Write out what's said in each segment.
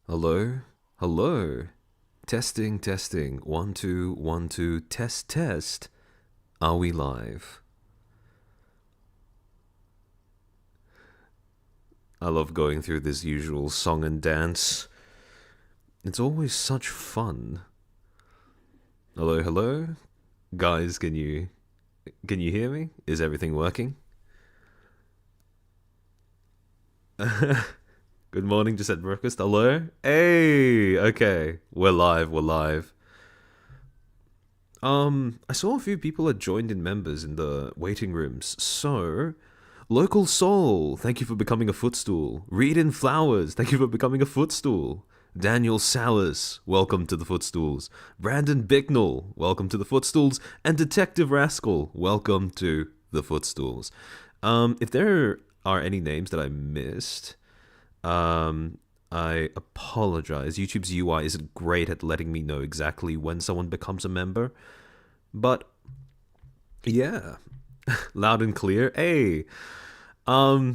Hello? Hello? Testing, testing. 1, 2, 1, 2, test, test. Are we live? I love going through this usual song and dance. It's always such fun. Hello, hello? Guys, can you hear me? Is everything working? Good morning, just at breakfast. Hello? Hey, okay. We're live, we're live. I saw a few people had joined in members in the waiting rooms. So, Local Soul, thank you for becoming a footstool. Reed in Flowers, thank you for becoming a footstool. Daniel Salas, welcome to the Footstools. Brandon Bicknell, welcome to the Footstools. And Detective Rascal, welcome to the Footstools. If there are any names that I missed, I apologize. YouTube's UI isn't great at letting me know exactly when someone becomes a member. But, yeah. Loud and clear. Hey. I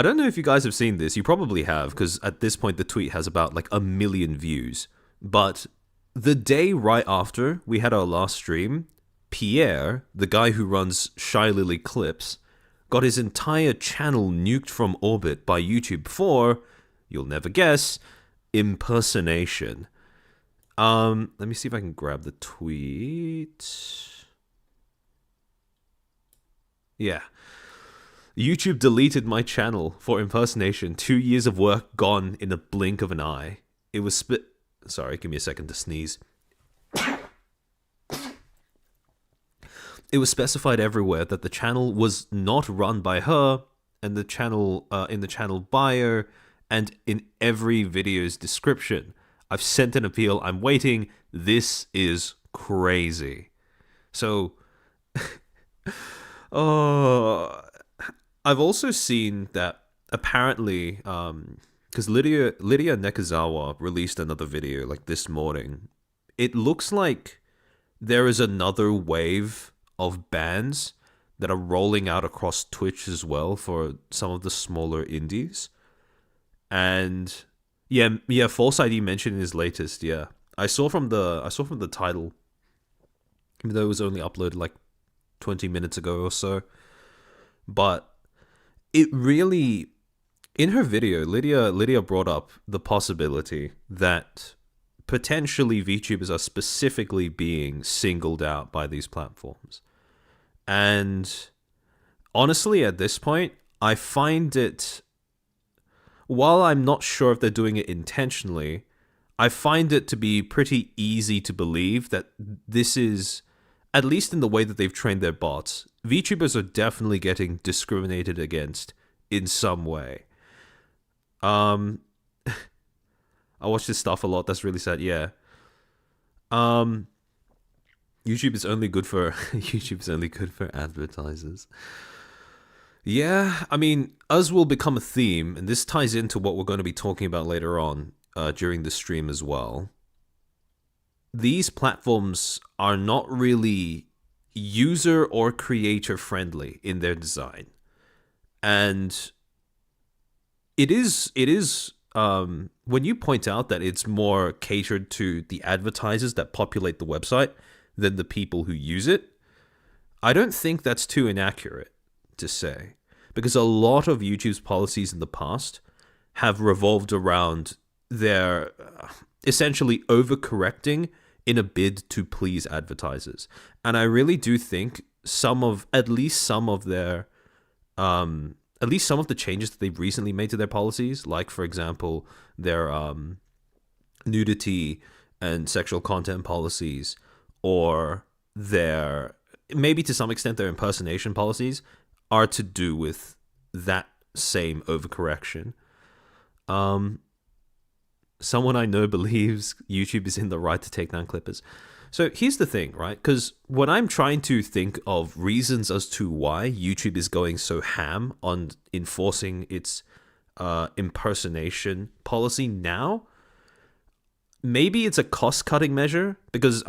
don't know if you guys have seen this. You probably have, because at this point the tweet has about like 1 million views. But the day right after we had our last stream, Pierre, the guy who runs Shy Lily Clips, got his entire channel nuked from orbit by YouTube for, you'll never guess, impersonation. Let me see if I can grab the tweet. Yeah. YouTube deleted my channel for impersonation. 2 years of work gone in a blink of an eye. It was Sorry, give me a second to sneeze. It was specified everywhere that the channel was not run by her, and the channel in the channel bio, and in every video's description. I've sent an appeal. I'm waiting. This is crazy. So, oh, I've also seen that apparently, because Lydia Nekazawa released another video like this morning. It looks like there is another wave of bans that are rolling out across Twitch as well for some of the smaller indies. And yeah, False ID mentioned in his latest. Yeah, I saw from the title, even though it was only uploaded like 20 minutes ago or so. But it really, in her video, Lydia brought up the possibility that potentially VTubers are specifically being singled out by these platforms. And honestly, at this point, I find it, while I'm not sure if they're doing it intentionally, I find it to be pretty easy to believe that this is, at least in the way that they've trained their bots, VTubers are definitely getting discriminated against in some way. I watch this stuff a lot. That's really sad. Yeah. YouTube is only good for advertisers. Yeah, I mean, as will become a theme, and this ties into what we're going to be talking about later on during the stream as well. These platforms are not really user or creator friendly in their design, and it is when you point out that it's more catered to the advertisers that populate the website than the people who use it, I don't think that's too inaccurate to say, because a lot of YouTube's policies in the past have revolved around their essentially overcorrecting in a bid to please advertisers. And I really do think at least some of the changes that they've recently made to their policies, like for example their nudity and sexual content policies, or their, maybe to some extent their impersonation policies, are to do with that same overcorrection. Someone I know believes YouTube is in the right to take down clippers. So here's the thing, right? Because when I'm trying to think of reasons as to why YouTube is going so ham on enforcing its impersonation policy now, maybe it's a cost-cutting measure, because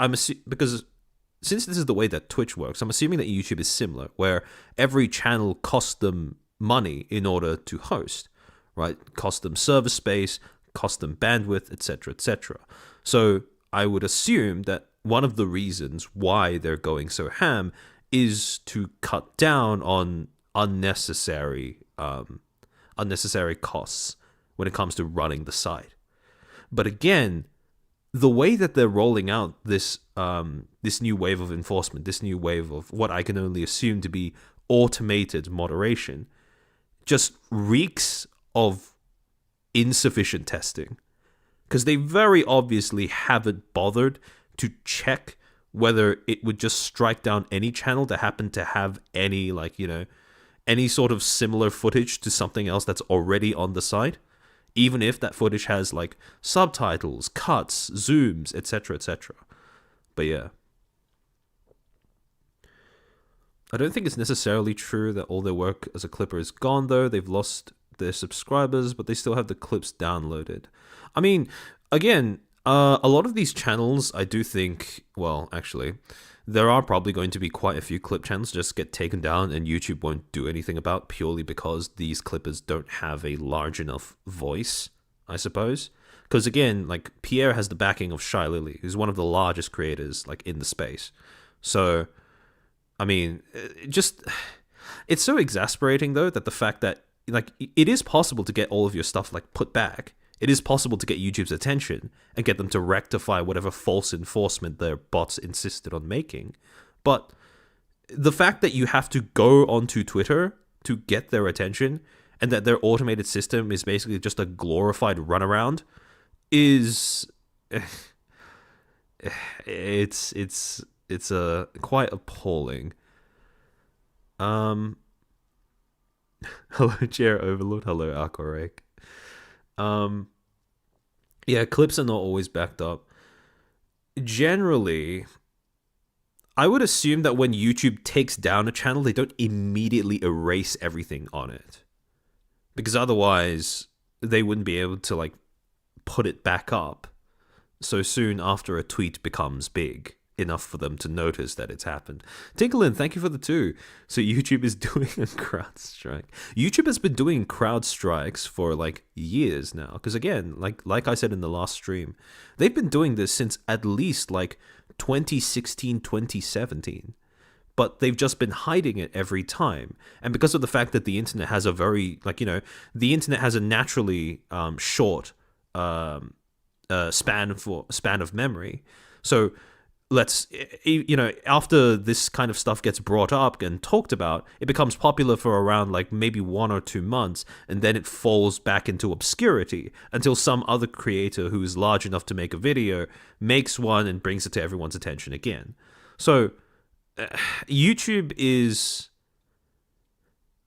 since this is the way that Twitch works, I'm assuming that YouTube is similar, where every channel costs them money in order to host, right? Cost them server space, cost them bandwidth, etc., etc. So I would assume that one of the reasons why they're going so ham is to cut down on unnecessary costs when it comes to running the site. But again, the way that they're rolling out this new wave of enforcement, this new wave of what I can only assume to be automated moderation, just reeks of insufficient testing. Because they very obviously haven't bothered to check whether it would just strike down any channel that happened to have any, any sort of similar footage to something else that's already on the site, even if that footage has subtitles, cuts, zooms, etc., etc. But yeah, I don't think it's necessarily true that all their work as a clipper is gone, though. They've lost their subscribers, but they still have the clips downloaded. I mean, again, a lot of these channels, I do think, well, actually, there are probably going to be quite a few clip channels just get taken down and YouTube won't do anything about, purely because these clippers don't have a large enough voice, I suppose. Because again, Pierre has the backing of Shy Lily, who's one of the largest creators in the space. So, I mean, it's so exasperating though that the fact that it is possible to get all of your stuff put back. It is possible to get YouTube's attention and get them to rectify whatever false enforcement their bots insisted on making. But the fact that you have to go onto Twitter to get their attention and that their automated system is basically just a glorified runaround is it's quite appalling. Hello, Chair Overlord. Hello, Akorek. Yeah, clips are not always backed up. Generally, I would assume that when YouTube takes down a channel, they don't immediately erase everything on it. Because otherwise, they wouldn't be able to put it back up so soon after a tweet becomes big enough for them to notice that it's happened. Tinklin, thank you for the 2. So YouTube is doing a crowd strike. YouTube has been doing crowd strikes for years now. Because again, like I said in the last stream, they've been doing this since at least 2016, 2017. But they've just been hiding it every time. And because of the fact that the internet has a very, the internet has a naturally short span of memory. So after this kind of stuff gets brought up and talked about, it becomes popular for around maybe 1 or 2 months, and then it falls back into obscurity until some other creator who is large enough to make a video makes one and brings it to everyone's attention again. So YouTube is,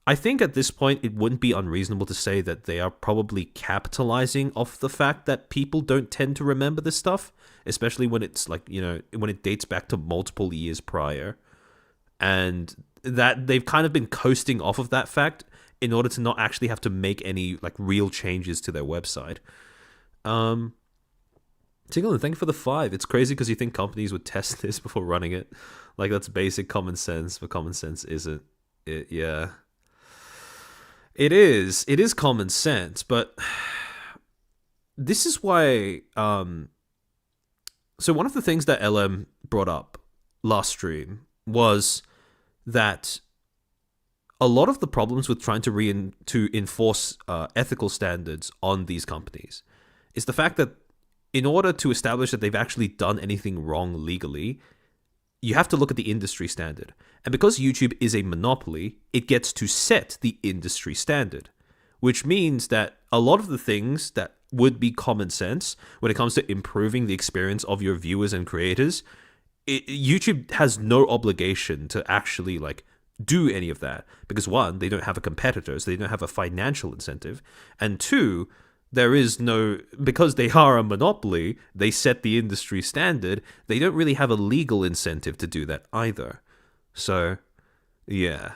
I think at this point, it wouldn't be unreasonable to say that they are probably capitalizing off the fact that people don't tend to remember this stuff, especially when it's when it dates back to multiple years prior. And that they've kind of been coasting off of that fact in order to not actually have to make any real changes to their website. Tingle, thank you for the 5. It's crazy because you think companies would test this before running it. That's basic common sense, but common sense isn't it. Yeah. It is common sense, but this is why, so one of the things that LM brought up last stream was that a lot of the problems with trying to enforce ethical standards on these companies is the fact that in order to establish that they've actually done anything wrong legally, you have to look at the industry standard. And because YouTube is a monopoly, it gets to set the industry standard, which means that a lot of the things that would be common sense when it comes to improving the experience of your viewers and creators, YouTube has no obligation to actually do any of that. Because 1, they don't have a competitor, so they don't have a financial incentive. And 2, there is no, because they are a monopoly, they set the industry standard, they don't really have a legal incentive to do that either. So, yeah.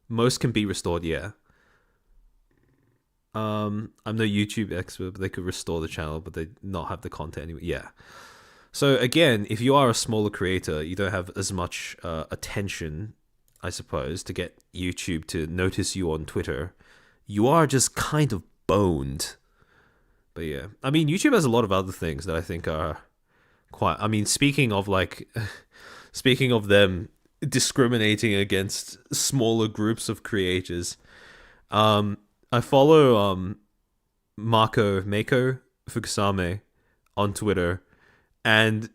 Most can be restored, yeah. I'm no YouTube expert, but they could restore the channel, but they not have the content anyway. Yeah. So again, if you are a smaller creator, you don't have as much attention, I suppose, to get YouTube to notice you on Twitter. You are just kind of boned. But yeah, I mean, YouTube has a lot of other things that I think are quite. I mean, speaking of like, speaking of them discriminating against smaller groups of creators, I follow Mako Fukusame on Twitter, and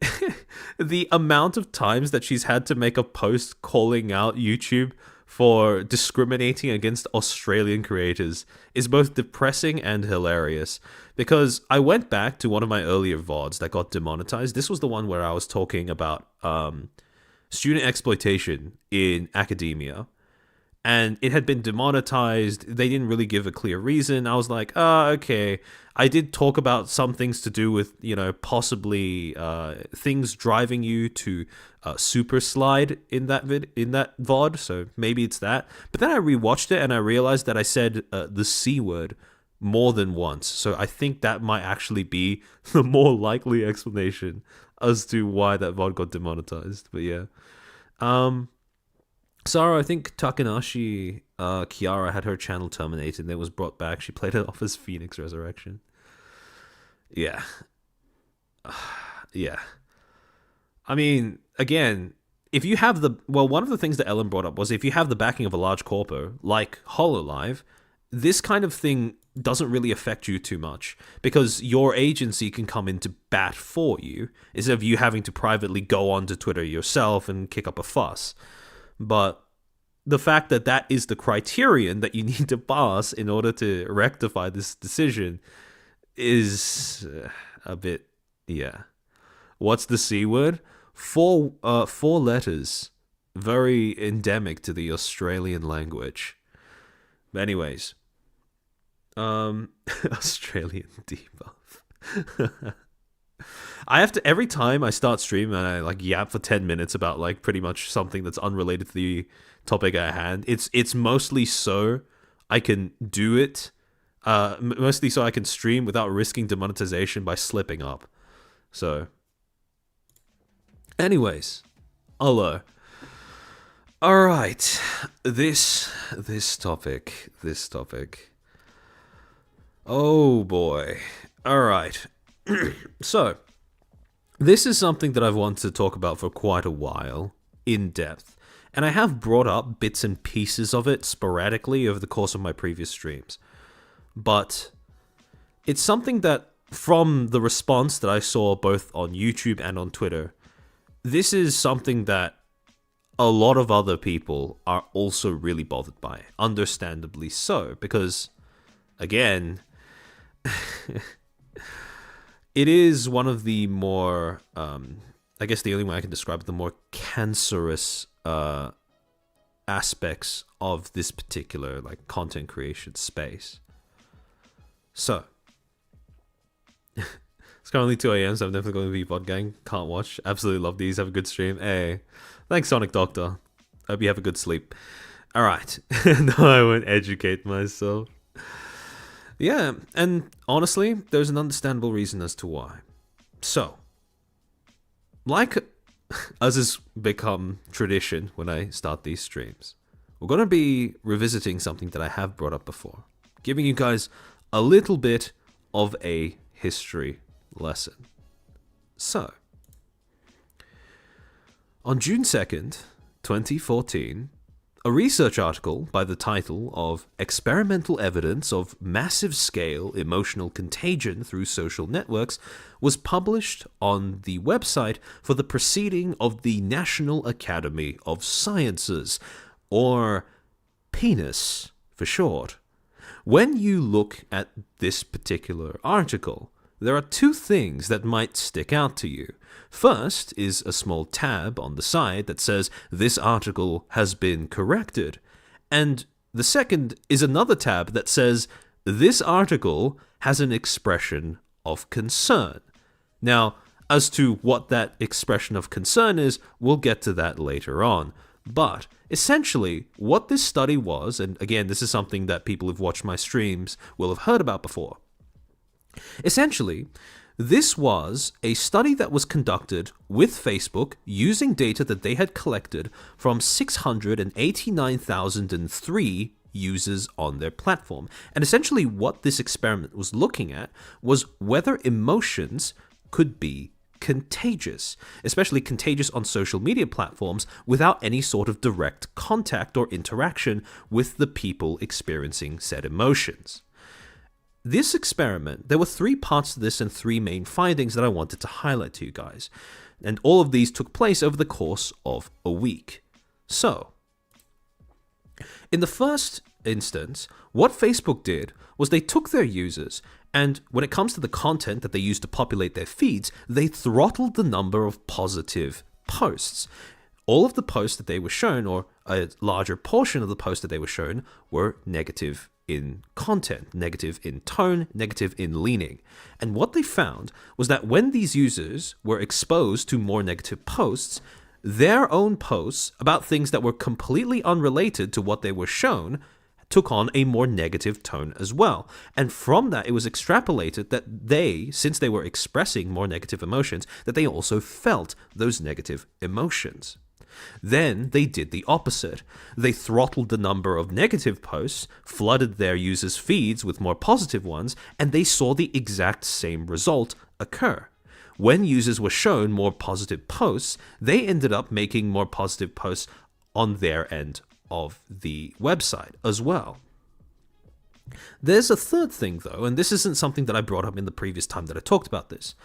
the amount of times that she's had to make a post calling out YouTube for discriminating against Australian creators is both depressing and hilarious. Because I went back to one of my earlier VODs that got demonetized. This was the one where I was talking about student exploitation in academia. And it had been demonetized. They didn't really give a clear reason. I was like, okay. I did talk about some things to do with, possibly things driving you to super slide in that VOD. So maybe it's that. But then I rewatched it and I realized that I said the C word more than once. So I think that might actually be the more likely explanation as to why that VOD got demonetized. But yeah. Sarah, I think Takanashi Kiara had her channel terminated and it was brought back. She played it off as Phoenix Resurrection. Yeah. Yeah. I mean, again, if you have one of the things that Ellen brought up was if you have the backing of a large corpo like HoloLive, this kind of thing doesn't really affect you too much because your agency can come in to bat for you instead of you having to privately go onto Twitter yourself and kick up a fuss. But the fact that that is the criterion that you need to pass in order to rectify this decision is a bit, yeah. What's the C word? Four letters. Very endemic to the Australian language. But anyways. Australian debuff. I have to, every time I start stream and I like yap for 10 minutes about like pretty much something that's unrelated to the topic at hand, it's mostly so I can do it, mostly so I can stream without risking demonetization by slipping up. So anyways, hello. Alright, this topic. Oh boy. Alright. So, this is something that I've wanted to talk about for quite a while, in depth, and I have brought up bits and pieces of it sporadically over the course of my previous streams. But it's something that, from the response that I saw both on YouTube and on Twitter, this is something that a lot of other people are also really bothered by, understandably so, because, again... It is one of the more, I guess the only way I can describe it, the more cancerous aspects of this particular like content creation space. So, it's currently 2 a.m, so I'm definitely going to be VOD gang. Can't watch. Absolutely love these. Have a good stream. Hey, thanks Sonic Doctor. Hope you have a good sleep. Alright, now I won't educate myself. Yeah, and honestly, there's an understandable reason as to why. So, like as has become tradition when I start these streams, we're going to be revisiting something that I have brought up before, giving you guys a little bit of a history lesson. So, on June 2nd, 2014, a research article by the title of Experimental Evidence of Massive Scale Emotional Contagion Through Social Networks was published on the website for the proceeding of the National Academy of Sciences, or PENIS for short. When you look at this particular article, there are two things that might stick out to you. First is a small tab on the side that says this article has been corrected. And the second is another tab that says this article has an expression of concern. Now, as to what that expression of concern is, we'll get to that later on. But essentially, what this study was, and again, this is something that people who've watched my streams will have heard about before. Essentially, This was a study that was conducted with Facebook using data that they had collected from 689,003 users on their platform. And essentially what this experiment was looking at was whether emotions could be contagious, especially contagious on social media platforms without any sort of direct contact or interaction with the people experiencing said emotions. This experiment, there were 3 parts to this and 3 main findings that I wanted to highlight to you guys. And all of these took place over the course of a week. So, in the first instance, what Facebook did was they took their users, and when it comes to the content that they used to populate their feeds, they throttled the number of positive posts. All of the posts that they were shown, or a larger portion of the posts that they were shown, were negative in content, negative in tone, negative in leaning. And what they found was that when these users were exposed to more negative posts, their own posts about things that were completely unrelated to what they were shown took on a more negative tone as well. And from that, it was extrapolated that they, since they were expressing more negative emotions, that they also felt those negative emotions. Then they did the opposite. They throttled the number of negative posts, flooded their users' feeds with more positive ones, and they saw the exact same result occur. When users were shown more positive posts, they ended up making more positive posts on their end of the website as well. There's a third thing though, and this isn't something that I brought up in the previous time that I talked about this.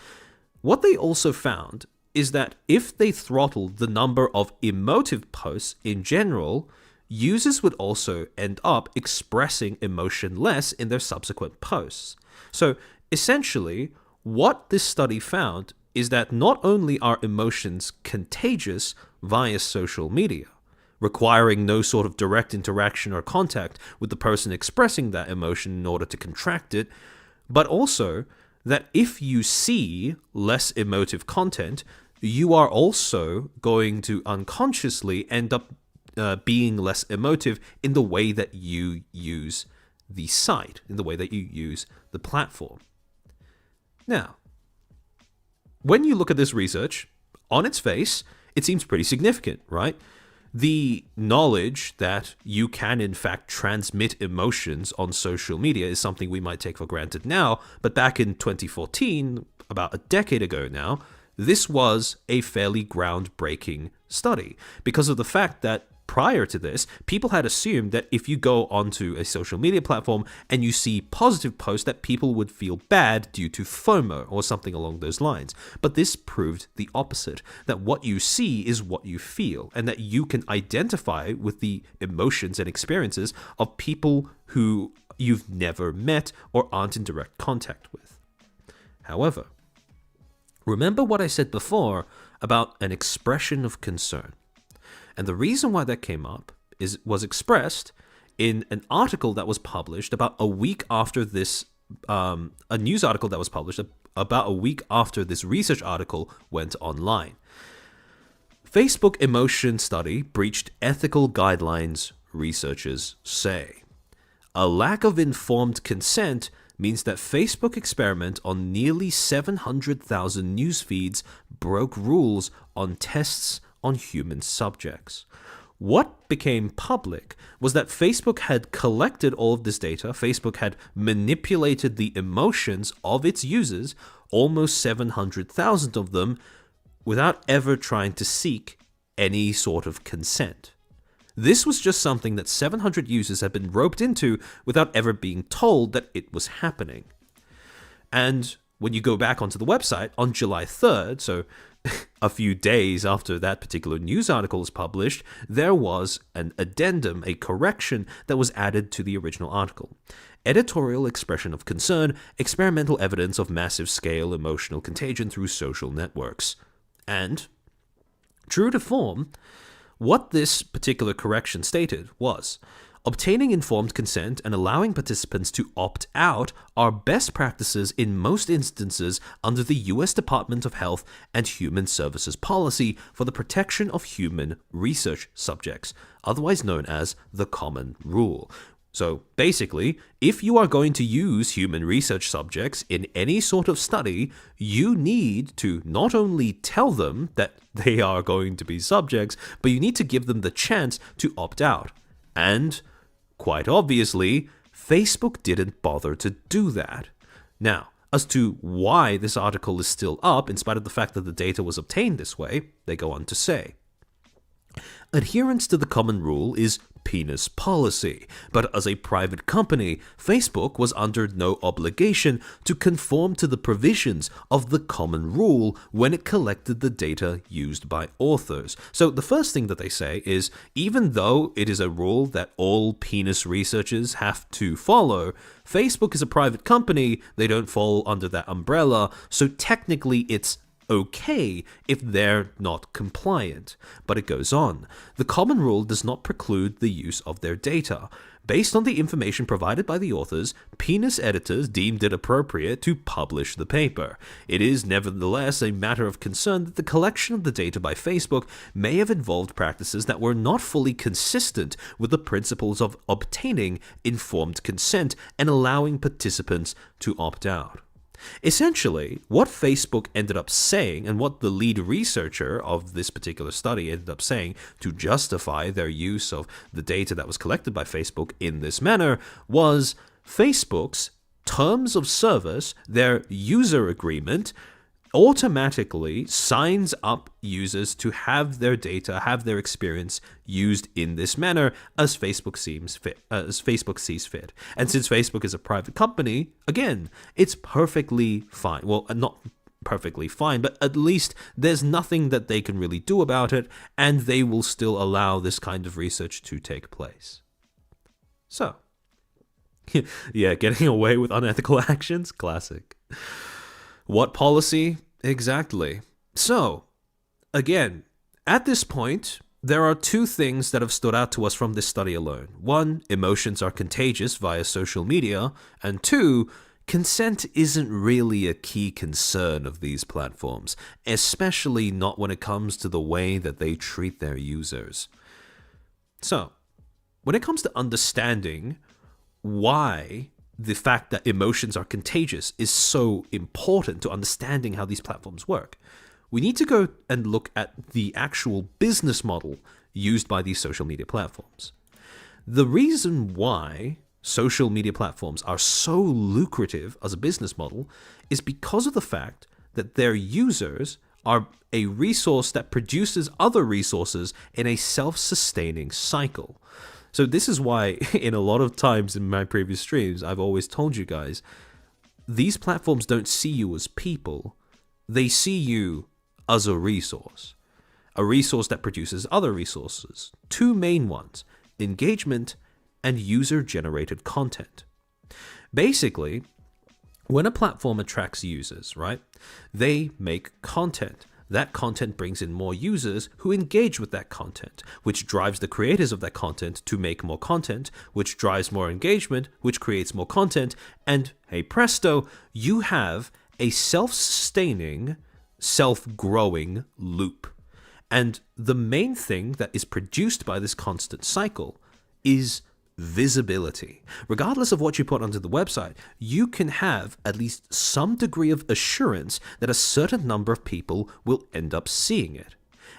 What they also found is that if they throttled the number of emotive posts in general, users would also end up expressing emotion less in their subsequent posts. So essentially, what this study found is that not only are emotions contagious via social media, requiring no sort of direct interaction or contact with the person expressing that emotion in order to contract it, but also that if you see less emotive content, you are also going to unconsciously end up being less emotive in the way that you use the site, in the way that you use the platform. Now, when you look at this research, on its face, it seems pretty significant, right? The knowledge that you can in fact transmit emotions on social media is something we might take for granted now, but back in 2014, about a decade ago now, this was a fairly groundbreaking study because of the fact that prior to this, people had assumed that if you go onto a social media platform and you see positive posts, that people would feel bad due to FOMO or something along those lines. But this proved the opposite, that what you see is what you feel, and that you can identify with the emotions and experiences of people who you've never met or aren't in direct contact with. However, remember what I said before about an expression of concern. And the reason why that came up was expressed in an article that was published about a week after this, a news article that was published about a week after this research article went online. Facebook emotion study breached ethical guidelines, researchers say. A lack of informed consent means that Facebook experiment on nearly 700,000 news feeds broke rules on tests on human subjects. What became public was that Facebook had collected all of this data. Facebook had manipulated the emotions of its users, almost 700,000 of them, without ever trying to seek any sort of consent. This was just something that 700 users had been roped into without ever being told that it was happening. And when you go back onto the website on July 3rd, so a few days after that particular news article was published, there was an addendum, a correction that was added to the original article. Editorial expression of concern, experimental evidence of massive scale emotional contagion through social networks. And, true to form, what this particular correction stated was, obtaining informed consent and allowing participants to opt out are best practices in most instances under the U.S. Department of Health and Human Services policy for the protection of human research subjects, otherwise known as the Common Rule. So basically, if you are going to use human research subjects in any sort of study, you need to not only tell them that they are going to be subjects, but you need to give them the chance to opt out. And quite obviously, Facebook didn't bother to do that. Now, as to why this article is still up, in spite of the fact that the data was obtained this way, they go on to say, adherence to the common rule is penis policy, but as a private company, Facebook was under no obligation to conform to the provisions of the common rule when it collected the data used by authors. So the first thing that they say is, even though it is a rule that all penis researchers have to follow, Facebook is a private company, they don't fall under that umbrella, so technically it's okay if they're not compliant. But it goes on. The common rule does not preclude the use of their data. Based on the information provided by the authors, penis editors deemed it appropriate to publish the paper. It is nevertheless a matter of concern that the collection of the data by Facebook may have involved practices that were not fully consistent with the principles of obtaining informed consent and allowing participants to opt out. Essentially, what Facebook ended up saying, and what the lead researcher of this particular study ended up saying to justify their use of the data that was collected by Facebook in this manner, was Facebook's terms of service, their user agreement, automatically signs up users to have their data, have their experience used in this manner as Facebook sees fit. And since Facebook is a private company, again, it's perfectly fine. Well, not perfectly fine, but at least there's nothing that they can really do about it, and they will still allow this kind of research to take place. So, yeah, getting away with unethical actions? Classic. What policy? Exactly. So, again, at this point, there are two things that have stood out to us from this study alone. One, emotions are contagious via social media, and two, consent isn't really a key concern of these platforms, especially not when it comes to the way that they treat their users. So, when it comes to understanding why the fact that emotions are contagious is so important to understanding how these platforms work, we need to go and look at the actual business model used by these social media platforms. The reason why social media platforms are so lucrative as a business model is because of the fact that their users are a resource that produces other resources in a self-sustaining cycle. So this is why, in a lot of times in my previous streams, I've always told you guys, these platforms don't see you as people. They see you as a resource that produces other resources. Two main ones, engagement and user-generated content. Basically, when a platform attracts users, right, they make content. That content brings in more users who engage with that content, which drives the creators of that content to make more content, which drives more engagement, which creates more content, and hey presto, you have a self-sustaining, self-growing loop. And the main thing that is produced by this constant cycle is visibility. Regardless of what you put onto the website, you can have at least some degree of assurance that a certain number of people will end up seeing it.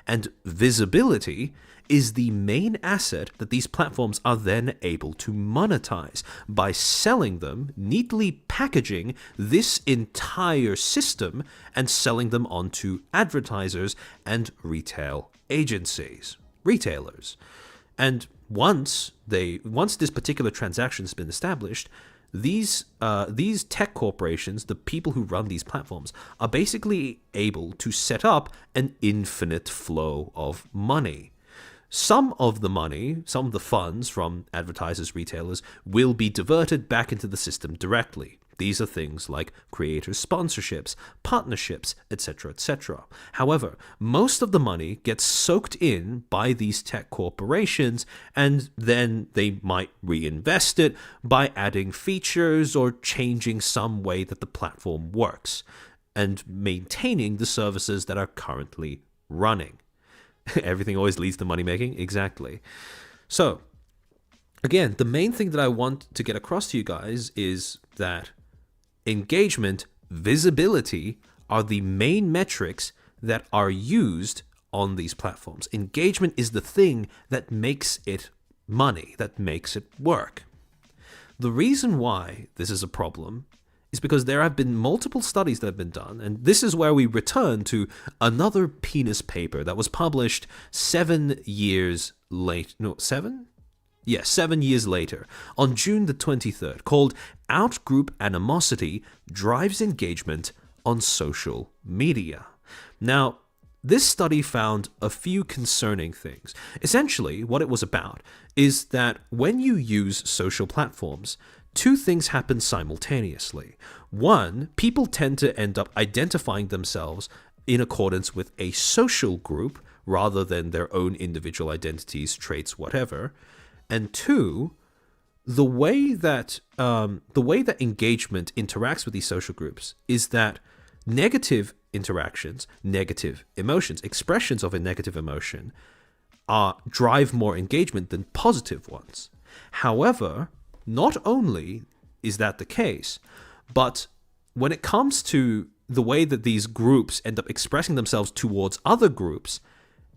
And visibility is the main asset that these platforms are then able to monetize by selling them, neatly packaging this entire system and selling them onto advertisers and retail agencies, retailers. And once this particular transaction has been established, these tech corporations, the people who run these platforms, are basically able to set up an infinite flow of money. Some of the money, some of the funds from advertisers, retailers, will be diverted back into the system directly. These are things like creator sponsorships, partnerships, etc., etc. However, most of the money gets soaked in by these tech corporations, and then they might reinvest it by adding features or changing some way that the platform works, and maintaining the services that are currently running. Everything always leads to money making? Exactly. So, again, the main thing that I want to get across to you guys is that engagement, visibility are the main metrics that are used on these platforms. Engagement is the thing that makes it money, that makes it work. The reason why this is a problem is because there have been multiple studies that have been done, and this is where we return to another penis paper that was published 7 years late. No, 7? Yeah, 7 years later, on June the 23rd, called Outgroup Animosity Drives Engagement on Social Media. Now, this study found a few concerning things. Essentially, what it was about is that when you use social platforms, two things happen simultaneously. One, people tend to end up identifying themselves in accordance with a social group rather than their own individual identities, traits, whatever. And two, the way that engagement interacts with these social groups is that negative interactions, negative emotions, expressions of a negative emotion drive more engagement than positive ones. However, not only is that the case, but when it comes to the way that these groups end up expressing themselves towards other groups,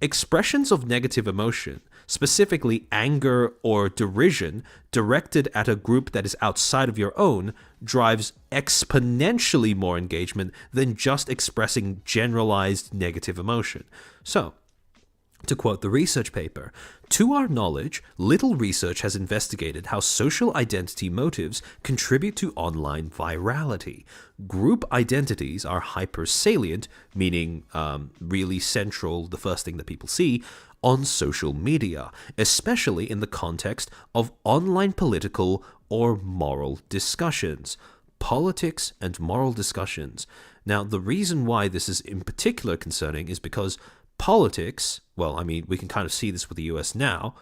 expressions of negative emotion, specifically anger or derision, directed at a group that is outside of your own, drives exponentially more engagement than just expressing generalized negative emotion. So, to quote the research paper, to our knowledge, little research has investigated how social identity motives contribute to online virality. Group identities are hypersalient, meaning really central, the first thing that people see, on social media, especially in the context of online political or moral discussions. Politics and moral discussions. Now, the reason why this is in particular concerning is because politics, well, I mean, we can kind of see this with the US now.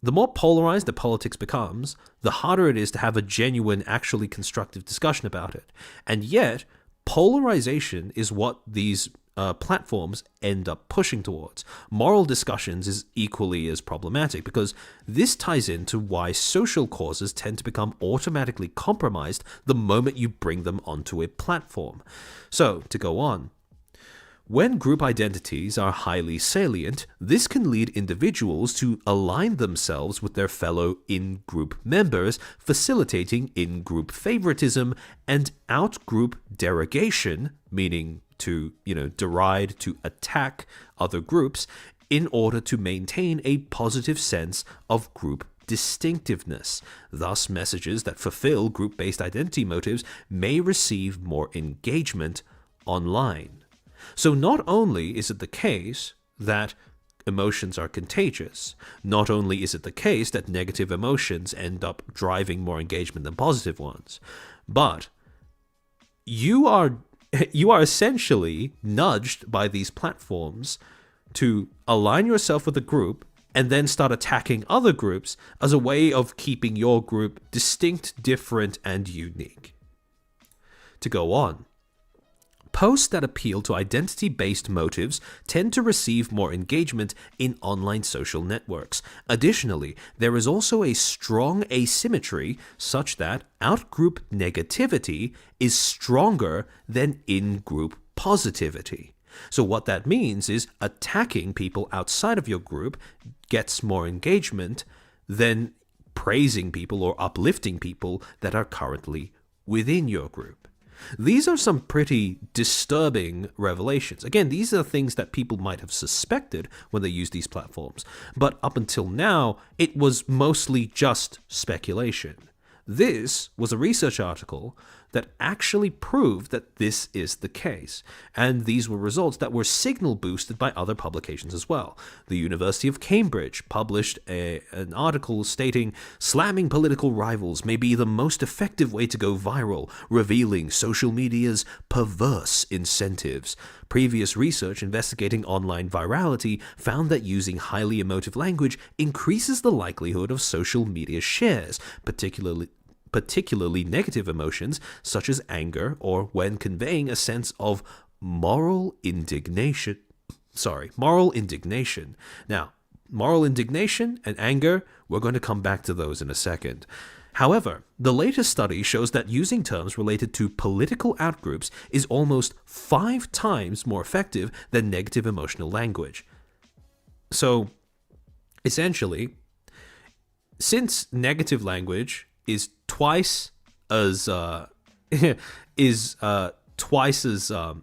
The more polarized that politics becomes, the harder it is to have a genuine, actually constructive discussion about it. And yet, polarization is what these platforms end up pushing towards. Moral discussions is equally as problematic because this ties into why social causes tend to become automatically compromised the moment you bring them onto a platform. So, to go on, when group identities are highly salient, this can lead individuals to align themselves with their fellow in-group members, facilitating in-group favoritism and out-group derogation, meaning to, deride, to attack other groups, in order to maintain a positive sense of group distinctiveness. Thus, messages that fulfill group-based identity motives may receive more engagement online. So not only is it the case that emotions are contagious, not only is it the case that negative emotions end up driving more engagement than positive ones, but you are essentially nudged by these platforms to align yourself with a group and then start attacking other groups as a way of keeping your group distinct, different, and unique. To go on, posts that appeal to identity-based motives tend to receive more engagement in online social networks. Additionally, there is also a strong asymmetry such that out-group negativity is stronger than in-group positivity. So what that means is attacking people outside of your group gets more engagement than praising people or uplifting people that are currently within your group. These are some pretty disturbing revelations. Again, these are things that people might have suspected when they use these platforms, but up until now, it was mostly just speculation. This was a research article that actually proved that this is the case, and these were results that were signal boosted by other publications as well. The University of Cambridge published an article stating, "Slamming political rivals may be the most effective way to go viral, revealing social media's perverse incentives." Previous research investigating online virality found that using highly emotive language increases the likelihood of social media shares, particularly negative emotions such as anger or when conveying a sense of moral indignation. Now, moral indignation and anger, we're going to come back to those in a second. However, the latest study shows that using terms related to political outgroups is almost 5 times more effective than negative emotional language. So, essentially, since negative language is twice as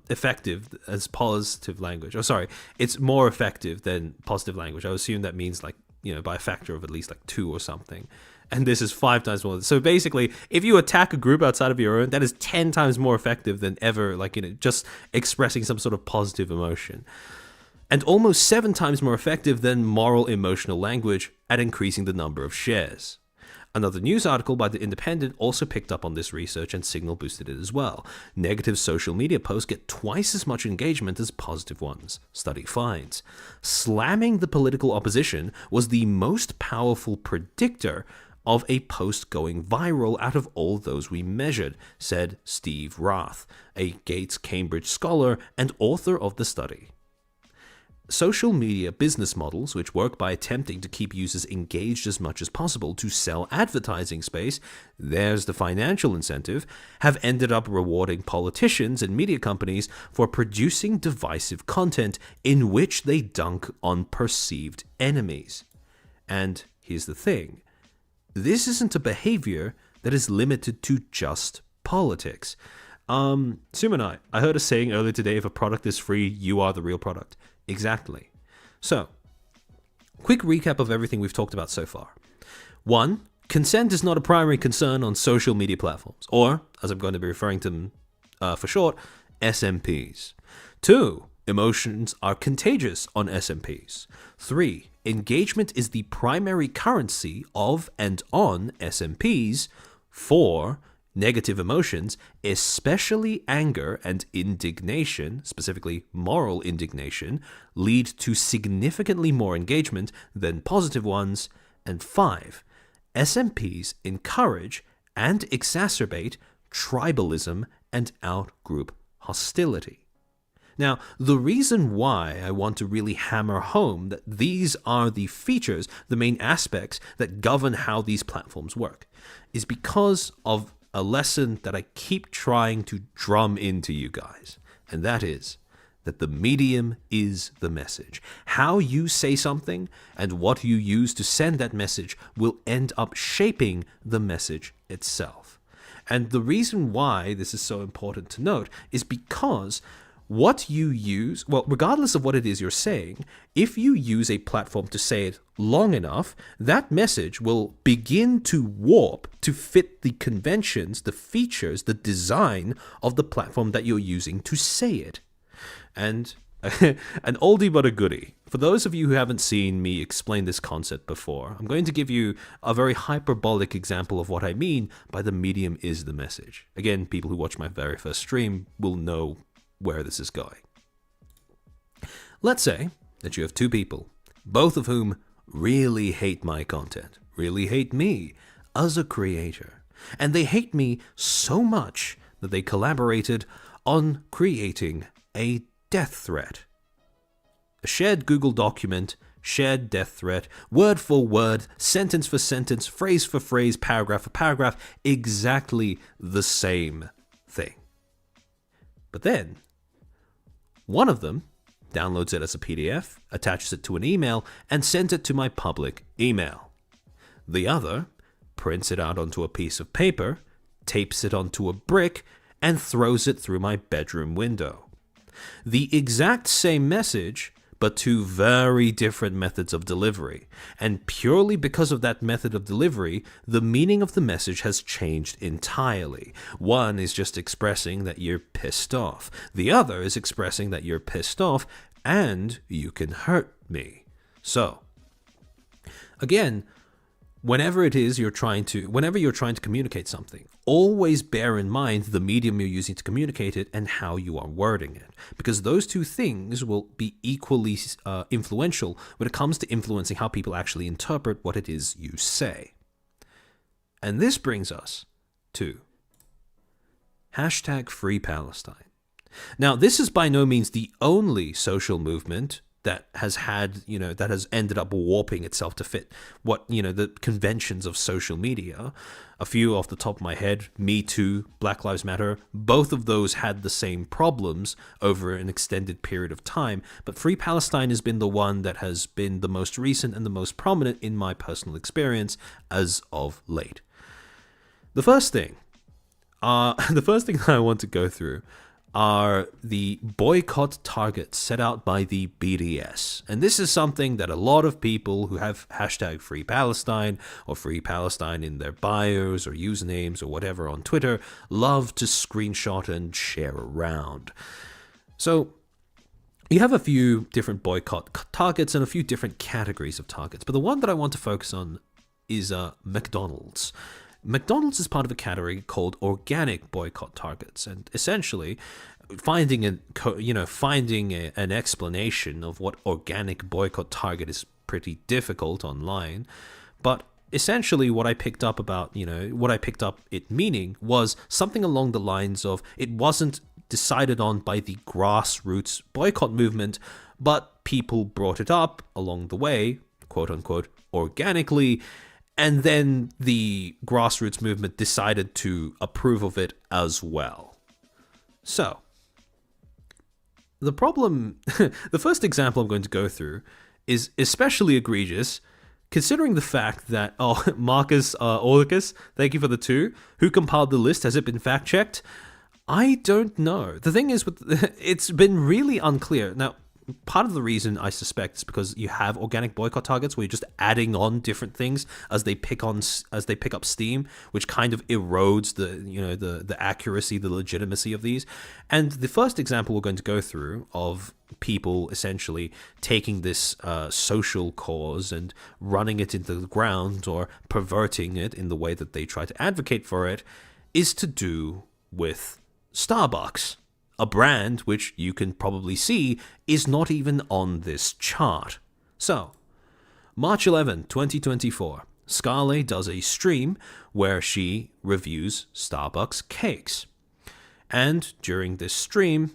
effective as positive language. Oh, sorry, it's more effective than positive language. I assume that means like, by a factor of at least like 2 or something. And this is 5 times more. So basically, if you attack a group outside of your own, that is 10 times more effective than ever, just expressing some sort of positive emotion. And almost 7 times more effective than moral emotional language at increasing the number of shares. Another news article by The Independent also picked up on this research and signal boosted it as well. Negative social media posts get twice as much engagement as positive ones, study finds. Slamming the political opposition was the most powerful predictor of a post going viral out of all those we measured, said Steve Rath, a Gates Cambridge scholar and author of the study. Social media business models, which work by attempting to keep users engaged as much as possible to sell advertising space, there's the financial incentive, have ended up rewarding politicians and media companies for producing divisive content in which they dunk on perceived enemies. And here's the thing. This isn't a behavior that is limited to just politics. Sumanai, I heard a saying earlier today, if a product is free, you are the real product. Exactly. So, quick recap of everything we've talked about so far. 1. Consent is not a primary concern on social media platforms, or, as I'm going to be referring to them for short, SMPs. 2. Emotions are contagious on SMPs. 3. Engagement is the primary currency of and on SMPs. 4. Negative emotions, especially anger and indignation, specifically moral indignation, lead to significantly more engagement than positive ones. And 5. SMPs encourage and exacerbate tribalism and out-group hostility. Now, the reason why I want to really hammer home that these are the features, the main aspects that govern how these platforms work, is because of a lesson that I keep trying to drum into you guys, and that is that the medium is the message. How you say something and what you use to send that message will end up shaping the message itself. And the reason why this is so important to note is because what you use, well, regardless of what it is you're saying, if you use a platform to say it long enough, that message will begin to warp to fit the conventions, the features, the design of the platform that you're using to say it. And an oldie but a goodie. For those of you who haven't seen me explain this concept before, I'm going to give you a very hyperbolic example of what I mean by the medium is the message. Again, people who watch my very first stream will know where this is going. Let's say that you have 2 people, both of whom really hate my content, really hate me as a creator, and they hate me so much that they collaborated on creating a death threat. A shared Google document, shared death threat, word for word, sentence for sentence, phrase for phrase, paragraph for paragraph, exactly the same thing. But then, one of them downloads it as a PDF, attaches it to an email, and sends it to my public email. The other prints it out onto a piece of paper, tapes it onto a brick, and throws it through my bedroom window. The exact same message, but 2 very different methods of delivery. And purely because of that method of delivery, the meaning of the message has changed entirely. One is just expressing that you're pissed off. The other is expressing that you're pissed off and you can hurt me. So, again, whenever you're trying to communicate something, always bear in mind the medium you're using to communicate it and how you are wording it, because those 2 things will be equally influential when it comes to influencing how people actually interpret what it is you say. And this brings us to #FreePalestine. Now, this is by no means the only social movement that has had, that has ended up warping itself to fit what, the conventions of social media. A few off the top of my head: Me Too, Black Lives Matter. Both of those had the same problems over an extended period of time, but Free Palestine has been the one that has been the most recent and the most prominent in my personal experience as of late. The first thing that I want to go through are the boycott targets set out by the BDS. And this is something that a lot of people who have hashtag Free Palestine or Free Palestine in their bios or usernames or whatever on Twitter love to screenshot and share around. So you have a few different boycott targets and a few different categories of targets, but the one that I want to focus on is McDonald's. McDonald's is part of a category called organic boycott targets, and essentially finding an explanation of what organic boycott target is pretty difficult online. But essentially what I picked up it meaning was something along the lines of, it wasn't decided on by the grassroots boycott movement, but people brought it up along the way, quote unquote, organically. And then the grassroots movement decided to approve of it as well. So, the first example I'm going to go through is especially egregious, considering the fact that, Marcus Orlicus, thank you for the 2, who compiled the list, has it been fact-checked? I don't know. The thing is, it's been really unclear. Now, part of the reason I suspect is because you have organic boycott targets where you're just adding on different things as they pick up steam, which kind of erodes the accuracy, the legitimacy of these. And the first example we're going to go through of people essentially taking this social cause and running it into the ground or perverting it in the way that they try to advocate for it is to do with Starbucks. A brand which you can probably see is not even on this chart. So, March 11, 2024, Scarlett does a stream where she reviews Starbucks cakes. And during this stream,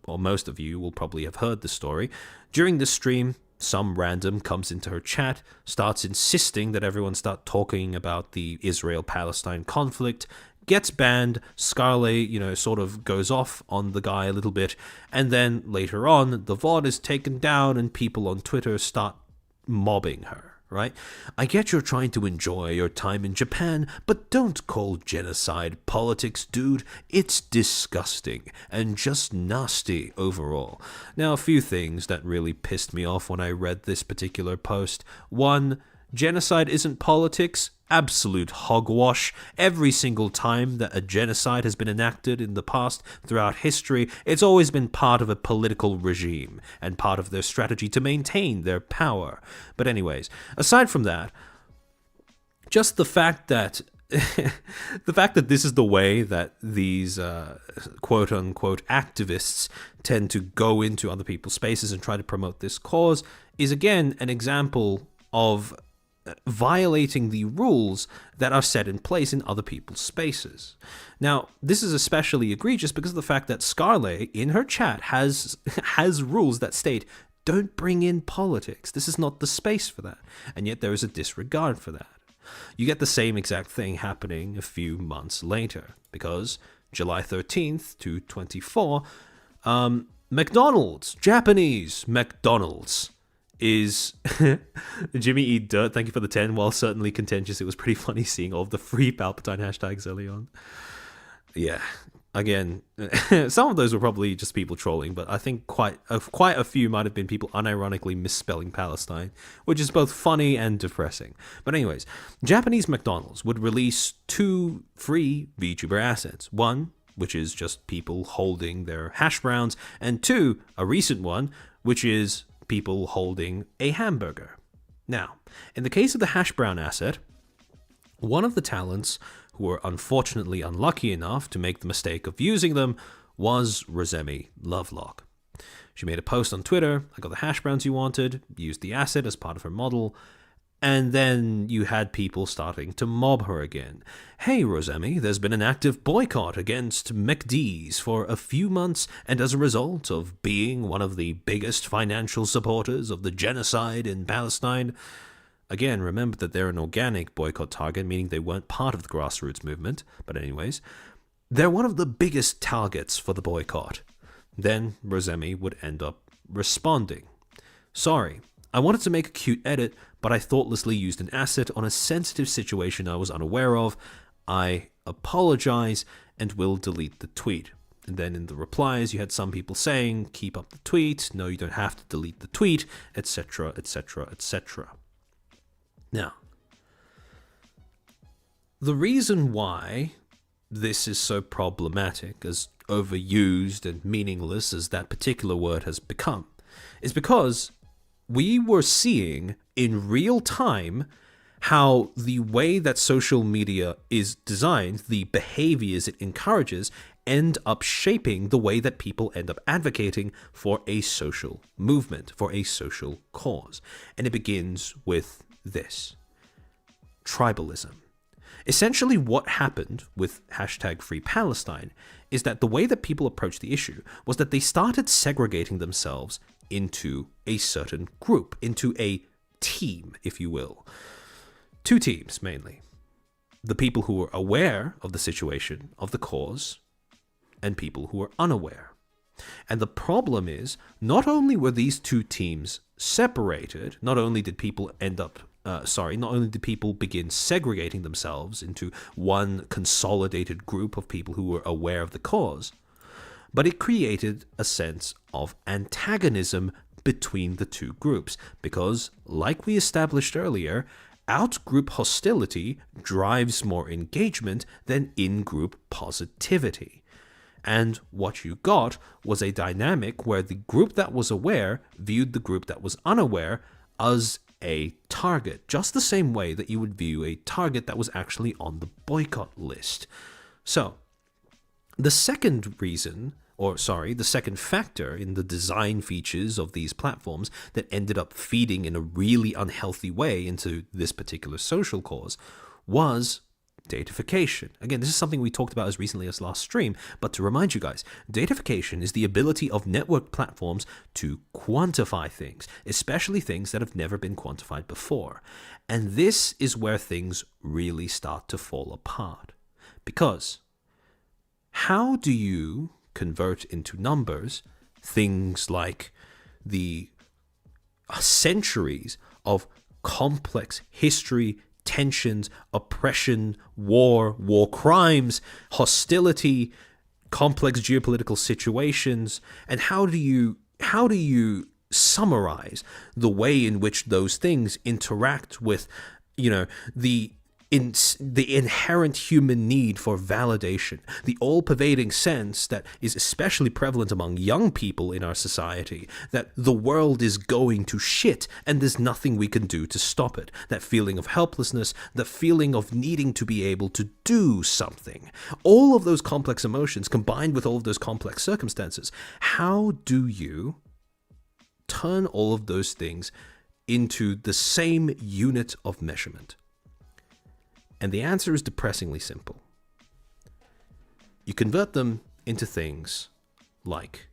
most of you will probably have heard the story, during this stream, some random comes into her chat, starts insisting that everyone start talking about the Israel-Palestine conflict, gets banned. Scarlett, sort of goes off on the guy a little bit, and then later on, the VOD is taken down and people on Twitter start mobbing her, right? I get you're trying to enjoy your time in Japan, but don't call genocide politics, dude. It's disgusting and just nasty overall. Now, a few things that really pissed me off when I read this particular post. One, genocide isn't politics. Absolute hogwash. Every single time that a genocide has been enacted in the past throughout history, it's always been part of a political regime and part of their strategy to maintain their power. But anyways, aside from that, just the fact that this is the way that these quote unquote activists tend to go into other people's spaces and try to promote this cause is again an example of violating the rules that are set in place in other people's spaces. Now, this is especially egregious because of the fact that Scarlett, in her chat, has rules that state, don't bring in politics. This is not the space for that. And yet there is a disregard for that. You get the same exact thing happening a few months later, because July 13th to 24, McDonald's, Japanese McDonald's, is Jimmy E. Dirt, thank you for the 10. While certainly contentious, it was pretty funny seeing all of the Free Palpatine hashtags early on. Yeah, again, some of those were probably just people trolling, but I think quite a few might have been people unironically misspelling Palestine, which is both funny and depressing. But anyways, Japanese McDonald's would release 2 free VTuber assets. One, which is just people holding their hash browns, and 2, a recent one, which is people holding a hamburger. Now, in the case of the hash brown asset, one of the talents who were unfortunately unlucky enough to make the mistake of using them was Rosemi Lovelock. She made a post on Twitter, I got the hash browns you wanted, used the asset as part of her model, And then you had people starting to mob her again. Hey, Rosemi, there's been an active boycott against McD's for a few months, and as a result of being one of the biggest financial supporters of the genocide in Palestine, again, remember that they're an organic boycott target, meaning they weren't part of the grassroots movement, but anyways, they're one of the biggest targets for the boycott. Then Rosemi would end up responding. Sorry, I wanted to make a cute edit, but I thoughtlessly used an asset on a sensitive situation I was unaware of. I apologize and will delete the tweet. And then in the replies, you had some people saying, keep up the tweet, no, you don't have to delete the tweet, etc., etc., etc. Now, the reason why this is so problematic, as overused and meaningless as that particular word has become, is because we were seeing in real time how the way that social media is designed, the behaviors it encourages, end up shaping the way that people end up advocating for a social movement, for a social cause. And it begins with this: tribalism. Essentially, what happened with #FreePalestine is that the way that people approached the issue was that they started segregating themselves into a certain group, into a team, if you will. Two teams, mainly. The people who were aware of the situation, of the cause, and people who were unaware. And the problem is, not only were these two teams separated, not only did people begin segregating themselves into one consolidated group of people who were aware of the cause, but it created a sense of antagonism between the two groups, because, like we established earlier, out-group hostility drives more engagement than in-group positivity. And what you got was a dynamic where the group that was aware viewed the group that was unaware as a target, just the same way that you would view a target that was actually on the boycott list. So, the second factor in the design features of these platforms that ended up feeding in a really unhealthy way into this particular social cause was datafication. Again, this is something we talked about as recently as last stream, but to remind you guys, datafication is the ability of network platforms to quantify things, especially things that have never been quantified before. And this is where things really start to fall apart. Because how do you convert into numbers things like the centuries of complex history, tensions, oppression, war crimes, hostility, complex geopolitical situations, and how do you summarize the way in which those things interact with, the inherent human need for validation, the all-pervading sense that is especially prevalent among young people in our society, that the world is going to shit and there's nothing we can do to stop it. That feeling of helplessness, the feeling of needing to be able to do something. All of those complex emotions combined with all of those complex circumstances. How do you turn all of those things into the same unit of measurement? And the answer is depressingly simple. You convert them into things like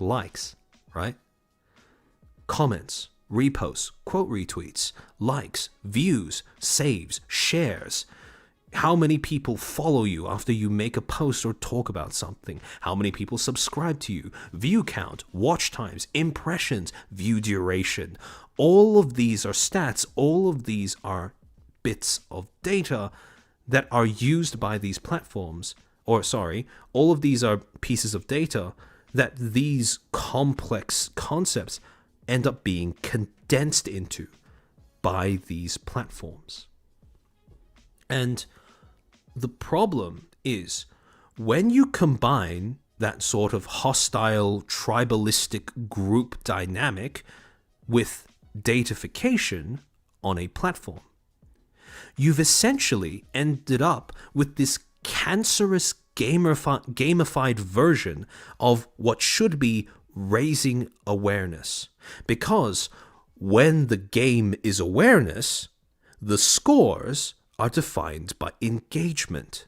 likes, right? Comments, reposts, quote retweets, likes, views, saves, shares. How many people follow you after you make a post or talk about something? How many people subscribe to you? View count, watch times, impressions, view duration. All of these are stats. All of these are bits of data that are used by these platforms. All of these are pieces of data that these complex concepts end up being condensed into by these platforms. And the problem is when you combine that sort of hostile, tribalistic group dynamic with datafication on a platform, you've essentially ended up with this cancerous gamified version of what should be raising awareness. Because when the game is awareness, the scores are defined by engagement.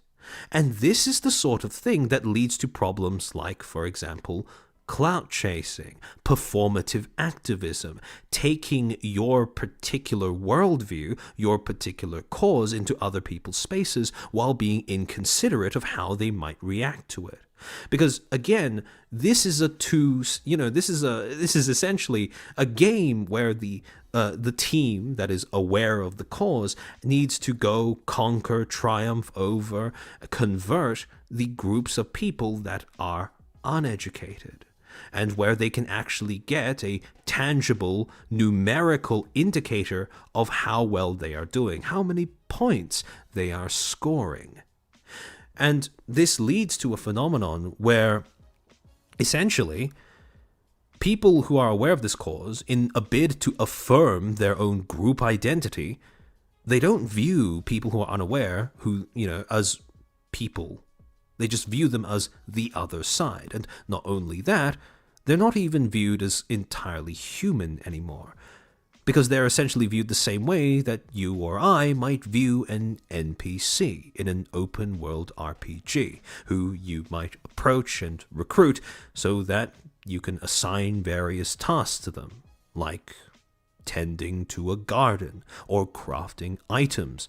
And this is the sort of thing that leads to problems like, for example, clout chasing, performative activism, taking your particular worldview, your particular cause into other people's spaces while being inconsiderate of how they might react to it. Because again, this is essentially a game where the team that is aware of the cause needs to go conquer, triumph over, convert the groups of people that are uneducated, and where they can actually get a tangible numerical indicator of how well they are doing, how many points they are scoring. And this leads to a phenomenon where essentially people who are aware of this cause, in a bid to affirm their own group identity, they don't view people who are unaware as people. They just view them as the other side. And not only that, they're not even viewed as entirely human anymore, because they're essentially viewed the same way that you or I might view an NPC in an open world RPG, who you might approach and recruit so that you can assign various tasks to them, like tending to a garden, or crafting items,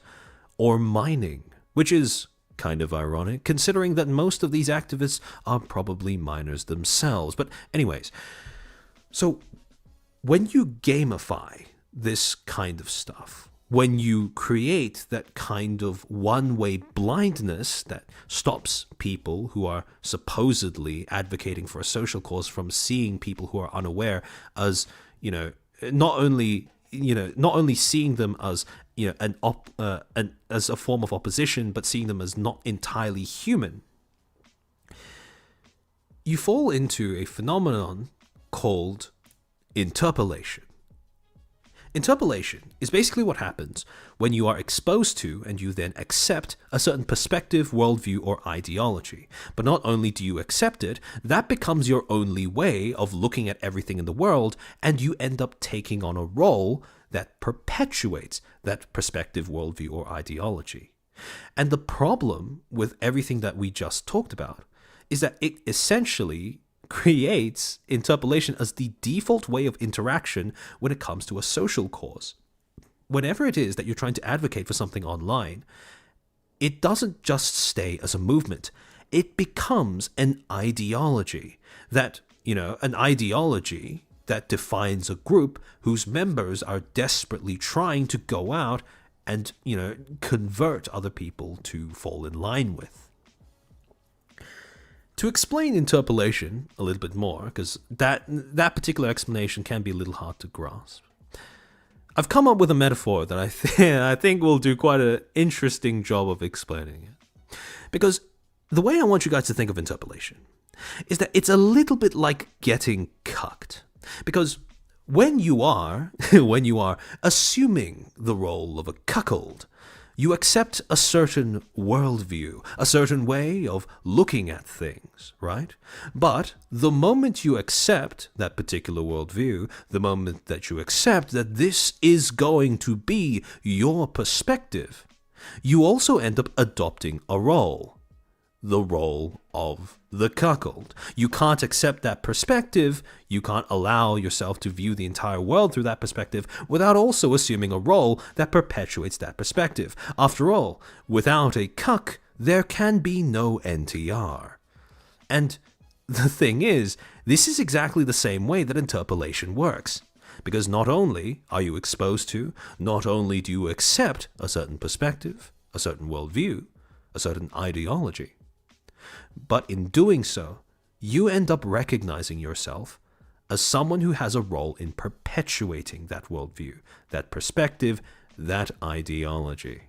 or mining, which is kind of ironic, considering that most of these activists are probably miners themselves. But anyways, so when you gamify this kind of stuff, when you create that kind of one-way blindness that stops people who are supposedly advocating for a social cause from seeing people who are unaware as, not only seeing them as as a form of opposition, but seeing them as not entirely human, you fall into a phenomenon called interpellation. Interpellation is basically what happens when you are exposed to and you then accept a certain perspective, worldview, or ideology. But not only do you accept it, that becomes your only way of looking at everything in the world, and you end up taking on a role that perpetuates that perspective, worldview, or ideology. And the problem with everything that we just talked about is that it essentially creates interpellation as the default way of interaction when it comes to a social cause. Whenever it is that you're trying to advocate for something online, it doesn't just stay as a movement. It becomes an ideology that, an ideology that defines a group whose members are desperately trying to go out and, convert other people to fall in line with. To explain interpellation a little bit more, because that particular explanation can be a little hard to grasp, I've come up with a metaphor that I think will do quite an interesting job of explaining it. Because the way I want you guys to think of interpellation is that it's a little bit like getting cucked. Because when you are assuming the role of a cuckold, you accept a certain worldview, a certain way of looking at things, right? But the moment you accept that particular worldview, the moment that you accept that this is going to be your perspective, you also end up adopting a role. The role of the cuckold. You can't accept that perspective, you can't allow yourself to view the entire world through that perspective without also assuming a role that perpetuates that perspective. After all, without a cuck, there can be no NTR. And the thing is, this is exactly the same way that interpellation works. Because not only are you exposed to, not only do you accept a certain perspective, a certain worldview, a certain ideology, but in doing so, you end up recognizing yourself as someone who has a role in perpetuating that worldview, that perspective, that ideology.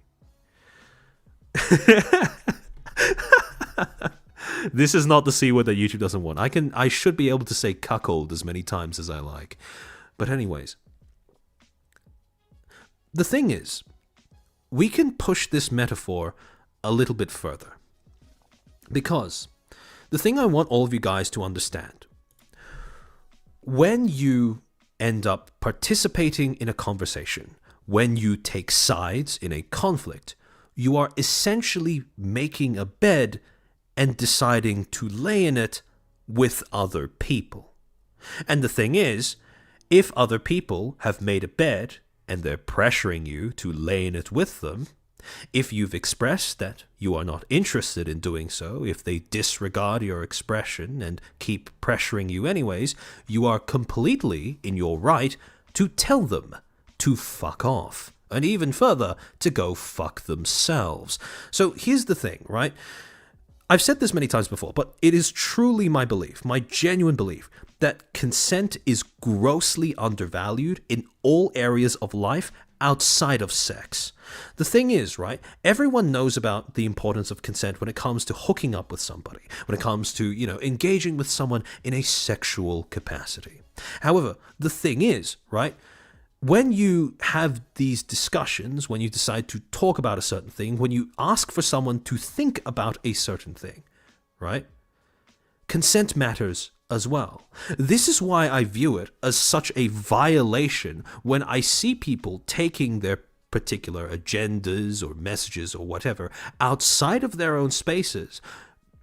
This is not the C word that YouTube doesn't want. I should be able to say cuckold as many times as I like. But anyways, the thing is, we can push this metaphor a little bit further. Because the thing I want all of you guys to understand, when you end up participating in a conversation, when you take sides in a conflict, you are essentially making a bed and deciding to lay in it with other people. And the thing is, if other people have made a bed and they're pressuring you to lay in it with them, if you've expressed that you are not interested in doing so, if they disregard your expression and keep pressuring you anyways, you are completely in your right to tell them to fuck off. And even further, to go fuck themselves. So here's the thing, right? I've said this many times before, but it is truly my belief, my genuine belief, that consent is grossly undervalued in all areas of life outside of sex. The thing is, right, everyone knows about the importance of consent when it comes to hooking up with somebody, when it comes to, engaging with someone in a sexual capacity. However, the thing is, right, when you have these discussions, when you decide to talk about a certain thing, when you ask for someone to think about a certain thing, right, consent matters as well. This is why I view it as such a violation when I see people taking their particular agendas or messages or whatever outside of their own spaces,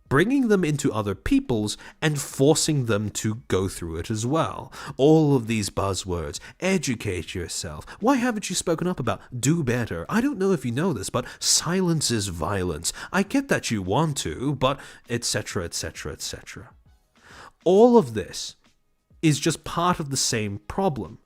bringing them into other people's and forcing them to go through it as well. All of these buzzwords, educate yourself. Why haven't you spoken up about do better? I don't know if you know this, but silence is violence. I get that you want to, but etc., etc., etc. All of this is just part of the same problem,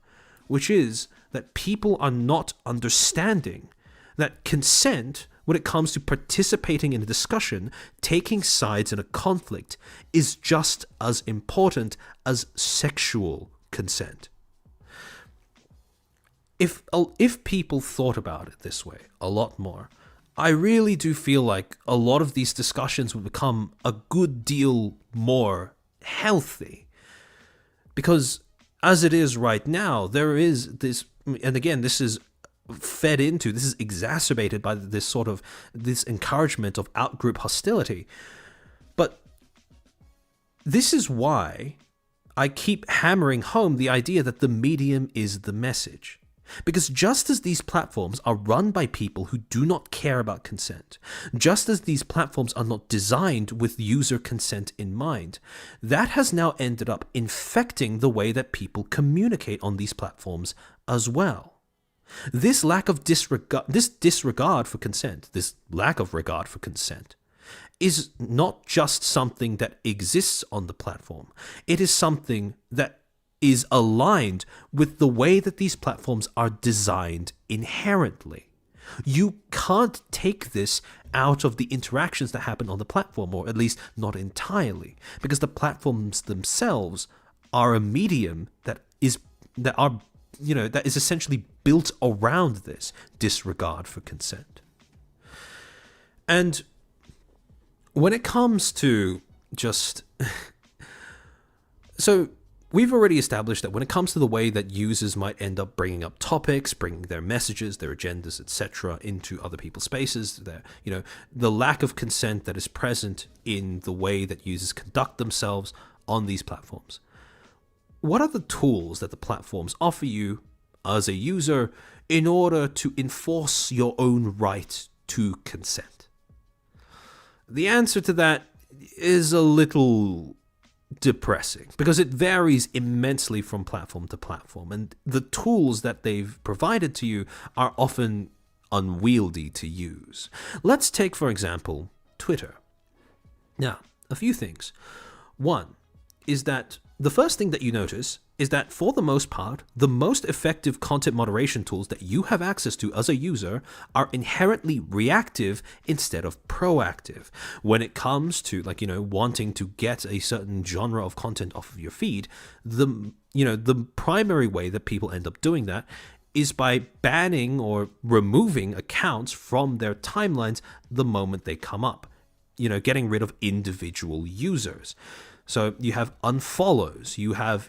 which is that people are not understanding that consent, when it comes to participating in a discussion, taking sides in a conflict, is just as important as sexual consent. If people thought about it this way a lot more, I really do feel like a lot of these discussions would become a good deal more healthy. Because as it is right now, there is this, and again, this is exacerbated by this encouragement of out-group hostility. But this is why I keep hammering home the idea that the medium is the message. Because just as these platforms are run by people who do not care about consent, just as these platforms are not designed with user consent in mind, that has now ended up infecting the way that people communicate on these platforms as well. This lack of disregard for consent, this lack of regard for consent, is not just something that exists on the platform. It is something that is aligned with the way that these platforms are designed inherently. You can't take this out of the interactions that happen on the platform, or at least not entirely, because the platforms themselves are a medium that is essentially built around this disregard for consent. And when it comes to just so we've already established that when it comes to the way that users might end up bringing up topics, bringing their messages, their agendas, etc., into other people's spaces, the lack of consent that is present in the way that users conduct themselves on these platforms. What are the tools that the platforms offer you as a user in order to enforce your own right to consent? The answer to that is a little depressing because it varies immensely from platform to platform, and the tools that they've provided to you are often unwieldy to use. Let's take, for example, Twitter. Now, a few things. One is that the first thing that you notice is that for the most part, the most effective content moderation tools that you have access to as a user are inherently reactive instead of proactive. When it comes to wanting to get a certain genre of content off of your feed, the primary way that people end up doing that is by banning or removing accounts from their timelines the moment they come up, getting rid of individual users. So you have unfollows, you have,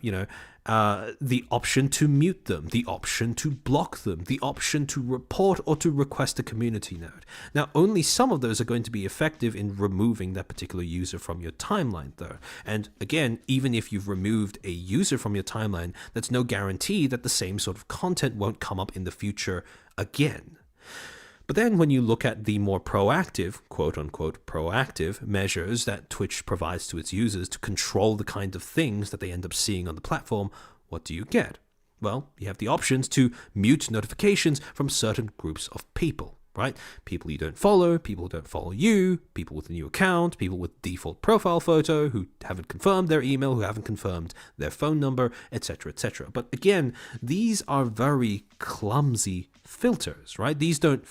the option to mute them, the option to block them, the option to report or to request a community note. Now, only some of those are going to be effective in removing that particular user from your timeline, though. And again, even if you've removed a user from your timeline, that's no guarantee that the same sort of content won't come up in the future again. But then when you look at the more proactive, quote unquote, proactive measures that Twitch provides to its users to control the kind of things that they end up seeing on the platform, what do you get? Well, you have the options to mute notifications from certain groups of people, right? People you don't follow, people who don't follow you, people with a new account, people with default profile photo who haven't confirmed their email, who haven't confirmed their phone number, etc., etc. But again, these are very clumsy filters, right? These don't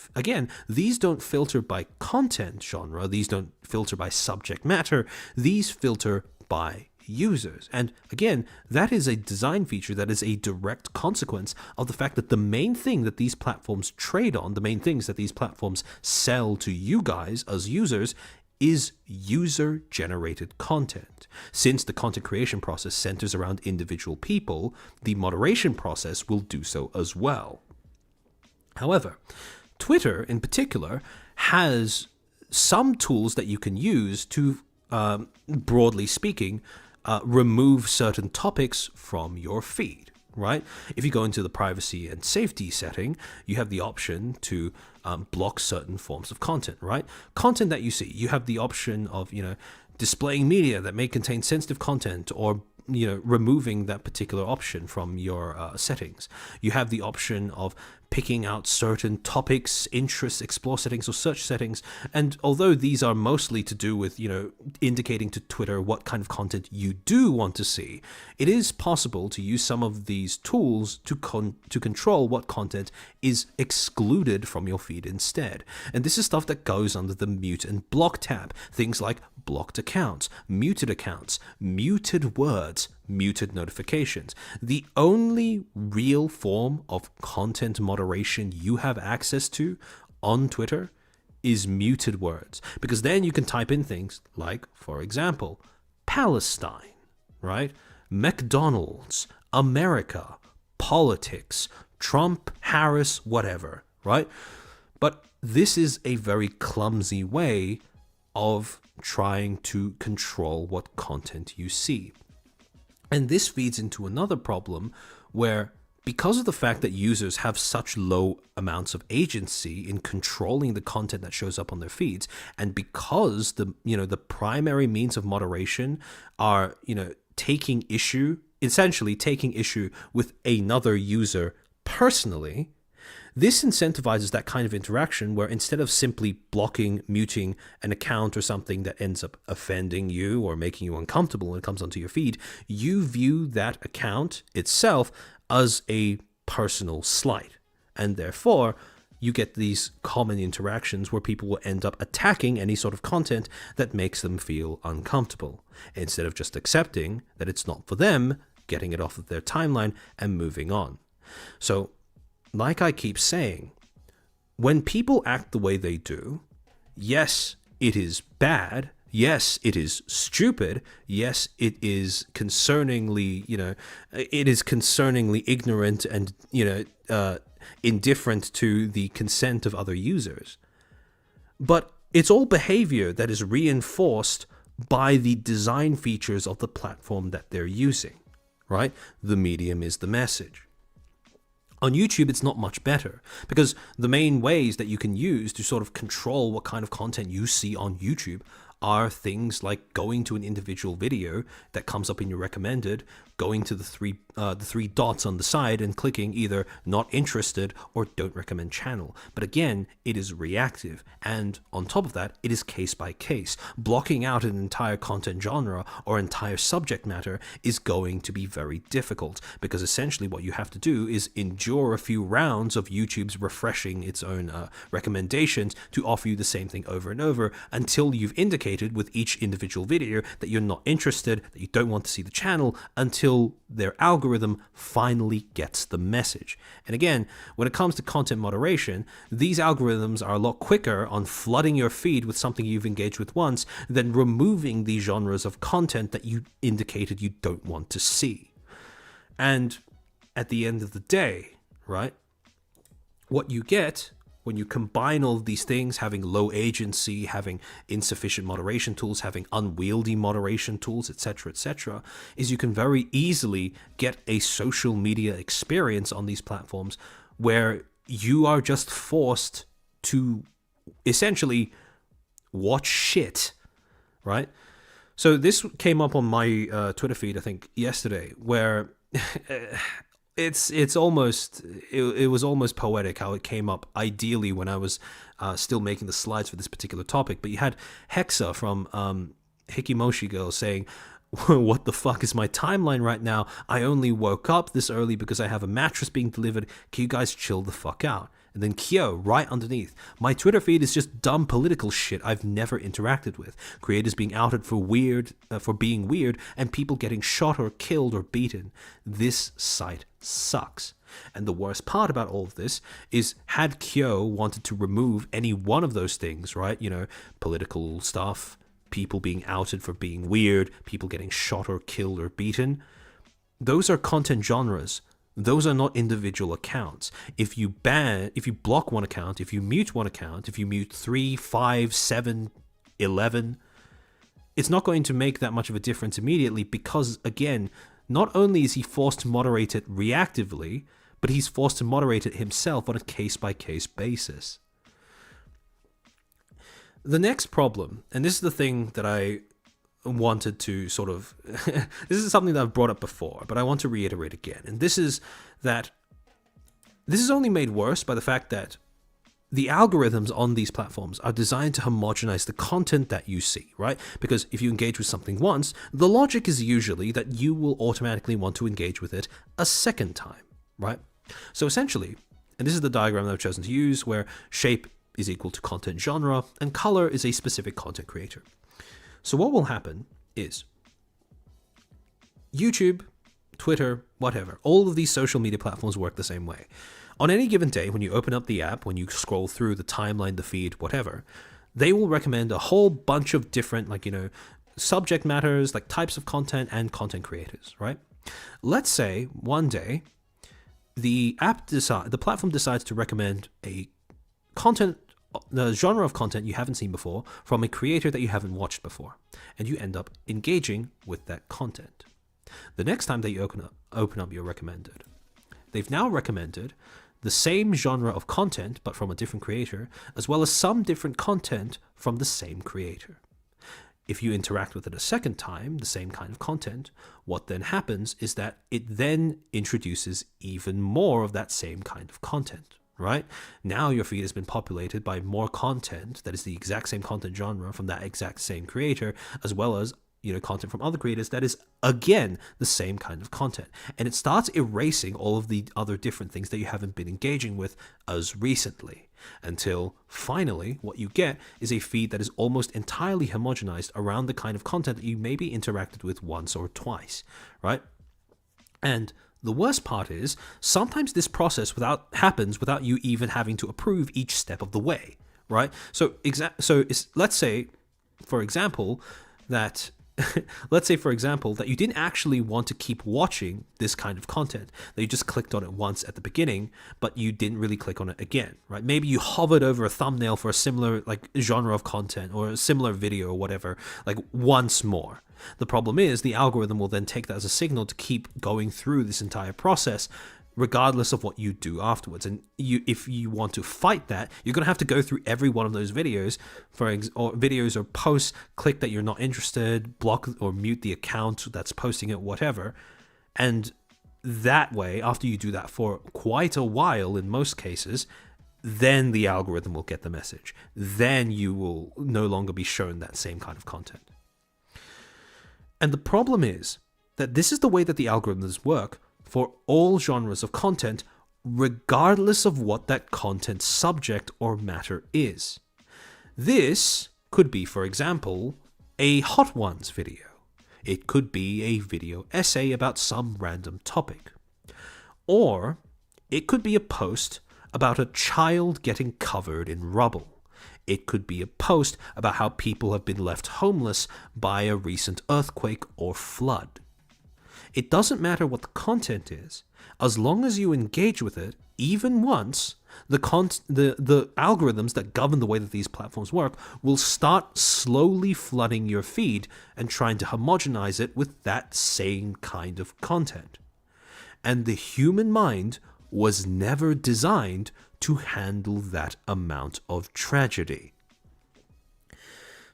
filter by content genre, these don't filter by subject matter, these filter by users. And again, that is a design feature that is a direct consequence of the fact that the main thing that these platforms trade on, the main things that these platforms sell to you guys as users, is user-generated content. Since the content creation process centers around individual people, the moderation process will do so as well. However, Twitter in particular has some tools that you can use to, broadly speaking, remove certain topics from your feed, right? If you go into the privacy and safety setting, you have the option to block certain forms of content, right? Content that you see, you have the option of, displaying media that may contain sensitive content or removing that particular option from your settings. You have the option of picking out certain topics, interests, explore settings, or search settings. And although these are mostly to do with, indicating to Twitter what kind of content you do want to see, it is possible to use some of these tools to control what content is excluded from your feed instead. And this is stuff that goes under the mute and block tab. Things like blocked accounts, muted words, muted notifications. The only real form of content moderation you have access to on Twitter is muted words, because then you can type in things like, for example, Palestine, right? McDonald's, America, politics, Trump, Harris, whatever, right? But this is a very clumsy way of trying to control what content you see. And this feeds into another problem where, because of the fact that users have such low amounts of agency in controlling the content that shows up on their feeds, and because the primary means of moderation are, essentially taking issue with another user personally, this incentivizes that kind of interaction where instead of simply blocking, muting an account or something that ends up offending you or making you uncomfortable when it comes onto your feed, you view that account itself as a personal slight. And therefore, you get these common interactions where people will end up attacking any sort of content that makes them feel uncomfortable, instead of just accepting that it's not for them, getting it off of their timeline and moving on. So, like I keep saying, when people act the way they do, yes, it is bad. Yes, it is stupid. Yes, it is concerningly, ignorant and, indifferent to the consent of other users. But it's all behavior that is reinforced by the design features of the platform that they're using, right? The medium is the message. On YouTube, it's not much better, because the main ways that you can use to sort of control what kind of content you see on YouTube are things like going to an individual video that comes up in your recommended, going to the three dots on the side and clicking either not interested or don't recommend channel. But again, it is reactive, and on top of that, it is case by case. Blocking out an entire content genre or entire subject matter is going to be very difficult, because essentially what you have to do is endure a few rounds of YouTube's refreshing its own recommendations to offer you the same thing over and over until you've indicated with each individual video that you're not interested, that you don't want to see the channel, until their algorithm finally gets the message. And again, when it comes to content moderation, these algorithms are a lot quicker on flooding your feed with something you've engaged with once than removing the genres of content that you indicated you don't want to see. And at the end of the day, right, what you get when you combine all of these things, having low agency, having insufficient moderation tools, having unwieldy moderation tools, etc., is you can very easily get a social media experience on these platforms where you are just forced to essentially watch shit, right? So this came up on my Twitter feed, I think, yesterday, where it was almost poetic how it came up ideally when I was still making the slides for this particular topic. But you had Hexa from Hikimoshi Girl saying, what the fuck is my timeline right now? I only woke up this early because I have a mattress being delivered. Can you guys chill the fuck out? And then Kyo right underneath. My Twitter feed is just dumb political shit I've never interacted with. Creators being outed for being weird, and people getting shot or killed or beaten. This site sucks. And the worst part about all of this is, had Kyo wanted to remove any one of those things, right? You know, political stuff, people being outed for being weird, people getting shot or killed or beaten. Those are content genres. Those are not individual accounts. If you block one account, if you mute one account, if you mute 3, 5, 7, 11, it's not going to make that much of a difference immediately because, again, not only is he forced to moderate it reactively, but he's forced to moderate it himself on a case-by-case basis. The next problem, and this is the thing that I wanted to sort of this is something that I've brought up before, but I want to reiterate again, and this is that this is only made worse by the fact that the algorithms on these platforms are designed to homogenize the content that you see, right? Because if you engage with something once, the logic is usually that you will automatically want to engage with it a second time, right? So essentially, and this is the diagram that I've chosen to use, where shape is equal to content genre and color is a specific content creator. So what will happen is YouTube, Twitter, whatever, all of these social media platforms work the same way. On any given day, when you open up the app, when you scroll through the timeline, the feed, whatever, they will recommend a whole bunch of different, subject matters, like types of content and content creators, right? Let's say one day the platform decides to recommend the genre of content you haven't seen before from a creator that you haven't watched before, and you end up engaging with that content. The next time that you open up your recommended, they've now recommended the same genre of content but from a different creator, as well as some different content from the same creator. If you interact with it a second time, the same kind of content, what then happens is that it then introduces even more of that same kind of content. Right? Now your feed has been populated by more content that is the exact same content genre from that exact same creator, as well as content from other creators that is, again, the same kind of content. And it starts erasing all of the other different things that you haven't been engaging with as recently, until finally what you get is a feed that is almost entirely homogenized around the kind of content that you maybe interacted with once or twice, right? And the worst part is, sometimes this process happens without you even having to approve each step of the way, right? So let's say, for example, that you didn't actually want to keep watching this kind of content, that you just clicked on it once at the beginning, but you didn't really click on it again, right? Maybe you hovered over a thumbnail for a similar genre of content or a similar video or whatever, once more. The problem is the algorithm will then take that as a signal to keep going through this entire process, regardless of what you do afterwards. And if you want to fight that, you're going to have to go through every one of those videos or posts, click that you're not interested, block or mute the account that's posting it, whatever. And that way, after you do that for quite a while, in most cases, then the algorithm will get the message. Then you will no longer be shown that same kind of content. And the problem is that this is the way that the algorithms work for all genres of content, regardless of what that content subject or matter is. This could be, for example, a Hot Ones video. It could be a video essay about some random topic. Or it could be a post about a child getting covered in rubble. It could be a post about how people have been left homeless by a recent earthquake or flood. It doesn't matter what the content is, as long as you engage with it, even once, the algorithms that govern the way that these platforms work will start slowly flooding your feed and trying to homogenize it with that same kind of content. And the human mind was never designed to handle that amount of tragedy.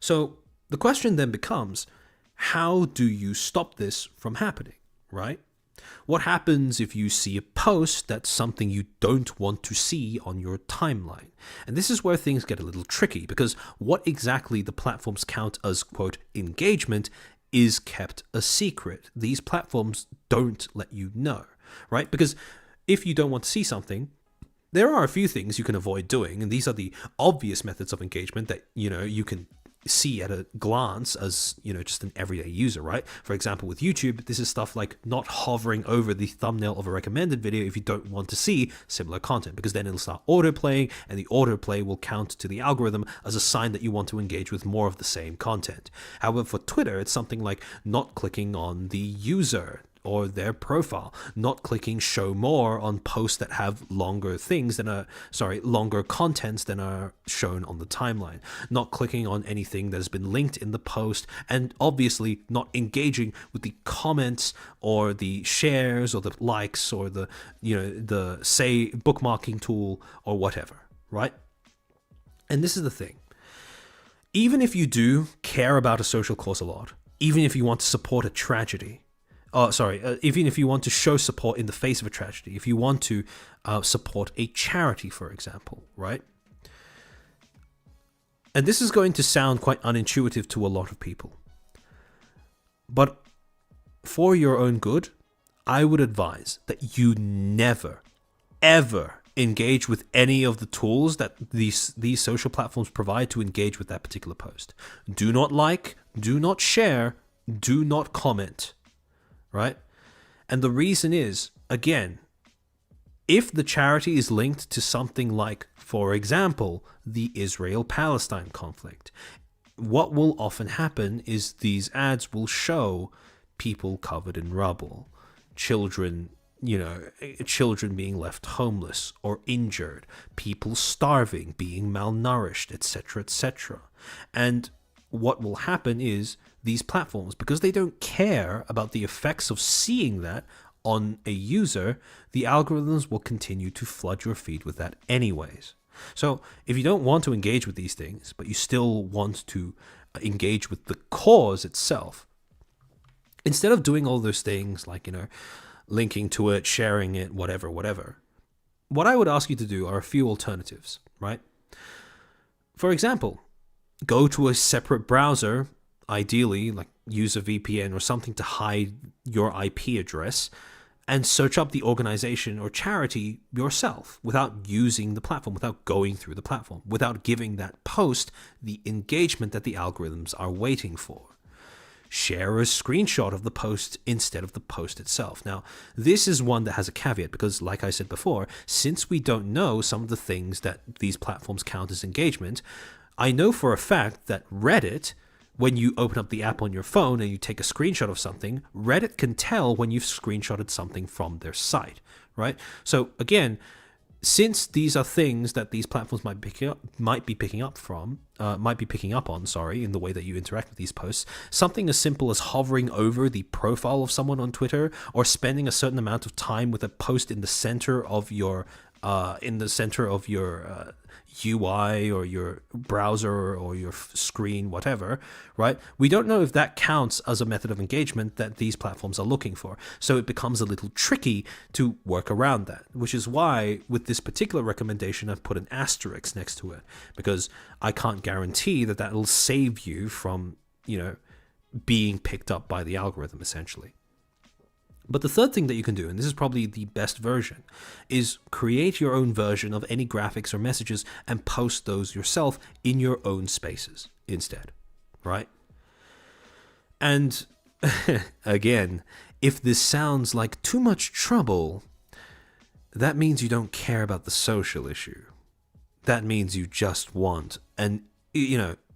So the question then becomes, how do you stop this from happening, right? What happens if you see a post that's something you don't want to see on your timeline? And this is where things get a little tricky, because what exactly the platforms count as, quote, engagement is kept a secret. These platforms don't let you know, right? Because if you don't want to see something, there are a few things you can avoid doing, and these are the obvious methods of engagement that, you can see at a glance as, just an everyday user, right? For example, with YouTube, this is stuff like not hovering over the thumbnail of a recommended video if you don't want to see similar content, because then it'll start autoplaying, and the autoplay will count to the algorithm as a sign that you want to engage with more of the same content. However, for Twitter, it's something like not clicking on the user or their profile, not clicking show more on posts that have longer contents than are shown on the timeline, not clicking on anything that has been linked in the post, and obviously not engaging with the comments or the shares or the likes or the say bookmarking tool or whatever, right? And this is the thing. Even if you do care about a social cause a lot, even if you want to support a tragedy, even if you want to show support in the face of a tragedy, if you want to support a charity, for example, right? And this is going to sound quite unintuitive to a lot of people. But for your own good, I would advise that you never, ever engage with any of the tools that these social platforms provide to engage with that particular post. Do not like, do not share, do not comment. Right? And the reason is, again, if the charity is linked to something like, for example, the Israel-Palestine conflict, what will often happen is these ads will show people covered in rubble, children being left homeless or injured, people starving, being malnourished, etc., etc. And what will happen is these platforms, because they don't care about the effects of seeing that on a user, the algorithms will continue to flood your feed with that anyways. So if you don't want to engage with these things, but you still want to engage with the cause itself, instead of doing all those things like, linking to it, sharing it, whatever, what I would ask you to do are a few alternatives, right? For example, go to a separate browser, ideally like use a VPN or something to hide your IP address, and search up the organization or charity yourself without using the platform, without going through the platform, without giving that post the engagement that the algorithms are waiting for. Share a screenshot of the post instead of the post itself. Now, this is one that has a caveat because, like I said before, since we don't know some of the things that these platforms count as engagement, I know for a fact that Reddit, when you open up the app on your phone and you take a screenshot of something, Reddit can tell when you've screenshotted something from their site, right? So again, since these are things that these platforms might be picking up on, in the way that you interact with these posts, something as simple as hovering over the profile of someone on Twitter or spending a certain amount of time with a post in the center of your UI or your browser or your screen, whatever, right? We don't know if that counts as a method of engagement that these platforms are looking for. So it becomes a little tricky to work around that, which is why with this particular recommendation, I've put an asterisk next to it, because I can't guarantee that that will save you from, being picked up by the algorithm, essentially. But the third thing that you can do, and this is probably the best version, is create your own version of any graphics or messages and post those yourself in your own spaces instead, right? And again, if this sounds like too much trouble, that means you don't care about the social issue. That means you just want an,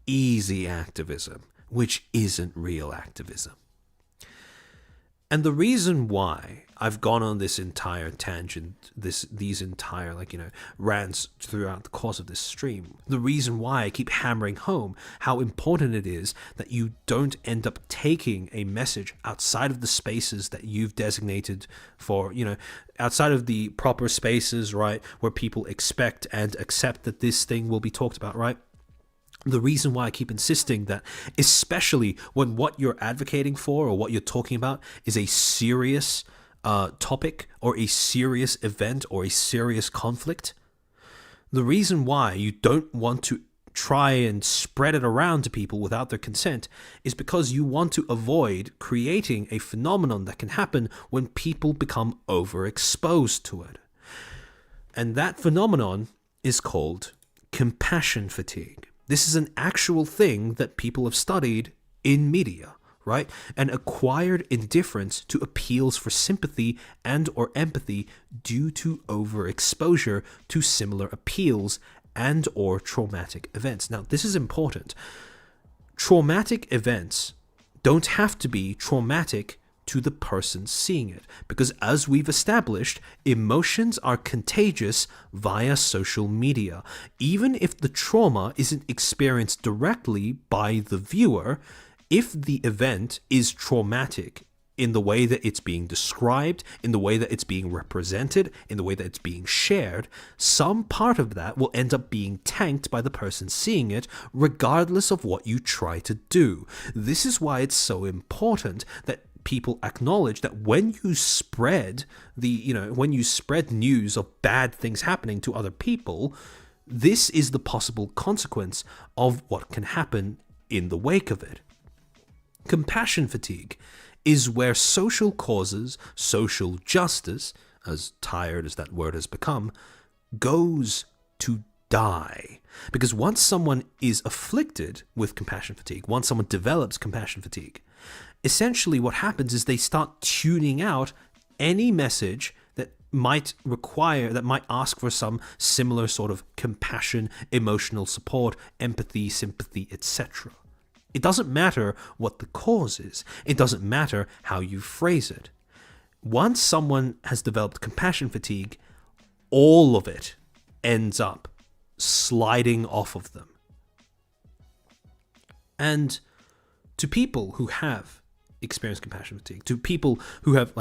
easy activism, which isn't real activism. And the reason why I've gone on this entire tangent, these entire rants throughout the course of this stream, the reason why I keep hammering home how important it is that you don't end up taking a message outside of the spaces that you've designated for, outside of the proper spaces, right, where people expect and accept that this thing will be talked about, right? The reason why I keep insisting that, especially when what you're advocating for or what you're talking about is a serious topic or a serious event or a serious conflict, the reason why you don't want to try and spread it around to people without their consent is because you want to avoid creating a phenomenon that can happen when people become overexposed to it. And that phenomenon is called compassion fatigue. This is an actual thing that people have studied in media, right? An acquired indifference to appeals for sympathy and or empathy due to overexposure to similar appeals and or traumatic events. Now, this is important. Traumatic events don't have to be traumatic to the person seeing it, because as we've established, emotions are contagious via social media. Even if the trauma isn't experienced directly by the viewer, if the event is traumatic in the way that it's being described, in the way that it's being represented, in the way that it's being shared, some part of that will end up being tanked by the person seeing it, regardless of what you try to do. This is why it's so important that people acknowledge that when you spread news of bad things happening to other people, this is the possible consequence of what can happen in the wake of it. Compassion fatigue is where social causes, social justice, as tired as that word has become, goes to die. Because once someone is afflicted with compassion fatigue, once someone develops compassion fatigue, essentially what happens is they start tuning out any message that might ask for some similar sort of compassion, emotional support, empathy, sympathy, etc. It doesn't matter what the cause is. It doesn't matter how you phrase it. Once someone has developed compassion fatigue, all of it ends up sliding off of them. And to people who have experienced compassion fatigue, to people who have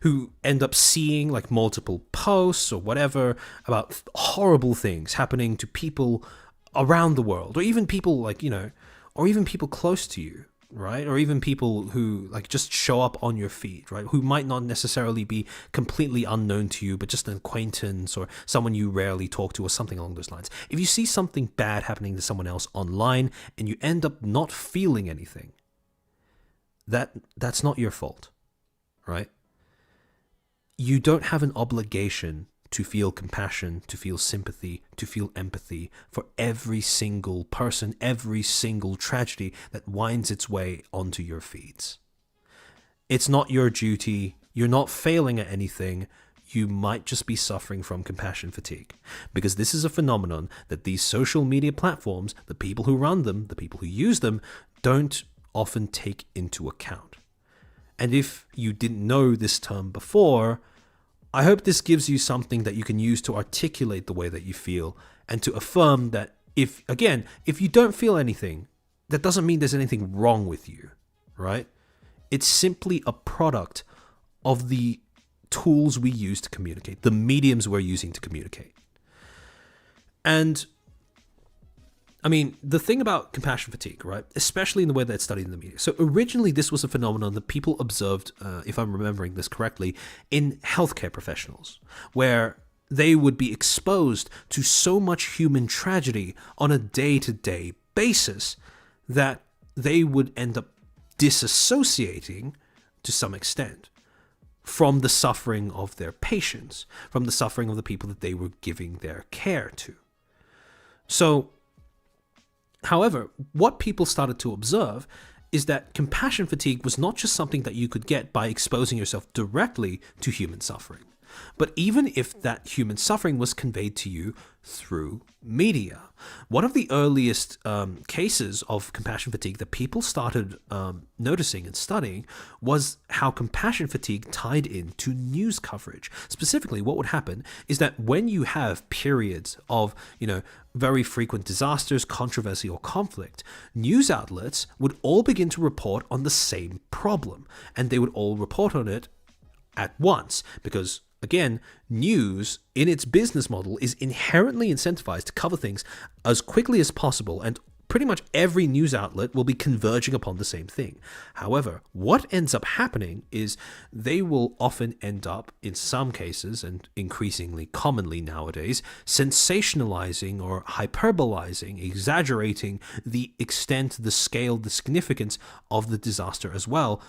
who end up seeing multiple posts or whatever about horrible things happening to people around the world, or even people or even people close to you, right? Or even people who just show up on your feed, right? Who might not necessarily be completely unknown to you, but just an acquaintance or someone you rarely talk to or something along those lines. If you see something bad happening to someone else online and you end up not feeling anything, that's not your fault, right? You don't have an obligation to feel compassion, to feel sympathy, to feel empathy for every single person, every single tragedy that winds its way onto your feeds. It's not your duty. You're not failing at anything. You might just be suffering from compassion fatigue, because this is a phenomenon that these social media platforms, the people who run them, the people who use them, don't often take into account. And if you didn't know this term before, I hope this gives you something that you can use to articulate the way that you feel and to affirm that if you don't feel anything, that doesn't mean there's anything wrong with you, right? It's simply a product of the tools we use to communicate, the mediums we're using to communicate. And I mean, the thing about compassion fatigue, right, especially in the way that it's studied in the media. So originally, this was a phenomenon that people observed, if I'm remembering this correctly, in healthcare professionals, where they would be exposed to so much human tragedy on a day-to-day basis that they would end up disassociating to some extent from the suffering of their patients, from the suffering of the people that they were giving their care to. So, however, what people started to observe is that compassion fatigue was not just something that you could get by exposing yourself directly to human suffering. but even if that human suffering was conveyed to you through media. One of the earliest cases of compassion fatigue that people started noticing and studying was how compassion fatigue tied into news coverage. Specifically, what would happen is that when you have periods of, very frequent disasters, controversy, or conflict, news outlets would all begin to report on the same problem, and they would all report on it at once because, again, news in its business model is inherently incentivized to cover things as quickly as possible, and pretty much every news outlet will be converging upon the same thing. However, what ends up happening is they will often end up, in some cases, and increasingly commonly nowadays, sensationalizing or hyperbolizing, exaggerating the extent, the scale, the significance of the disaster as well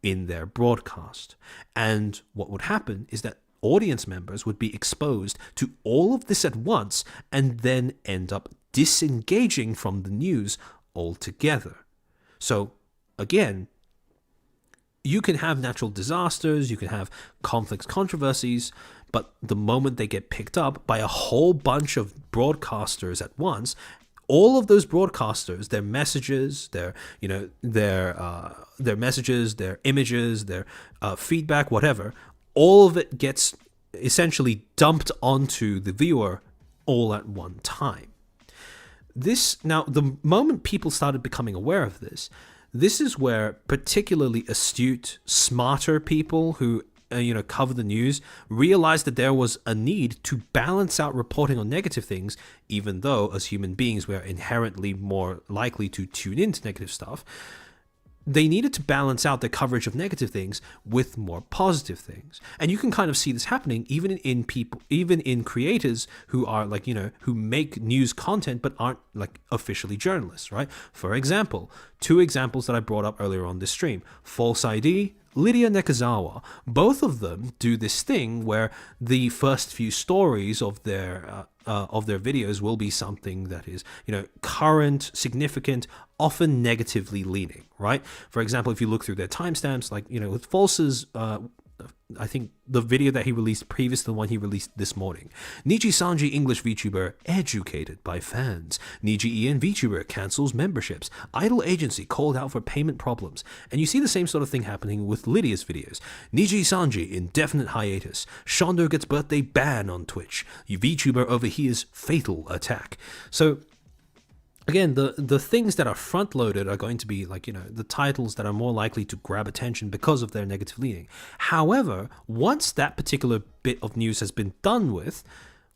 in their broadcast. And what would happen is that audience members would be exposed to all of this at once and then end up disengaging from the news altogether. So again, you can have natural disasters, you can have conflicts, controversies, but the moment they get picked up by a whole bunch of broadcasters at once, all of those broadcasters, their messages, their messages, their images, their feedback, whatever, all of it gets essentially dumped onto the viewer all at one time. Now, the moment people started becoming aware of this is where particularly astute, smarter people who cover the news realized that there was a need to balance out reporting on negative things, even though as human beings we are inherently more likely to tune into negative stuff. They needed to balance out their coverage of negative things with more positive things. And you can kind of see this happening even in creators who are who make news content but aren't officially journalists, right? For example, 2 examples that I brought up earlier on this stream: False ID, Lydia Nekazawa. Both of them do this thing where the first few stories of their videos will be something that is, current, significant, often negatively leaning, right? For example, if you look through their timestamps, with False's, I think the video that he released previous to the one he released this morning. Niji Sanji English VTuber educated by fans. Niji Ian VTuber cancels memberships. Idol agency called out for payment problems. And you see the same sort of thing happening with Lydia's videos. Niji Sanji indefinite hiatus. Shondo gets birthday ban on Twitch. VTuber overhears fatal attack. So again, the things that are front-loaded are going to be the titles that are more likely to grab attention because of their negative leaning. However, once that particular bit of news has been done with,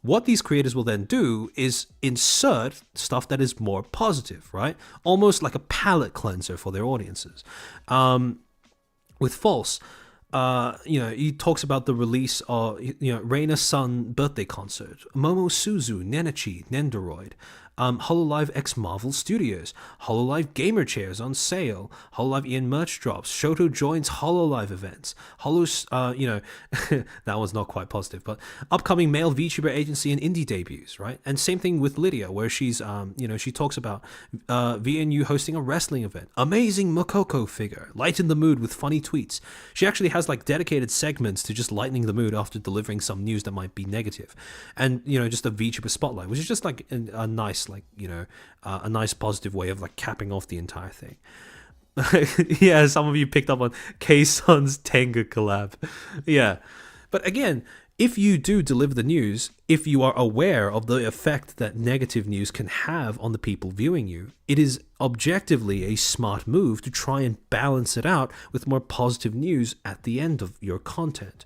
what these creators will then do is insert stuff that is more positive, right? Almost like a palate cleanser for their audiences. With False, he talks about the release of, Reina's Sun birthday concert, Momo Suzu, Nenachi, Nendoroid, Hololive X Marvel Studios, Hololive gamer chairs on sale, Hololive Ian merch drops, Shoto joins Hololive events, that was not quite positive, but upcoming male VTuber agency and indie debuts, right? And same thing with Lydia, where she's, she talks about VNU hosting a wrestling event, amazing Mokoko figure, lighten the mood with funny tweets. She actually has dedicated segments to just lightening the mood after delivering some news that might be negative, and just a VTuber spotlight, which is just a nice a nice positive way of capping off the entire thing. Yeah, some of you picked up on K-Sun's Tenga collab. Yeah, but again, if you do deliver the news, if you are aware of the effect that negative news can have on the people viewing you, it is objectively a smart move to try and balance it out with more positive news at the end of your content.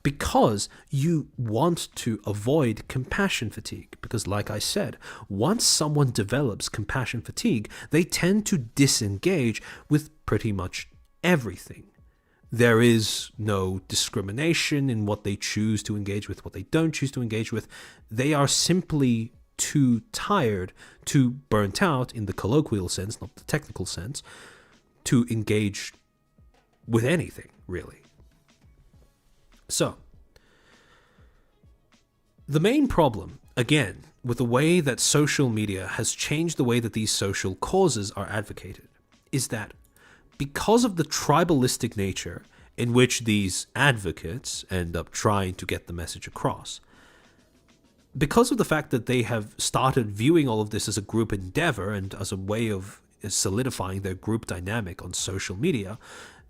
Because you want to avoid compassion fatigue. Because like I said, once someone develops compassion fatigue, they tend to disengage with pretty much everything. There is no discrimination in what they choose to engage with, what they don't choose to engage with. They are simply too tired, too burnt out in the colloquial sense, not the technical sense, to engage with anything, really. So, the main problem, again, with the way that social media has changed the way that these social causes are advocated, is that because of the tribalistic nature in which these advocates end up trying to get the message across. Because of the fact that they have started viewing all of this as a group endeavor and as a way of solidifying their group dynamic on social media,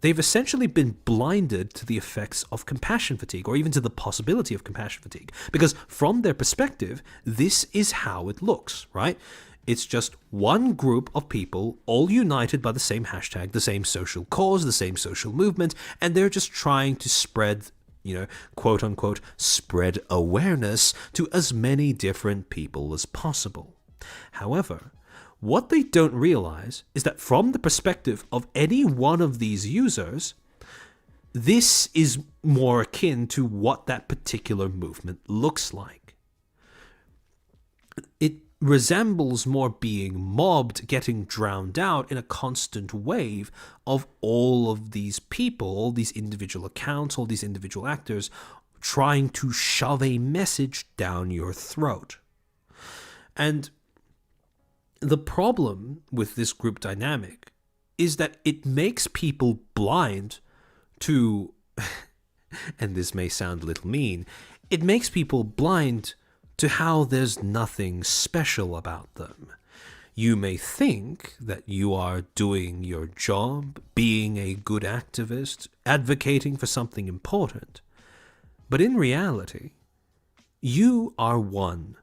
they've essentially been blinded to the effects of compassion fatigue, or even to the possibility of compassion fatigue. Because from their perspective, this is how it looks, right? It's just one group of people all united by the same hashtag, the same social cause, the same social movement, and they're just trying to spread, quote unquote, spread awareness to as many different people as possible. However, what they don't realize is that from the perspective of any one of these users, this is more akin to what that particular movement looks like. It resembles more being mobbed, getting drowned out in a constant wave of all of these people, all these individual accounts, all these individual actors trying to shove a message down your throat. And the problem with this group dynamic is that it makes people blind to, and this may sound a little mean, it makes people blind to how there's nothing special about them. You may think that you are doing your job, being a good activist, advocating for something important, but in reality, you are one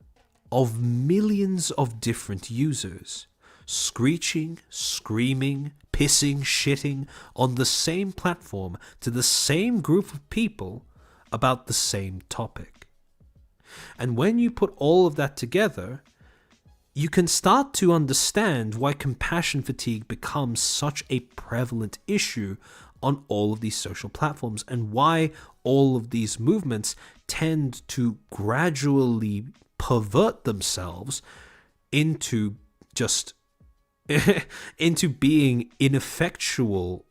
of millions of different users screeching, screaming, pissing, shitting on the same platform to the same group of people about the same topic. And when you put all of that together, you can start to understand why compassion fatigue becomes such a prevalent issue on all of these social platforms, and why all of these movements tend to gradually pervert themselves into just into being ineffectual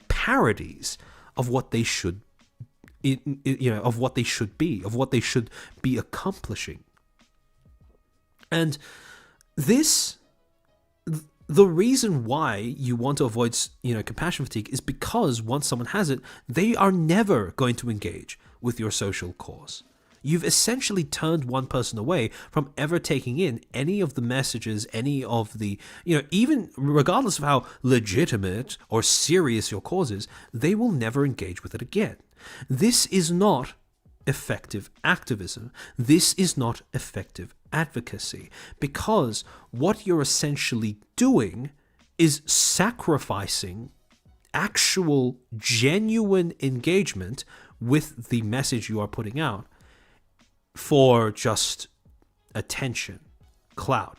parodies of what they should of what they should be accomplishing. And this, the reason why you want to avoid compassion fatigue is because once someone has it, they are never going to engage with your social cause. You've essentially turned one person away from ever taking in any of the messages, any of the, even regardless of how legitimate or serious your cause is, they will never engage with it again. This is not effective activism. This is not effective advocacy, because what you're essentially doing is sacrificing actual, genuine engagement with the message you are putting out for just attention, clout,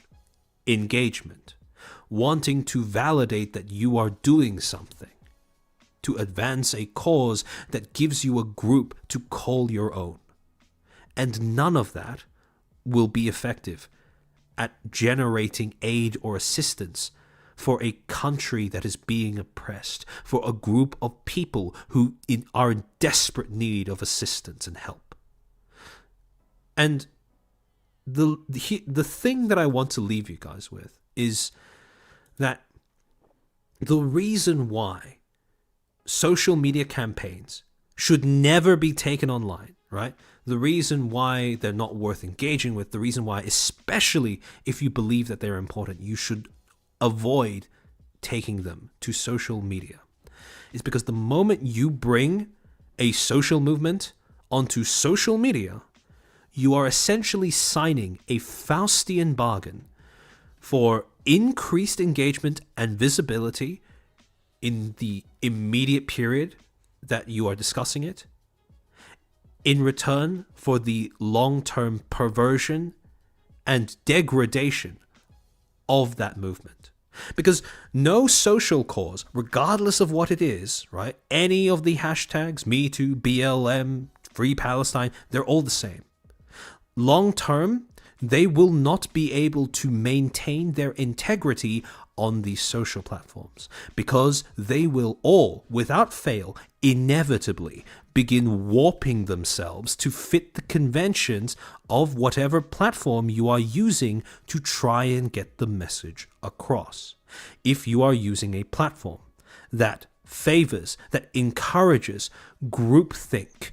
engagement, wanting to validate that you are doing something, to advance a cause that gives you a group to call your own. And none of that will be effective at generating aid or assistance for a country that is being oppressed, for a group of people who are in desperate need of assistance and help. And the thing that I want to leave you guys with is that the reason why social media campaigns should never be taken online, right? The reason why they're not worth engaging with, the reason why, especially if you believe that they're important, you should avoid taking them to social media, is because the moment you bring a social movement onto social media, you are essentially signing a Faustian bargain for increased engagement and visibility in the immediate period that you are discussing it, in return for the long-term perversion and degradation of that movement. Because no social cause, regardless of what it is, right? Any of the hashtags, Me Too, BLM, Free Palestine, they're all the same. Long-term, they will not be able to maintain their integrity on these social platforms, because they will all, without fail, inevitably begin warping themselves to fit the conventions of whatever platform you are using to try and get the message across. If you are using a platform that favors, that encourages groupthink,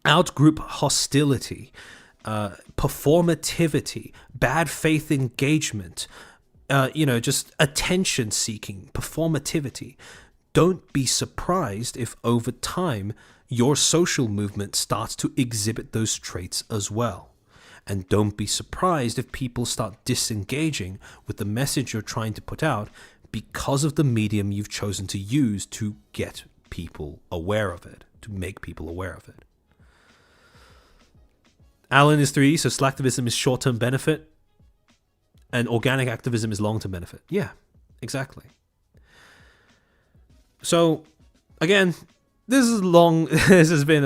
out-group hostility, performativity, bad faith engagement, just attention seeking, performativity. Don't be surprised if over time your social movement starts to exhibit those traits as well. And don't be surprised if people start disengaging with the message you're trying to put out because of the medium you've chosen to use to get people aware of it, to make people aware of it. Alan is 3, so slacktivism is short-term benefit and organic activism is long-term benefit. Yeah, exactly. So, again, this is long. This has been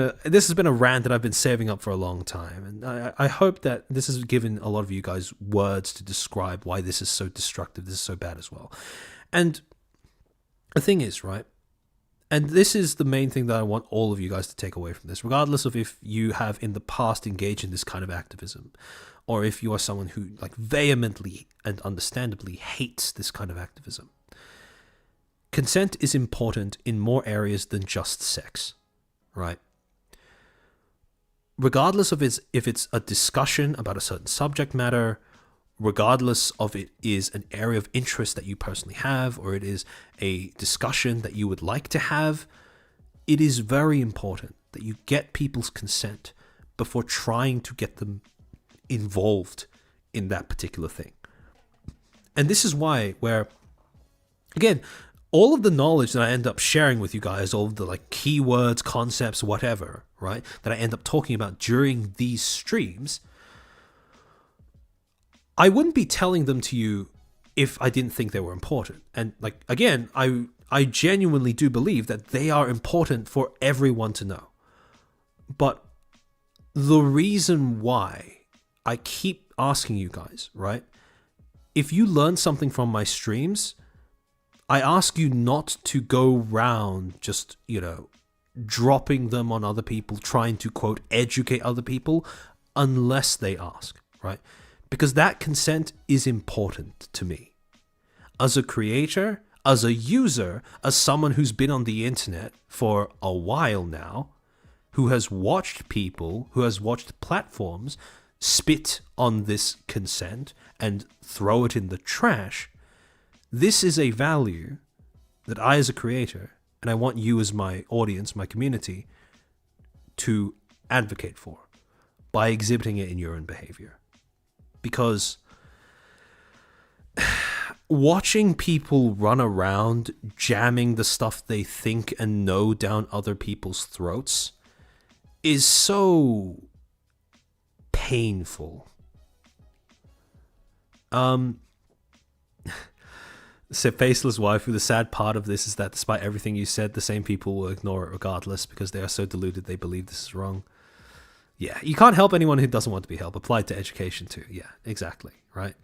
a rant that I've been saving up for a long time, and I hope that this has given a lot of you guys words to describe why this is so destructive, this is so bad as well. And the thing is, right, and this is the main thing that I want all of you guys to take away from this, regardless of if you have in the past engaged in this kind of activism, or if you are someone who vehemently and understandably hates this kind of activism. Consent is important in more areas than just sex, right? Regardless of if it's a discussion about a certain subject matter, regardless of it is an area of interest that you personally have, or it is a discussion that you would like to have, it is very important that you get people's consent before trying to get them involved in that particular thing. And this is why, again, all of the knowledge that I end up sharing with you guys, all of the keywords, concepts, whatever, right, that I end up talking about during these streams, I wouldn't be telling them to you if I didn't think they were important. And again, I genuinely do believe that they are important for everyone to know. But the reason why I keep asking you guys, right, if you learn something from my streams, I ask you not to go round just, dropping them on other people, trying to, quote, educate other people, unless they ask, right? Because that consent is important to me. As a creator, as a user, as someone who's been on the internet for a while now, who has watched people, who has watched platforms spit on this consent and throw it in the trash, this is a value that I as a creator, and I want you as my audience, my community, to advocate for by exhibiting it in your own behavior. Because watching people run around jamming the stuff they think and know down other people's throats is so painful. So faceless waifu, the sad part of this is that despite everything you said, the same people will ignore it regardless because they are so deluded they believe this is wrong. Yeah, you can't help anyone who doesn't want to be helped. Applied to education too. Yeah, exactly, right?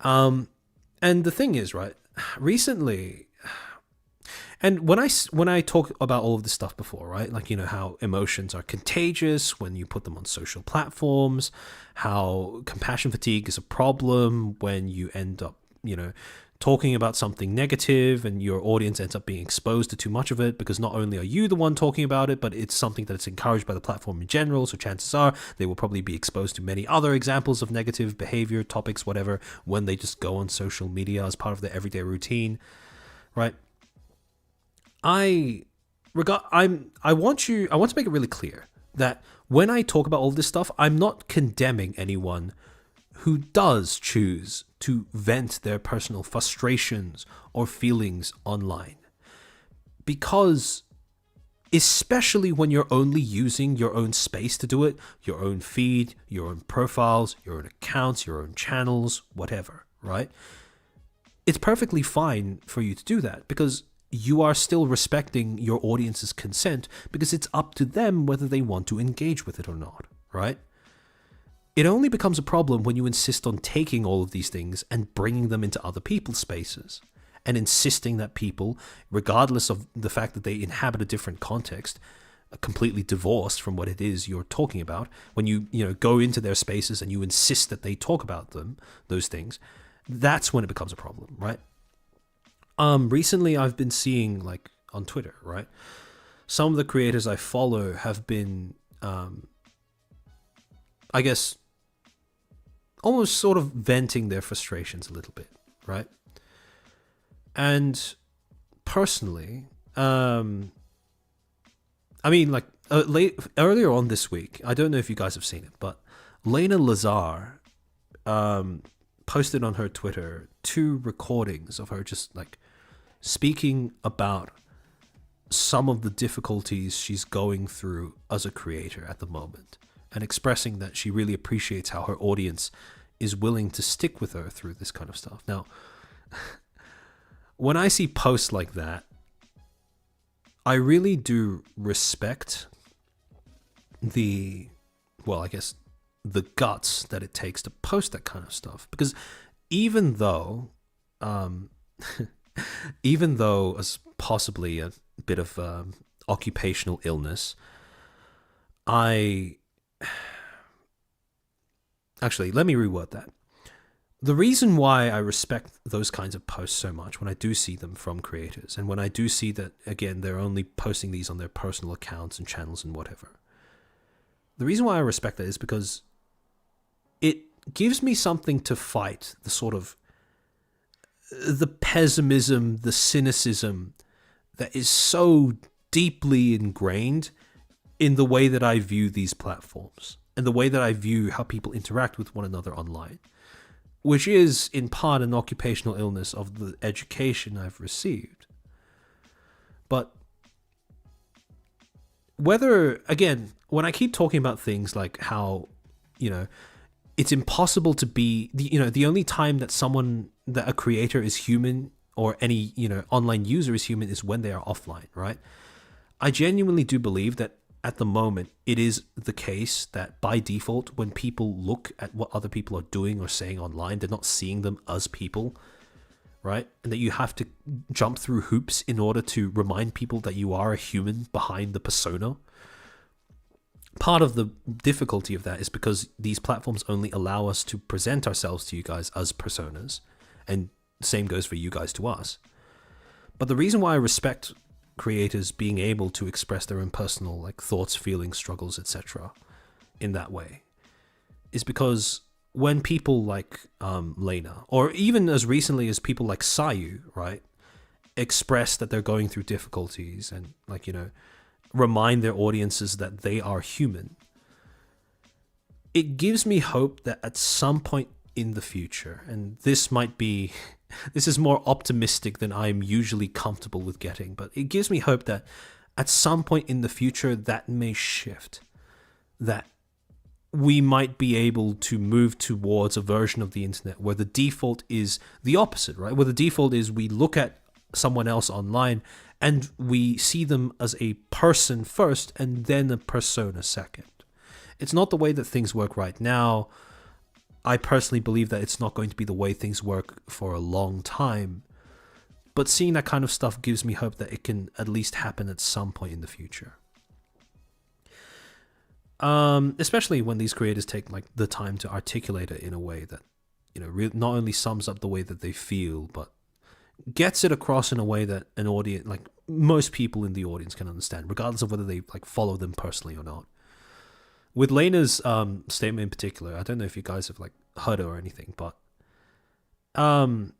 And the thing is, right, recently, and when I talk about all of this stuff before, right, how emotions are contagious when you put them on social platforms, how compassion fatigue is a problem when you end up, talking about something negative and your audience ends up being exposed to too much of it because not only are you the one talking about it, but it's something that's encouraged by the platform in general, so chances are they will probably be exposed to many other examples of negative behavior, topics, whatever, when they just go on social media as part of their everyday routine, right? I want to make it really clear that when I talk about all this stuff, I'm not condemning anyone who does choose to vent their personal frustrations or feelings online. Because especially when you're only using your own space to do it, your own feed, your own profiles, your own accounts, your own channels, whatever, right? It's perfectly fine for you to do that because you are still respecting your audience's consent because it's up to them whether they want to engage with it or not, right? It only becomes a problem when you insist on taking all of these things and bringing them into other people's spaces and insisting that people, regardless of the fact that they inhabit a different context, completely divorced from what it is you're talking about, when you go into their spaces and you insist that they talk about those things, that's when it becomes a problem, right? Recently I've been seeing, like, on Twitter, right? Some of the creators I follow have been, I guess, almost sort of venting their frustrations a little bit, right? And personally, I mean, like, earlier on this week, I don't know if you guys have seen it, but Lena Lazar posted on her Twitter 2 recordings of her just, like, speaking about some of the difficulties she's going through as a creator at the moment, and expressing that she really appreciates how her audience is willing to stick with her through this kind of stuff. Now, when I see posts like that, I really do respect the guts that it takes to post that kind of stuff. Because even though as possibly a bit of occupational illness, actually, let me reword that. The reason why I respect those kinds of posts so much when I do see them from creators, and when I do see that, again, they're only posting these on their personal accounts and channels and whatever, the reason why I respect that is because it gives me something to fight the sort of the pessimism, the cynicism that is so deeply ingrained in the way that I view these platforms and the way that I view how people interact with one another online, which is in part an occupational illness of the education I've received. But whether, again, when I keep talking about things like how, it's impossible to be, the only time that a creator is human, or any, online user is human, is when they are offline, right? I genuinely do believe that at the moment, it is the case that by default, when people look at what other people are doing or saying online, they're not seeing them as people, right? And that you have to jump through hoops in order to remind people that you are a human behind the persona. Part of the difficulty of that is because these platforms only allow us to present ourselves to you guys as personas, and the same goes for you guys to us. But the reason why I respect creators being able to express their own personal, like, thoughts, feelings, struggles, etc. in that way is because when people like Lena, or even as recently as people like Sayu, right, express that they're going through difficulties and, like, remind their audiences that they are human, it gives me hope that at some point in the future, and this is more optimistic than I'm usually comfortable with getting, but it gives me hope that at some point in the future that may shift, that we might be able to move towards a version of the internet where the default is the opposite, right? Where the default is we look at someone else online and we see them as a person first and then a persona second. It's not the way that things work right now. I personally believe that it's not going to be the way things work for a long time. But seeing that kind of stuff gives me hope that it can at least happen at some point in the future. Especially when these creators take, like, the time to articulate it in a way that, not only sums up the way that they feel, but gets it across in a way that an audience, like most people in the audience, can understand, regardless of whether they, like, follow them personally or not. With Lena's statement in particular, I don't know if you guys have, like, heard her or anything, but I'm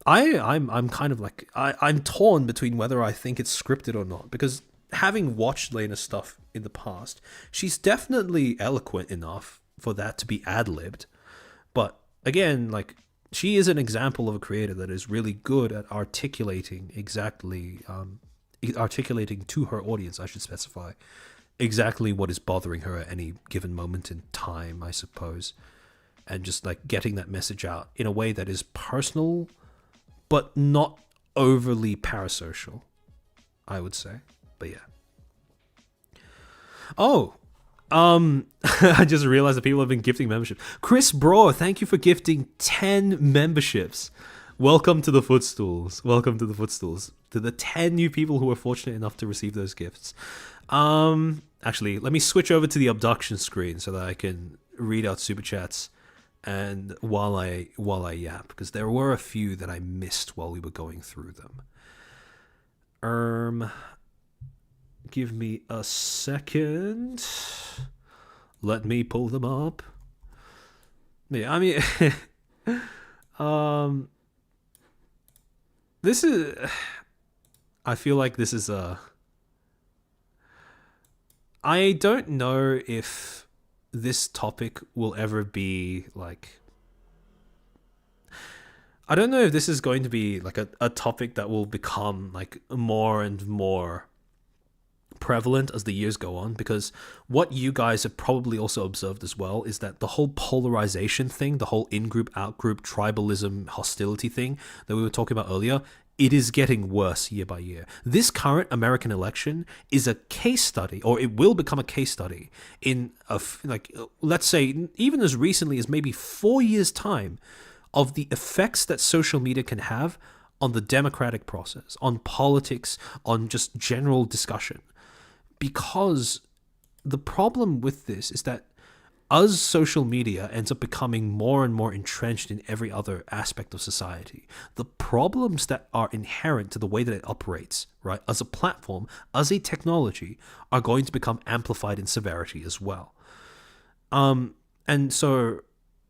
kind of like, I'm torn between whether I think it's scripted or not, because having watched Lena's stuff in the past, she's definitely eloquent enough for that to be ad-libbed. But again, like, she is an example of a creator that is really good at articulating articulating to her audience, I should specify, exactly what is bothering her at any given moment in time, I suppose. And just, like, getting that message out in a way that is personal, but not overly parasocial, I would say. But yeah. Oh, I just realized that people have been gifting membership. Chris Bro, thank you for gifting 10 memberships. Welcome to the Footstools. Welcome to the Footstools. To the 10 new people who were fortunate enough to receive those gifts. Actually, let me switch over to the abduction screen so that I can read out super chats and while I yap, because there were a few that I missed while we were going through them. Give me a second. Let me pull them up. Yeah, I mean, this is. I feel like this is a. I don't know if this topic will ever be like. I don't know if this is going to be like a topic that will become like more and more prevalent as the years go on, because what you guys have probably also observed as well is that the whole polarization thing, the whole in-group, out-group, tribalism, hostility thing that we were talking about earlier, it is getting worse year by year. This current American election is a case study, or it will become a case study in let's say even as recently as maybe 4 years' time, of the effects that social media can have on the democratic process, on politics, on just general discussion. Because the problem with this is that as social media ends up becoming more and more entrenched in every other aspect of society, the problems that are inherent to the way that it operates, right, as a platform, as a technology, are going to become amplified in severity as well. And so,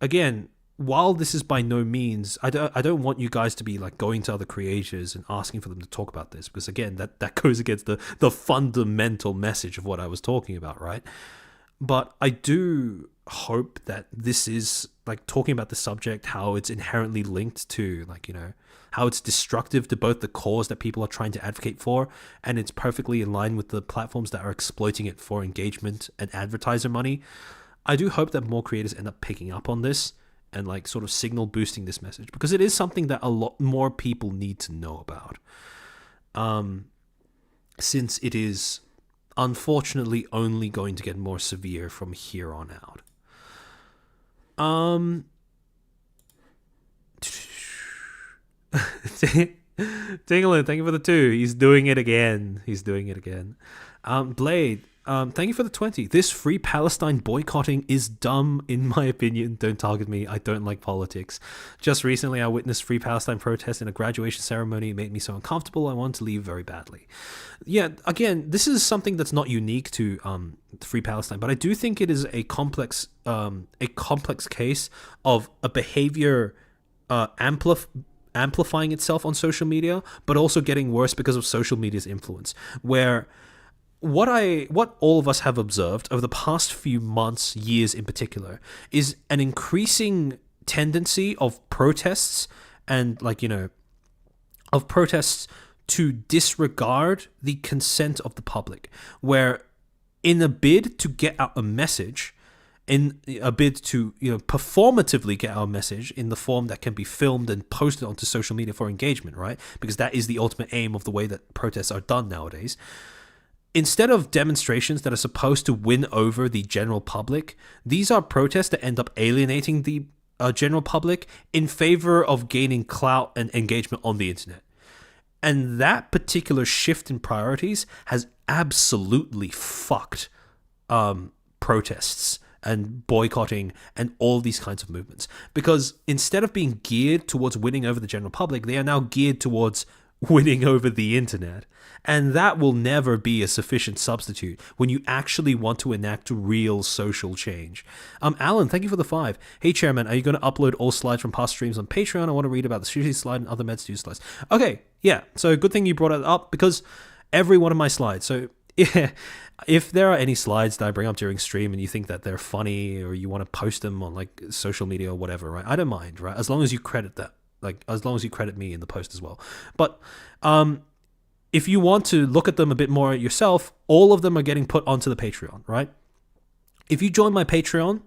again, while this is by no means, I don't want you guys to be like going to other creators and asking for them to talk about this, because again, that goes against the fundamental message of what I was talking about, right? But I do hope that this is like talking about the subject, how it's inherently linked to like, you know, how it's destructive to both the cause that people are trying to advocate for, and it's perfectly in line with the platforms that are exploiting it for engagement and advertiser money. I do hope that more creators end up picking up on this and like sort of signal boosting this message, because it is something that a lot more people need to know about. Since it is unfortunately only going to get more severe from here on out. Tingling, thank you for the 2. He's doing it again. Blade, thank you for the 20. This free Palestine boycotting is dumb, in my opinion. Don't target me. I don't like politics. Just recently, I witnessed free Palestine protests in a graduation ceremony. It made me so uncomfortable. I wanted to leave very badly. Yeah, again, this is something that's not unique to free Palestine, but I do think it is a complex case of a behavior amplifying itself on social media, but also getting worse because of social media's influence, where what all of us have observed over the past few months, years in particular, is an increasing tendency of protests and of protests to disregard the consent of the public, where in a bid to get out a message, in a bid to performatively get our message in the form that can be filmed and posted onto social media for engagement, right? Because that is the ultimate aim of the way that protests are done nowadays. Instead of demonstrations that are supposed to win over the general public, these are protests that end up alienating the general public in favor of gaining clout and engagement on the internet. And that particular shift in priorities has absolutely fucked protests and boycotting and all these kinds of movements. Because instead of being geared towards winning over the general public, they are now geared towards winning over the internet. And that will never be a sufficient substitute when you actually want to enact real social change. Alan, thank you for the 5. Hey, Chairman, are you going to upload all slides from past streams on Patreon? I want to read about the Sushi slide and other MedStudio slides. Okay, yeah, so good thing you brought it up, because every one of my slides, so yeah, if there are any slides that I bring up during stream and you think that they're funny or you want to post them on like social media or whatever, right? I don't mind, right? As long as you credit that, like as long as you credit me in the post as well. But if you want to look at them a bit more yourself, all of them are getting put onto the Patreon, right? If you join my Patreon,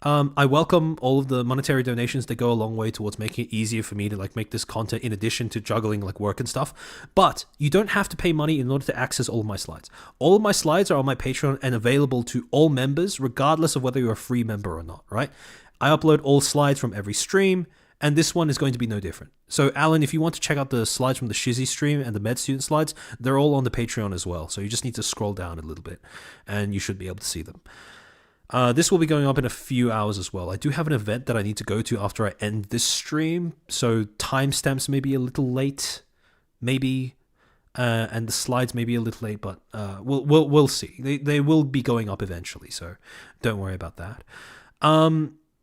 I welcome all of the monetary donations that go a long way towards making it easier for me to like make this content in addition to juggling like work and stuff. But you don't have to pay money in order to access all of my slides. All of my slides are on my Patreon and available to all members, regardless of whether you're a free member or not, right? I upload all slides from every stream, and this one is going to be no different. So, Alan, if you want to check out the slides from the Shizzy stream and the Med Student slides, they're all on the Patreon as well. So you just need to scroll down a little bit, and you should be able to see them. This will be going up in a few hours as well. I do have an event that I need to go to after I end this stream, so timestamps may be a little late, maybe, and the slides may be a little late, but we'll see. They will be going up eventually, so don't worry about that.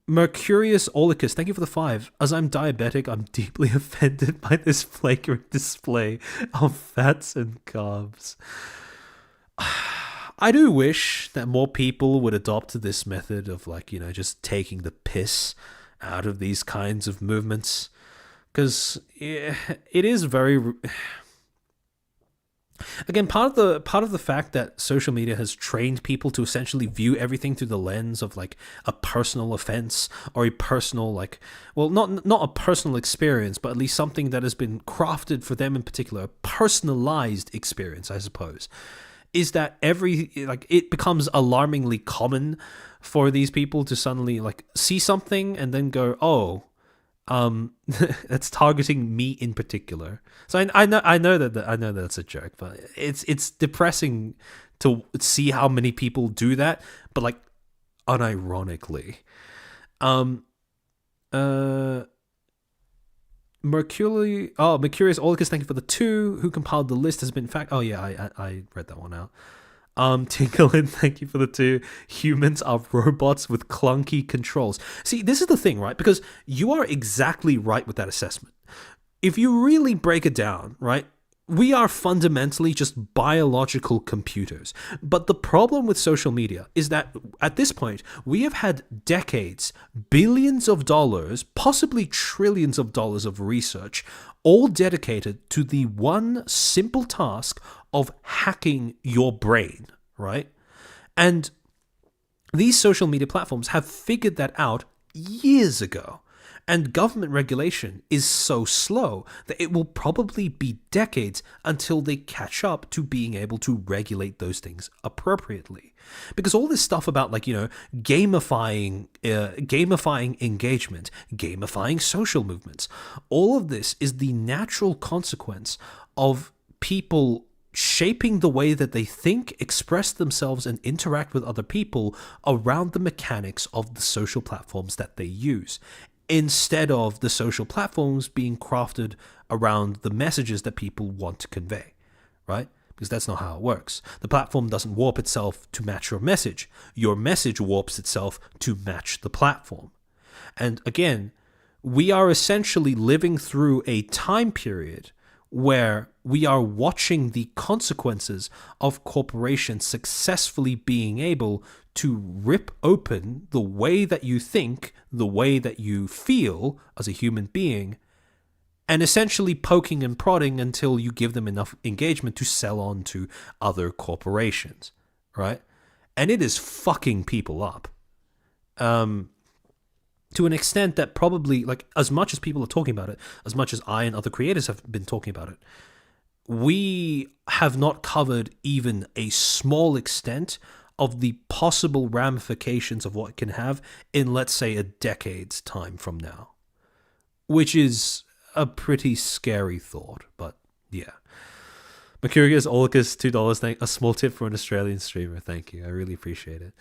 Mercurius Olicus, thank you for the 5. As I'm diabetic, I'm deeply offended by this flagrant display of fats and carbs. I do wish that more people would adopt this method of, like, just taking the piss out of these kinds of movements, because it is very... Again, part of the fact that social media has trained people to essentially view everything through the lens of, like, a personal offense or a personal, like, well, not a personal experience, but at least something that has been crafted for them in particular, a personalized experience, I suppose, is that it becomes alarmingly common for these people to suddenly, like, see something and then go, oh, that's targeting me in particular. So I know that that's a joke, but it's depressing to see how many people do that, but, like, unironically. Mercurius Olicus, thank you for the 2. Who compiled the list has been fact. Oh yeah, I read that one out. Tinkerlin, thank you for the 2. Humans are robots with clunky controls. See, this is the thing, right? Because you are exactly right with that assessment. If you really break it down, right, we are fundamentally just biological computers. But the problem with social media is that at this point, we have had decades, billions of dollars, possibly trillions of dollars of research, all dedicated to the one simple task of hacking your brain, right? And these social media platforms have figured that out years ago. And government regulation is so slow that it will probably be decades until they catch up to being able to regulate those things appropriately. Because all this stuff about, like, gamifying engagement, gamifying social movements, all of this is the natural consequence of people shaping the way that they think, express themselves, and interact with other people around the mechanics of the social platforms that they use, instead of the social platforms being crafted around the messages that people want to convey, right? Because that's not how it works. The platform doesn't warp itself to match your message. Your message warps itself to match the platform. And again, we are essentially living through a time period where we are watching the consequences of corporations successfully being able to rip open the way that you think, the way that you feel as a human being, and essentially poking and prodding until you give them enough engagement to sell on to other corporations, right? And it is fucking people up. To an extent that probably, like, as much as people are talking about it, as much as I and other creators have been talking about it, we have not covered even a small extent of the possible ramifications of what it can have in, let's say, a decade's time from now, which is a pretty scary thought. But yeah. Mercurius Olicus, $2. Thank a small tip for an Australian streamer. Thank you. I really appreciate it.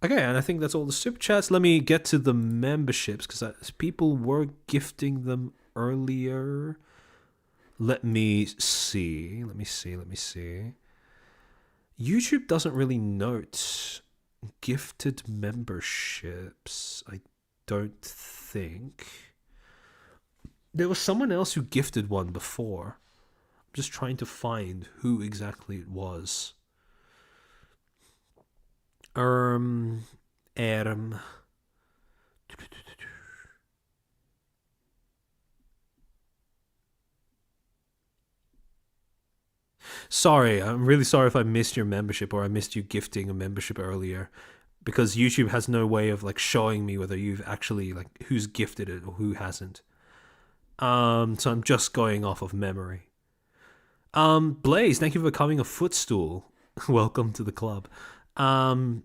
Okay, and I think that's all the super chats. Let me get to the memberships, because people were gifting them earlier. Let me see. YouTube doesn't really note gifted memberships, I don't think. There was someone else who gifted one before. I'm just trying to find who exactly it was. Adam. Sorry, I'm really sorry if I missed your membership or I missed you gifting a membership earlier, because YouTube has no way of, like, showing me whether you've actually, like, who's gifted it or who hasn't. So I'm just going off of memory. Blaze, thank you for becoming a Footstool. Welcome to the club. I'm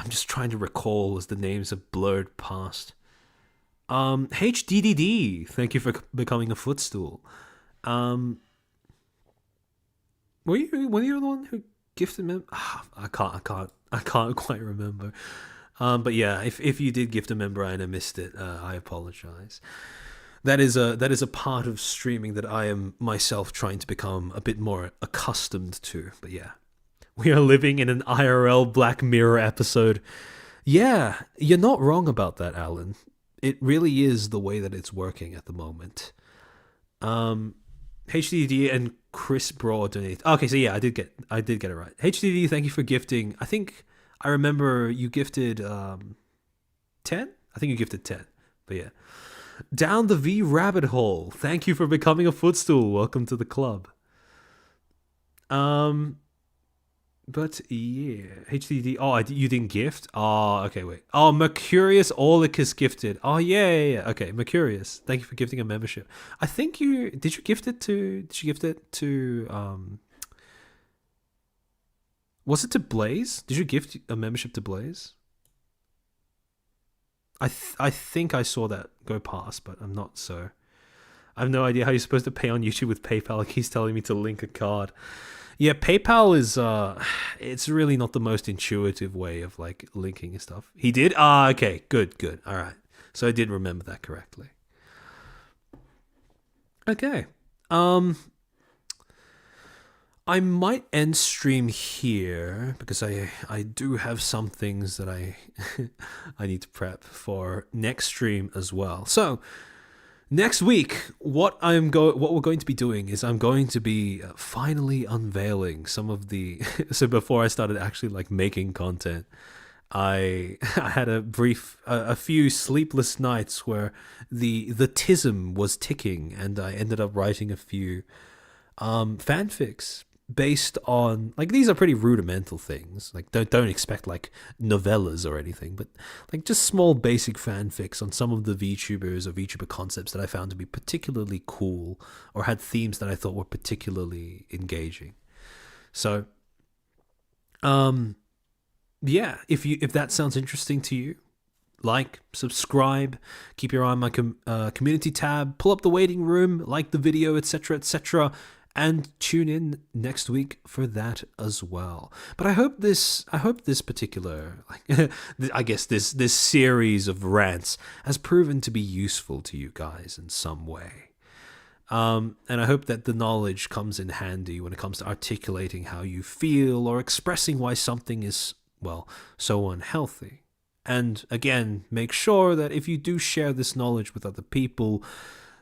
just trying to recall as the names have blurred past. HDDD, thank you for becoming a footstool. Were you the one who gifted me? I can't quite remember. But yeah, if you did gift a member and I missed it, I apologize. That is a part of streaming that I am myself trying to become a bit more accustomed to. But yeah, we are living in an IRL Black Mirror episode. Yeah, you're not wrong about that, Alan. It really is the way that it's working at the moment. HDD and Chris Broad donate. Okay, so yeah, I did get it right. HDD, thank you for gifting. I think I remember you gifted 10. I think you gifted 10. But yeah, down the V rabbit hole. Thank you for becoming a footstool. Welcome to the club. But yeah, HDD. Oh, you didn't gift. Oh, okay, wait. Oh, Mercurius Orlicus gifted. Oh, yeah. Okay, Mercurius. Thank you for gifting a membership. I think you gift it to? Did you gift it to? Was it to Blaze? Did you gift a membership to Blaze? I think I saw that go past, but I'm not so. I have no idea how you're supposed to pay on YouTube with PayPal. Like he's telling me to link a card. Yeah, PayPal is it's really not the most intuitive way of like linking stuff. He did? Okay, good. All right. So I did remember that correctly. Okay. I might end stream here because I do have some things that I I need to prep for next stream as well. So, next week, what we're going to be doing is I'm going to be finally unveiling some of the. So before I started actually like making content, I had a few sleepless nights where the tism was ticking, and I ended up writing a few fanfics based on like these are pretty rudimental things. Like don't expect like novellas or anything, but like just small basic fanfics on some of the VTubers or VTuber concepts that I found to be particularly cool or had themes that I thought were particularly engaging. So yeah, if that sounds interesting to you, like, subscribe, keep your eye on my community tab, pull up the waiting room, like the video, etc., and tune in next week for that as well. But I hope this particular, like, I guess this series of rants has proven to be useful to you guys in some way. And I hope that the knowledge comes in handy when it comes to articulating how you feel or expressing why something is, well, so unhealthy. And again, make sure that if you do share this knowledge with other people,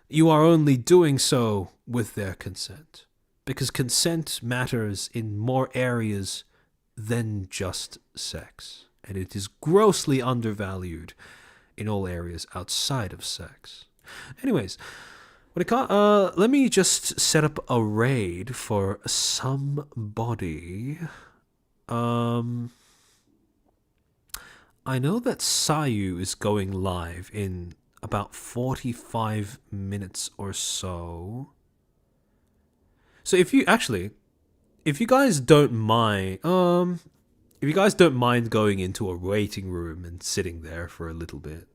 you are only doing so with their consent. Because consent matters in more areas than just sex. And it is grossly undervalued in all areas outside of sex. Anyways, let me just set up a raid for somebody. I know that Sayu is going live in about 45 minutes or so. So if you guys don't mind, going into a waiting room and sitting there for a little bit,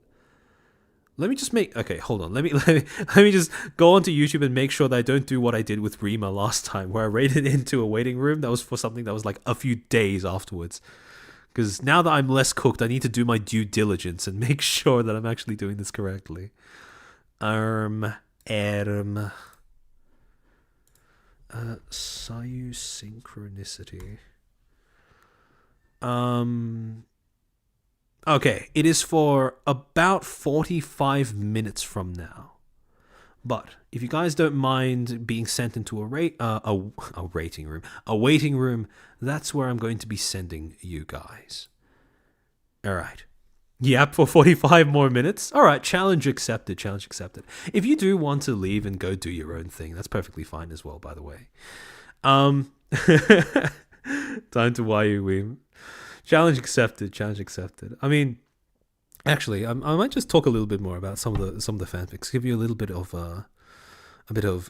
let me just hold on. Let me just go onto YouTube and make sure that I don't do what I did with Rima last time, where I raided into a waiting room that was for something that was like a few days afterwards. Because now that I'm less cooked, I need to do my due diligence and make sure that I'm actually doing this correctly. Sayu synchronicity. Okay, it is for about 45 minutes from now. But if you guys don't mind being sent into a waiting room, that's where I'm going to be sending you guys. All right. Yep, for 45 more minutes. All right, challenge accepted. If you do want to leave and go do your own thing, that's perfectly fine as well, by the way. Time to YU. Challenge accepted. I mean, actually, I might just talk a little bit more about some of the fanfics. Give you a little bit of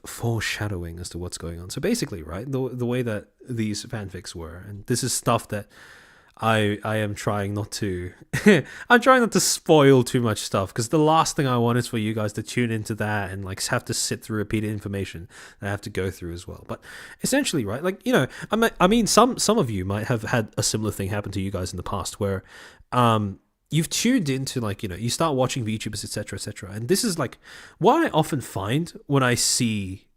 foreshadowing as to what's going on. So basically, right, the way that these fanfics were, and this is stuff that I am trying not to I'm trying not to spoil too much stuff, because the last thing I want is for you guys to tune into that and like have to sit through repeated information that I have to go through as well. But essentially, right, like, you know, I mean some of you might have had a similar thing happen to you guys in the past where you've tuned into, like, you know, you start watching VTubers, etc., and this is like what I often find when I see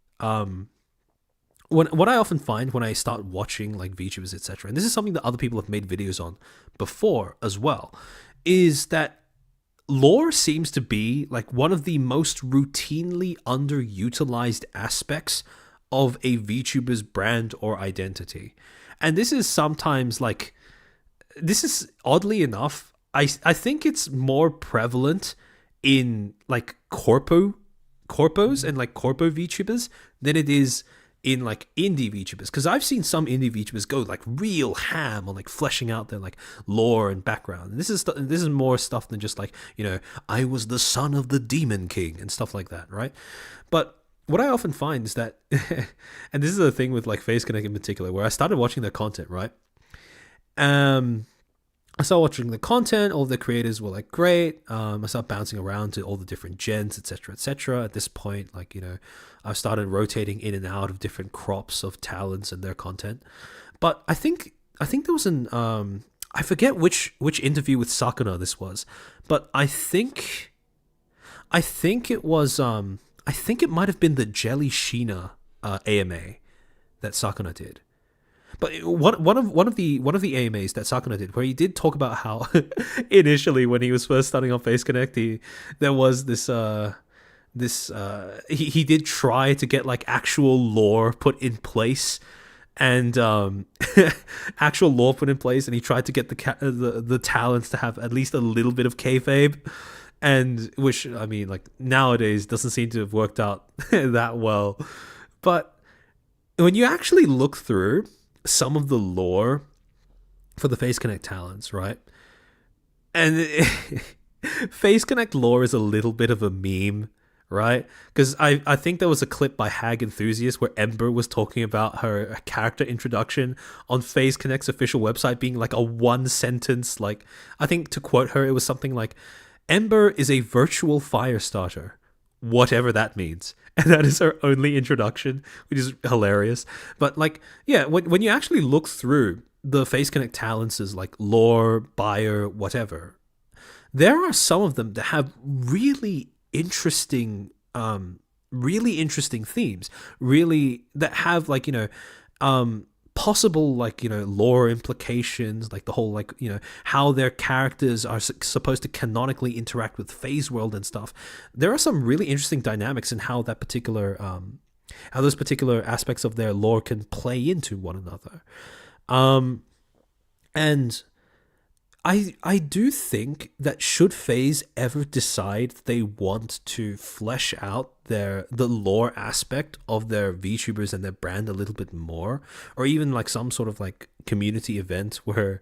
what I often find when I start watching like VTubers, etc., and this is something that other people have made videos on before as well, is that lore seems to be like one of the most routinely underutilized aspects of a VTuber's brand or identity. And this is sometimes like, this is oddly enough, I think it's more prevalent in like corpos and like corpo VTubers than it is in like indie VTubers, because I've seen some indie VTubers go like real ham on like fleshing out their like lore and background. And this is more stuff than just like, you know, I was the son of the Demon King and stuff like that, right? But what I often find is that, and this is the thing with like Face Connect in particular, where I started watching their content, right? I started watching the content. All the creators were like great. I started bouncing around to all the different gens, etc., etc. At this point, like, you know, I've started rotating in and out of different crops of talents and their content. But I think there was an I forget which interview with Sakuna this was, but I think it was I think it might have been the Jelly Sheena AMA that Sakuna did. But one of the AMAs that Sakuna did, where he did talk about how initially when he was first starting on Face Connect, there was he did try to get like actual lore put in place, and actual lore put in place, and he tried to get the talents to have at least a little bit of kayfabe, and which, I mean, like, nowadays doesn't seem to have worked out that well. But when you actually look through some of the lore for the Face Connect talents, right? And Face Connect lore is a little bit of a meme, right? Because I think there was a clip by Hag Enthusiast where Ember was talking about her character introduction on Face Connect's official website being like a one sentence, like, I think to quote her, it was something like, Ember is a virtual fire starter, whatever that means. And that is her only introduction, which is hilarious. But like, yeah, when you actually look through the Face Connect talents as like lore, buyer, whatever, there are some of them that have really interesting themes, really, that have like, you know, possible, like, you know, lore implications, like the whole, like, you know, how their characters are supposed to canonically interact with Phase World and stuff. There are some really interesting dynamics in how that particular how those particular aspects of their lore can play into one another. And I do think that should FaZe ever decide they want to flesh out the lore aspect of their VTubers and their brand a little bit more, or even like some sort of like community event where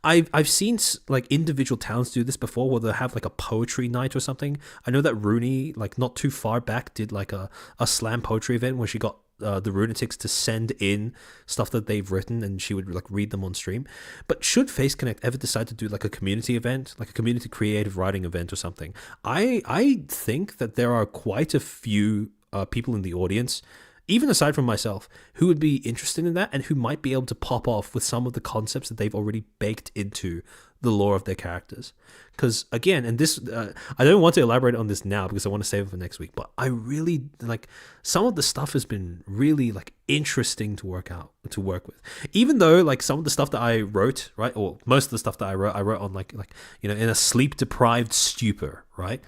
I've seen like individual towns do this before, where they have like a poetry night or something. I know that Rooney, like not too far back, did like a slam poetry event where she got the Runatics to send in stuff that they've written, and she would like read them on stream. But should Face Connect ever decide to do like a community event, like a community creative writing event or something, I think that there are quite a few people in the audience, even aside from myself, who would be interested in that and who might be able to pop off with some of the concepts that they've already baked into the lore of their characters. Because again, and this, I don't want to elaborate on this now because I want to save it for next week, but I really like some of the stuff has been really like interesting to work with. Even though like some of the stuff that I wrote, right, or most of the stuff that I wrote on like you know, in a sleep deprived stupor, right?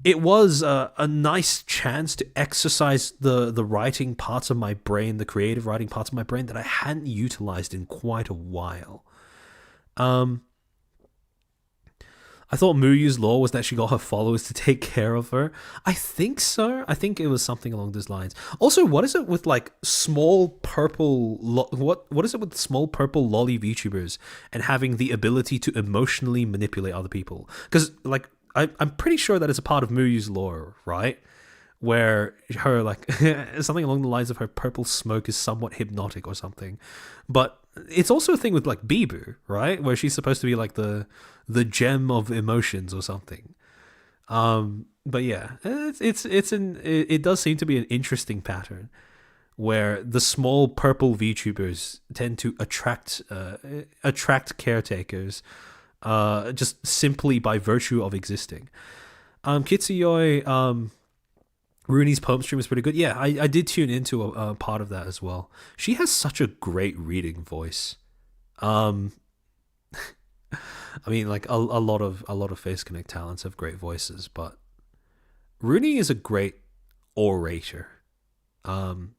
It was a nice chance to exercise the writing parts of my brain, the creative writing parts of my brain that I hadn't utilized in quite a while. I thought Muyu's law was that she got her followers to take care of her. I think so. I think it was something along those lines. Also, what is it with like small purple what is it with small purple lolly VTubers and having the ability to emotionally manipulate other people? Because like I'm pretty sure that it's a part of Muyu's lore, right? Where her like something along the lines of her purple smoke is somewhat hypnotic or something. But it's also a thing with like Bibu, right, where she's supposed to be like the gem of emotions or something. But yeah, it does seem to be an interesting pattern where the small purple VTubers tend to attract caretakers, just simply by virtue of existing. Kitsuyoi, Rooney's poem stream is pretty good. Yeah, I did tune into a part of that as well. She has such a great reading voice. Um, I mean, like a lot of Face Connect talents have great voices, but Rooney is a great orator. Um,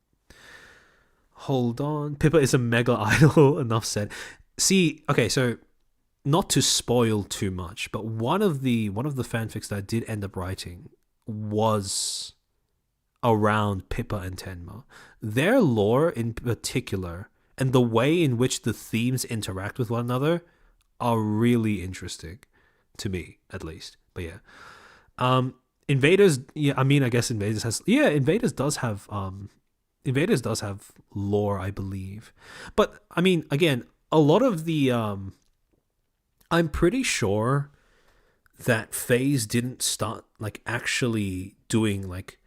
hold on, Pippa is a mega idol. Enough said. See, okay, so not to spoil too much, but one of the fanfics that I did end up writing was around Pippa and Tenma. Their lore in particular and the way in which the themes interact with one another are really interesting to me, at least. But yeah. Invaders, yeah, I mean, I guess Invaders does have lore, I believe. But I mean, again, a lot of the I'm pretty sure that FaZe didn't start like actually doing like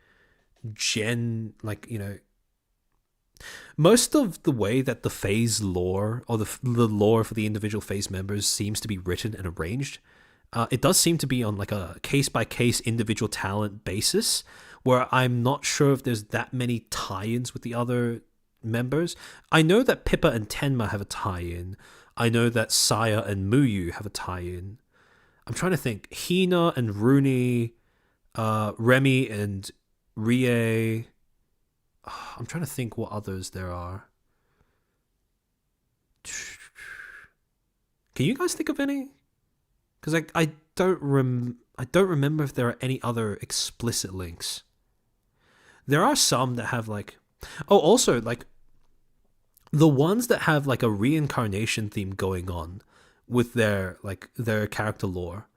most of the way that the FaZe lore or the lore for the individual FaZe members seems to be written and arranged, it does seem to be on like a case by case individual talent basis, where I'm not sure if there's that many tie-ins with the other members. I know that Pippa and Tenma have a tie-in. I know that Saya and Muyu have a tie-in. I'm trying to think. Hina and Rooney, Remy and Rie. I'm trying to think what others there are. Can you guys think of any? Because I don't remember if there are any other explicit links. There are some that have like, oh, also like the ones that have like a reincarnation theme going on with their character lore.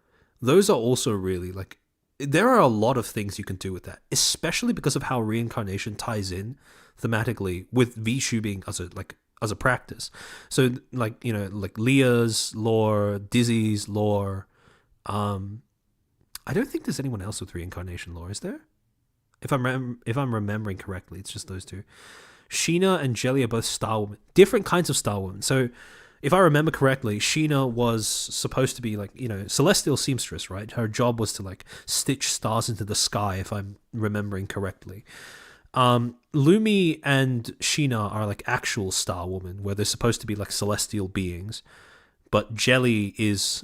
Those are also really like, there are a lot of things you can do with that, especially because of how reincarnation ties in thematically with VTubing as a practice. So like, like Leah's lore, Dizzy's lore. I don't think there's anyone else with reincarnation lore, is there? If I'm remembering correctly, it's just those two. Sheena and Jelly are both star women, different kinds of star women. So if I remember correctly, Sheena was supposed to be like, celestial seamstress, right? Her job was to like stitch stars into the sky, if I'm remembering correctly. Lumi and Sheena are like actual star women, where they're supposed to be like celestial beings, but Jelly's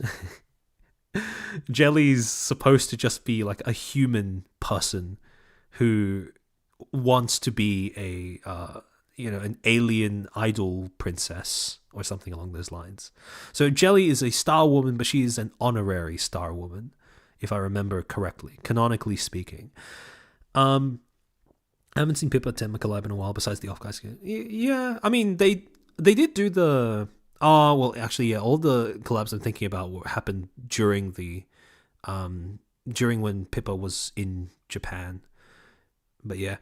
supposed to just be like a human person who wants to be an alien idol princess or something along those lines. So Jelly is a star woman, but she is an honorary star woman, if I remember correctly, canonically speaking. I haven't seen Pippa Tenma collab in a while, besides the Off Guys. Yeah, I mean, they did do the... Oh, well, actually, yeah, all the collabs I'm thinking about happened during when Pippa was in Japan. But yeah.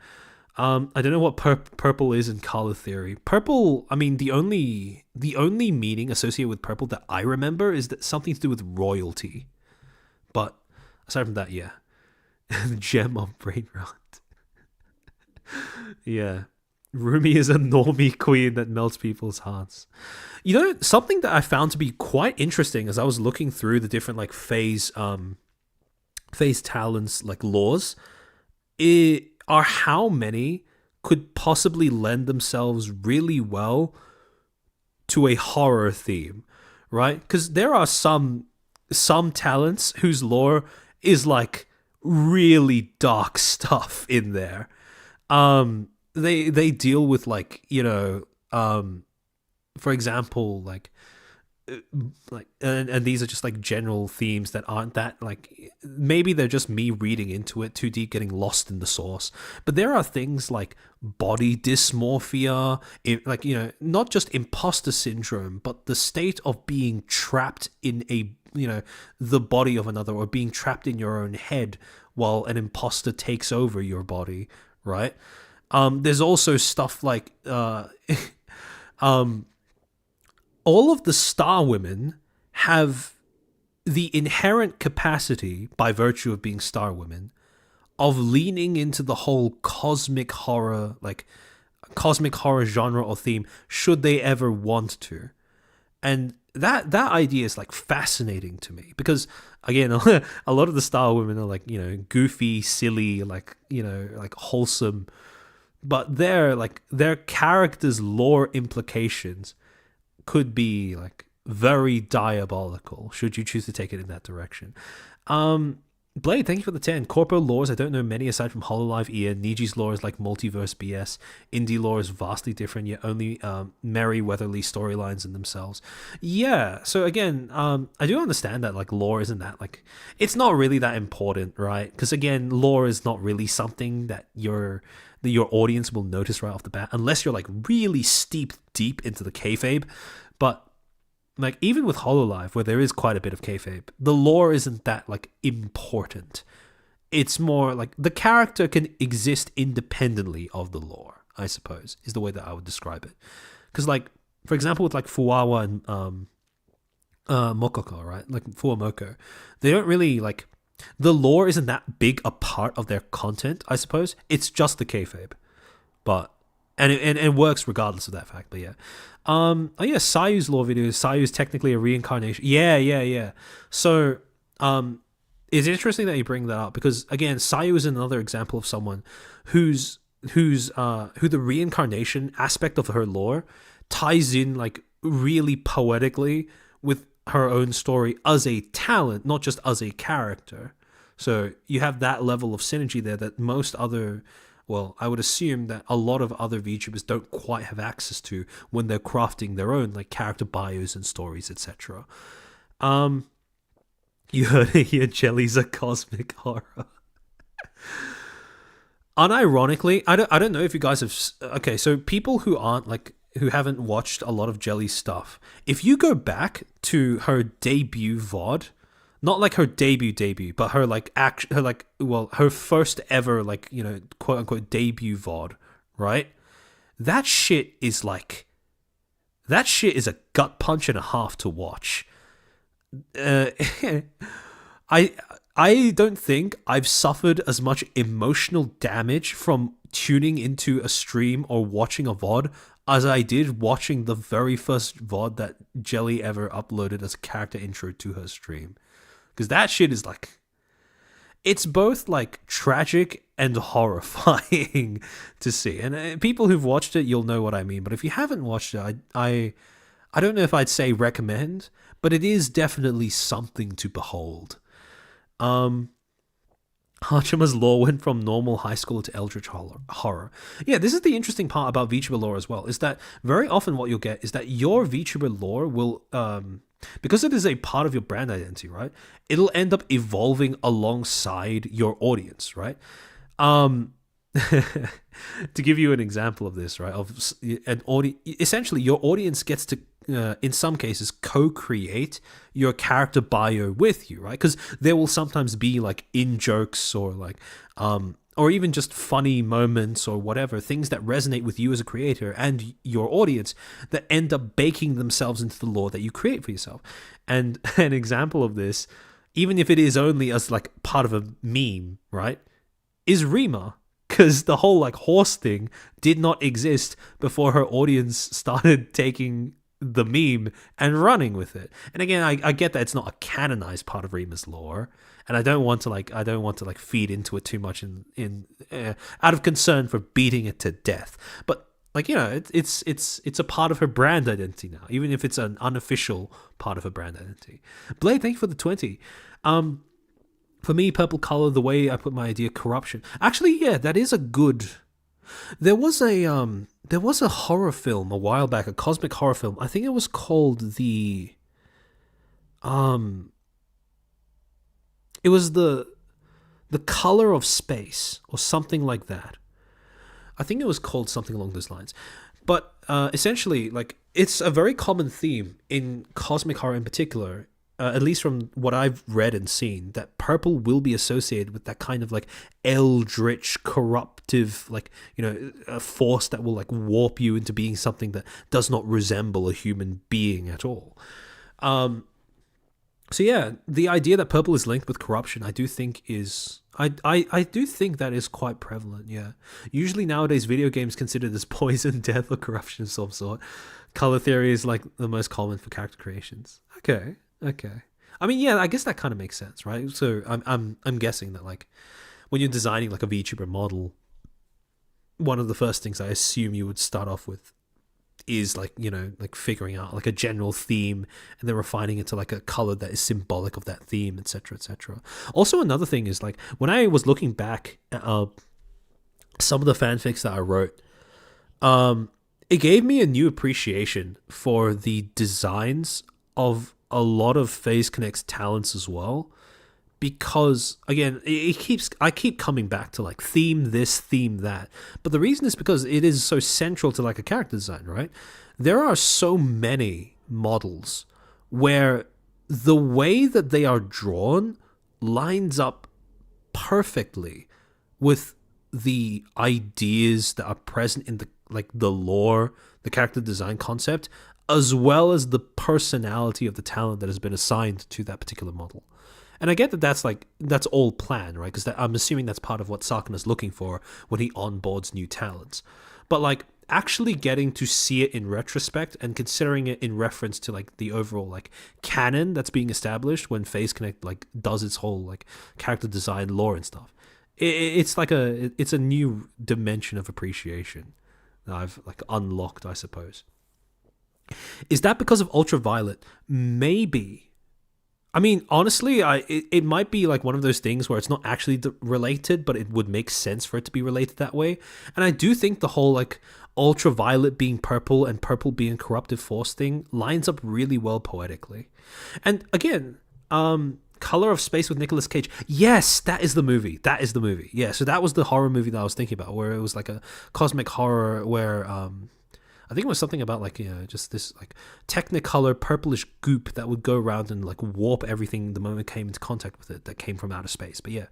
I don't know what purple is in color theory. Purple, I mean, the only meaning associated with purple that I remember is that something to do with royalty. But aside from that, yeah. The gem of brain rot. Yeah. Rumi is a normie queen that melts people's hearts. Something that I found to be quite interesting as I was looking through the different like FaZe talents like laws are how many could possibly lend themselves really well to a horror theme, right? Because there are some talents whose lore is like really dark stuff in there. They deal with like, for example, and these are just like general themes that aren't that like, maybe they're just me reading into it too deep, getting lost in the source. But there are things like body dysmorphia, like, not just imposter syndrome, but the state of being trapped in the body of another, or being trapped in your own head while an imposter takes over your body, right? There's also stuff like all of the star women have the inherent capacity, by virtue of being star women, of leaning into the whole cosmic horror, like cosmic horror genre or theme, should they ever want to. And that idea is like fascinating to me because, again, a lot of the star women are like, goofy, silly, like, like wholesome, but their characters' lore implications could be like very diabolical should you choose to take it in that direction. Blade, thank you for the 10. Corpo lores, I don't know many aside from Hololive Ian. Niji's lore is like multiverse BS. Indie lore is vastly different, yet only Merry-Weatherly storylines in themselves. Yeah, so again, I do understand that like lore isn't that like, it's not really that important, right? Because again, lore is not really something that your audience will notice right off the bat, unless you're like really steeped deep into the kayfabe. But like even with Hololive, where there is quite a bit of kayfabe, the lore isn't that like important. It's more like the character can exist independently of the lore, I suppose, is the way that I would describe it. Because like, for example, with like Fuwawa and Mokoko, right? Like Fuwamoko, they don't really like, the lore isn't that big a part of their content, I suppose. It's just the kayfabe. But and it works regardless of that fact. But yeah, Sayu's lore videos. Sayu's technically a reincarnation. Yeah. So it's interesting that you bring that up because again, Sayu is another example of someone who the reincarnation aspect of her lore ties in like really poetically with her own story as a talent, not just as a character. So you have that level of synergy there that most other, well, I would assume that a lot of other VTubers don't quite have access to when they're crafting their own like character bios and stories, etc. You heard it here, Jelly's a cosmic horror. Unironically, I don't know if you guys have. Okay, so people who haven't watched a lot of Jelly's stuff, if you go back to her debut VOD, not like her debut, but her like her first ever like quote unquote debut VOD, right? That shit is a gut punch and a half to watch. I don't think I've suffered as much emotional damage from tuning into a stream or watching a VOD as I did watching the very first VOD that Jelly ever uploaded as a character intro to her stream. Because that shit is like, it's both like tragic and horrifying to see. And people who've watched it, you'll know what I mean. But if you haven't watched it, I don't know if I'd say recommend, but it is definitely something to behold. Hachima's lore went from normal high school to eldritch horror. Yeah, this is the interesting part about VTuber lore as well, is that very often what you'll get is that your VTuber lore will, because it is a part of your brand identity, right? It'll end up evolving alongside your audience, right? To give you an example of this, right, of an audience, essentially your audience gets to, in some cases, co-create your character bio with you, right? Because there will sometimes be like in jokes or like, or even just funny moments or whatever, things that resonate with you as a creator and your audience that end up baking themselves into the lore that you create for yourself. And an example of this, even if it is only as like part of a meme, right, is Rima. Because the whole like horse thing did not exist before her audience started taking the meme and running with it. And again, I get that it's not a canonized part of Rima's lore, and I don't want to feed into it too much in out of concern for beating it to death. But like, it's a part of her brand identity now, even if it's an unofficial part of her brand identity. Blade, thank you for the 20. For me, purple color, the way I put my idea, corruption. Actually, yeah, that is a good. There was a horror film a while back, a cosmic horror film. I think it was called the. It was the color of space or something like that. I think it was called something along those lines. But essentially, like, it's a very common theme in cosmic horror in particular, at least from what I've read and seen, that purple will be associated with that kind of like eldritch, corruptive, like, you know, a force that will like warp you into being something that does not resemble a human being at all. So yeah, the idea that purple is linked with corruption, I do think is I do think that is quite prevalent. Yeah, usually nowadays video games considered as poison, death, or corruption of some sort. Color theory is like the most common for character creations. Okay. I mean, yeah, I guess that kind of makes sense, right? So I'm guessing that like when you're designing like a VTuber model, one of the first things I assume you would start off with is like, you know, like figuring out like a general theme and then refining it to like a color that is symbolic of that theme, etc., etc. Also, another thing is like when I was looking back at some of the fanfics that I wrote, it gave me a new appreciation for the designs of a lot of FaZe Connect's talents as well, because again, I keep coming back to like theme this, theme that, but the reason is because it is so central to like a character design, right? There are so many models where the way that they are drawn lines up perfectly with the ideas that are present in the like the lore, the character design concept, as well as the personality of the talent that has been assigned to that particular model. And I get that that's all planned, right? Because I'm assuming that's part of what Sakana is looking for when he onboards new talents. But like actually getting to see it in retrospect and considering it in reference to like the overall like canon that's being established when FaZe Connect like does its whole like character design lore and stuff, it's like it's a new dimension of appreciation that I've like unlocked, I suppose. Is that because of Ultraviolet? Maybe. I mean, honestly, it might be like one of those things where it's not actually related, but it would make sense for it to be related that way. And I do think the whole like Ultraviolet being purple and purple being corruptive force thing lines up really well poetically. And again, Color of Space with Nicolas Cage. Yes, that is the movie. Yeah, so that was the horror movie that I was thinking about, where it was like a cosmic horror where I think it was something about like, you know, just this like technicolor purplish goop that would go around and like warp everything the moment it came into contact with it that came from outer space. But yeah.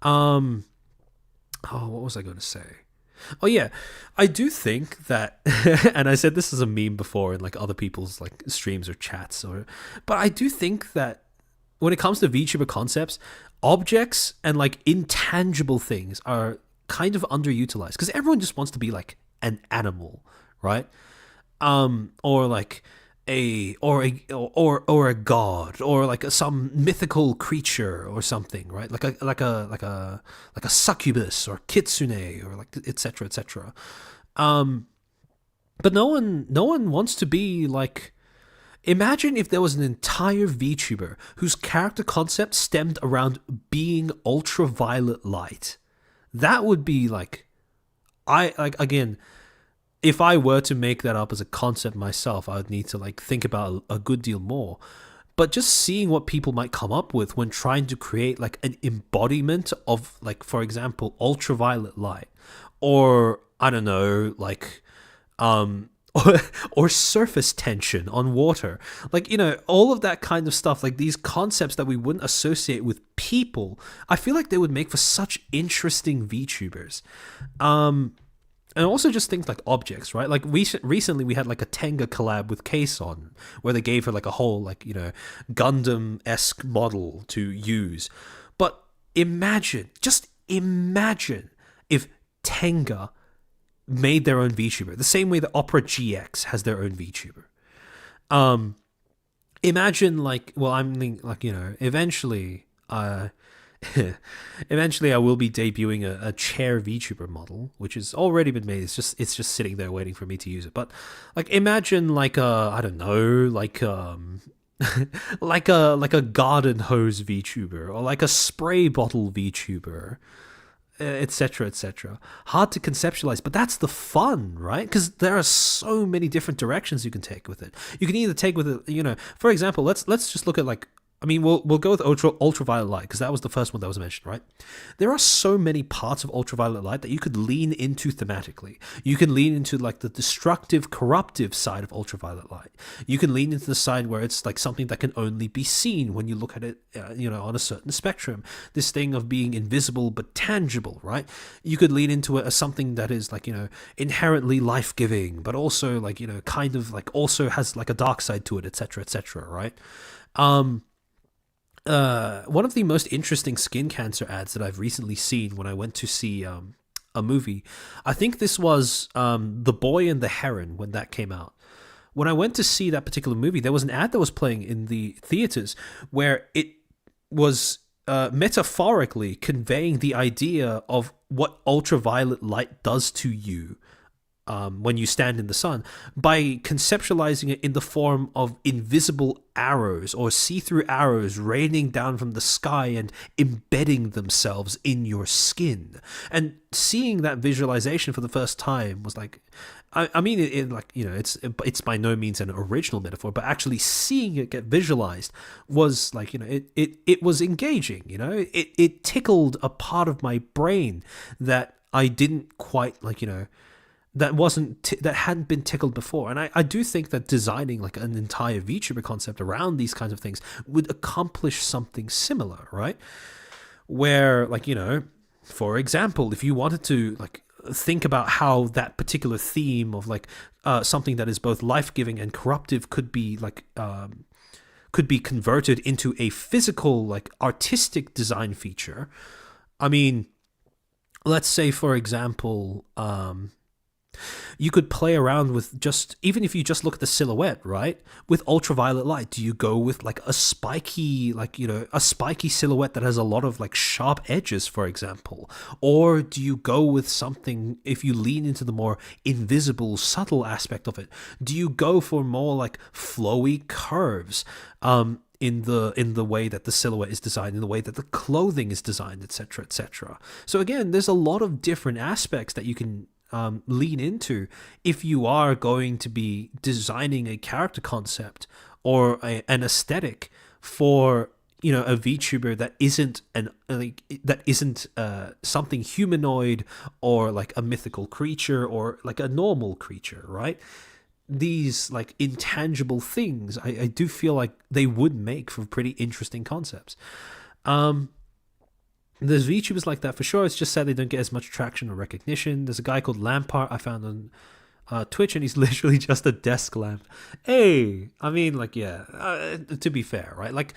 Oh, what was I going to say? Oh yeah, I do think that, and I said this as a meme before in like other people's like streams or chats, but I do think that when it comes to VTuber concepts, objects and like intangible things are kind of underutilized because everyone just wants to be like an animal, right? Or like a god, or like some mythical creature or something, right? Like a succubus or kitsune, or like etc. etc. But no one wants to be like. Imagine if there was an entire VTuber whose character concept stemmed around being ultraviolet light. That would be like, again, if I were to make that up as a concept myself, I would need to like think about a good deal more. But just seeing what people might come up with when trying to create like an embodiment of like, for example, ultraviolet light, or I don't know, like or surface tension on water, like, you know, all of that kind of stuff, like these concepts that we wouldn't associate with people, I feel like they would make for such interesting VTubers. And also just things like objects, right? Like recently we had like a Tenga collab with Kason, where they gave her like a whole like, you know, Gundam-esque model to use. But just imagine if Tenga made their own VTuber, the same way that Opera GX has their own VTuber. Imagine like, well, I'm like, you know, eventually I will be debuting a chair VTuber model, which has already been made. It's just sitting there waiting for me to use it. But like, imagine like I don't know, like like a garden hose VTuber, or like a spray bottle VTuber, etc., etc. Hard to conceptualize, but that's the fun, right? Because there are so many different directions you can take with it. You can either take with it, you know, for example, let's just look at like I mean, we'll go with ultraviolet light because that was the first one that was mentioned, right? There are so many parts of ultraviolet light that you could lean into thematically. You can lean into like the destructive, corruptive side of ultraviolet light. You can lean into the side where it's like something that can only be seen when you look at it, on a certain spectrum. This thing of being invisible but tangible, right? You could lean into it as something that is like inherently life giving, but also like kind of like also has like a dark side to it, etc., right? One of the most interesting skin cancer ads that I've recently seen when I went to see a movie, I think this was The Boy and the Heron when that came out. When I went to see that particular movie, there was an ad that was playing in the theaters where it was metaphorically conveying the idea of what ultraviolet light does to you when you stand in the sun by conceptualizing it in the form of invisible arrows or see-through arrows raining down from the sky and embedding themselves in your skin. And seeing that visualization for the first time was like, I mean, it's by no means an original metaphor, but actually seeing it get visualized was like, it was engaging. It tickled a part of my brain that I didn't quite that hadn't been tickled before. And I do think that designing like an entire VTuber concept around these kinds of things would accomplish something similar, right? Where for example, if you wanted to like think about how that particular theme of like something that is both life-giving and corruptive could be converted into a physical like artistic design feature. I mean, let's say for example, you could play around with even if you just look at the silhouette, right? With ultraviolet light, do you go with like a spiky, a spiky silhouette that has a lot of like sharp edges, for example? Or do you go with something, if you lean into the more invisible, subtle aspect of it, do you go for more like flowy curves? In the way that the silhouette is designed, in the way that the clothing is designed, etc. So again, there's a lot of different aspects that you can lean into if you are going to be designing a character concept or an aesthetic for a VTuber that isn't something humanoid or like a mythical creature or like a normal creature, right? These like intangible things, I do feel like they would make for pretty interesting concepts. There's VTubers like that for sure. It's just sad they don't get as much traction or recognition. There's a guy called Lampart I found on Twitch, and he's literally just a desk lamp. Hey, I mean, like, yeah, to be fair, right? Like,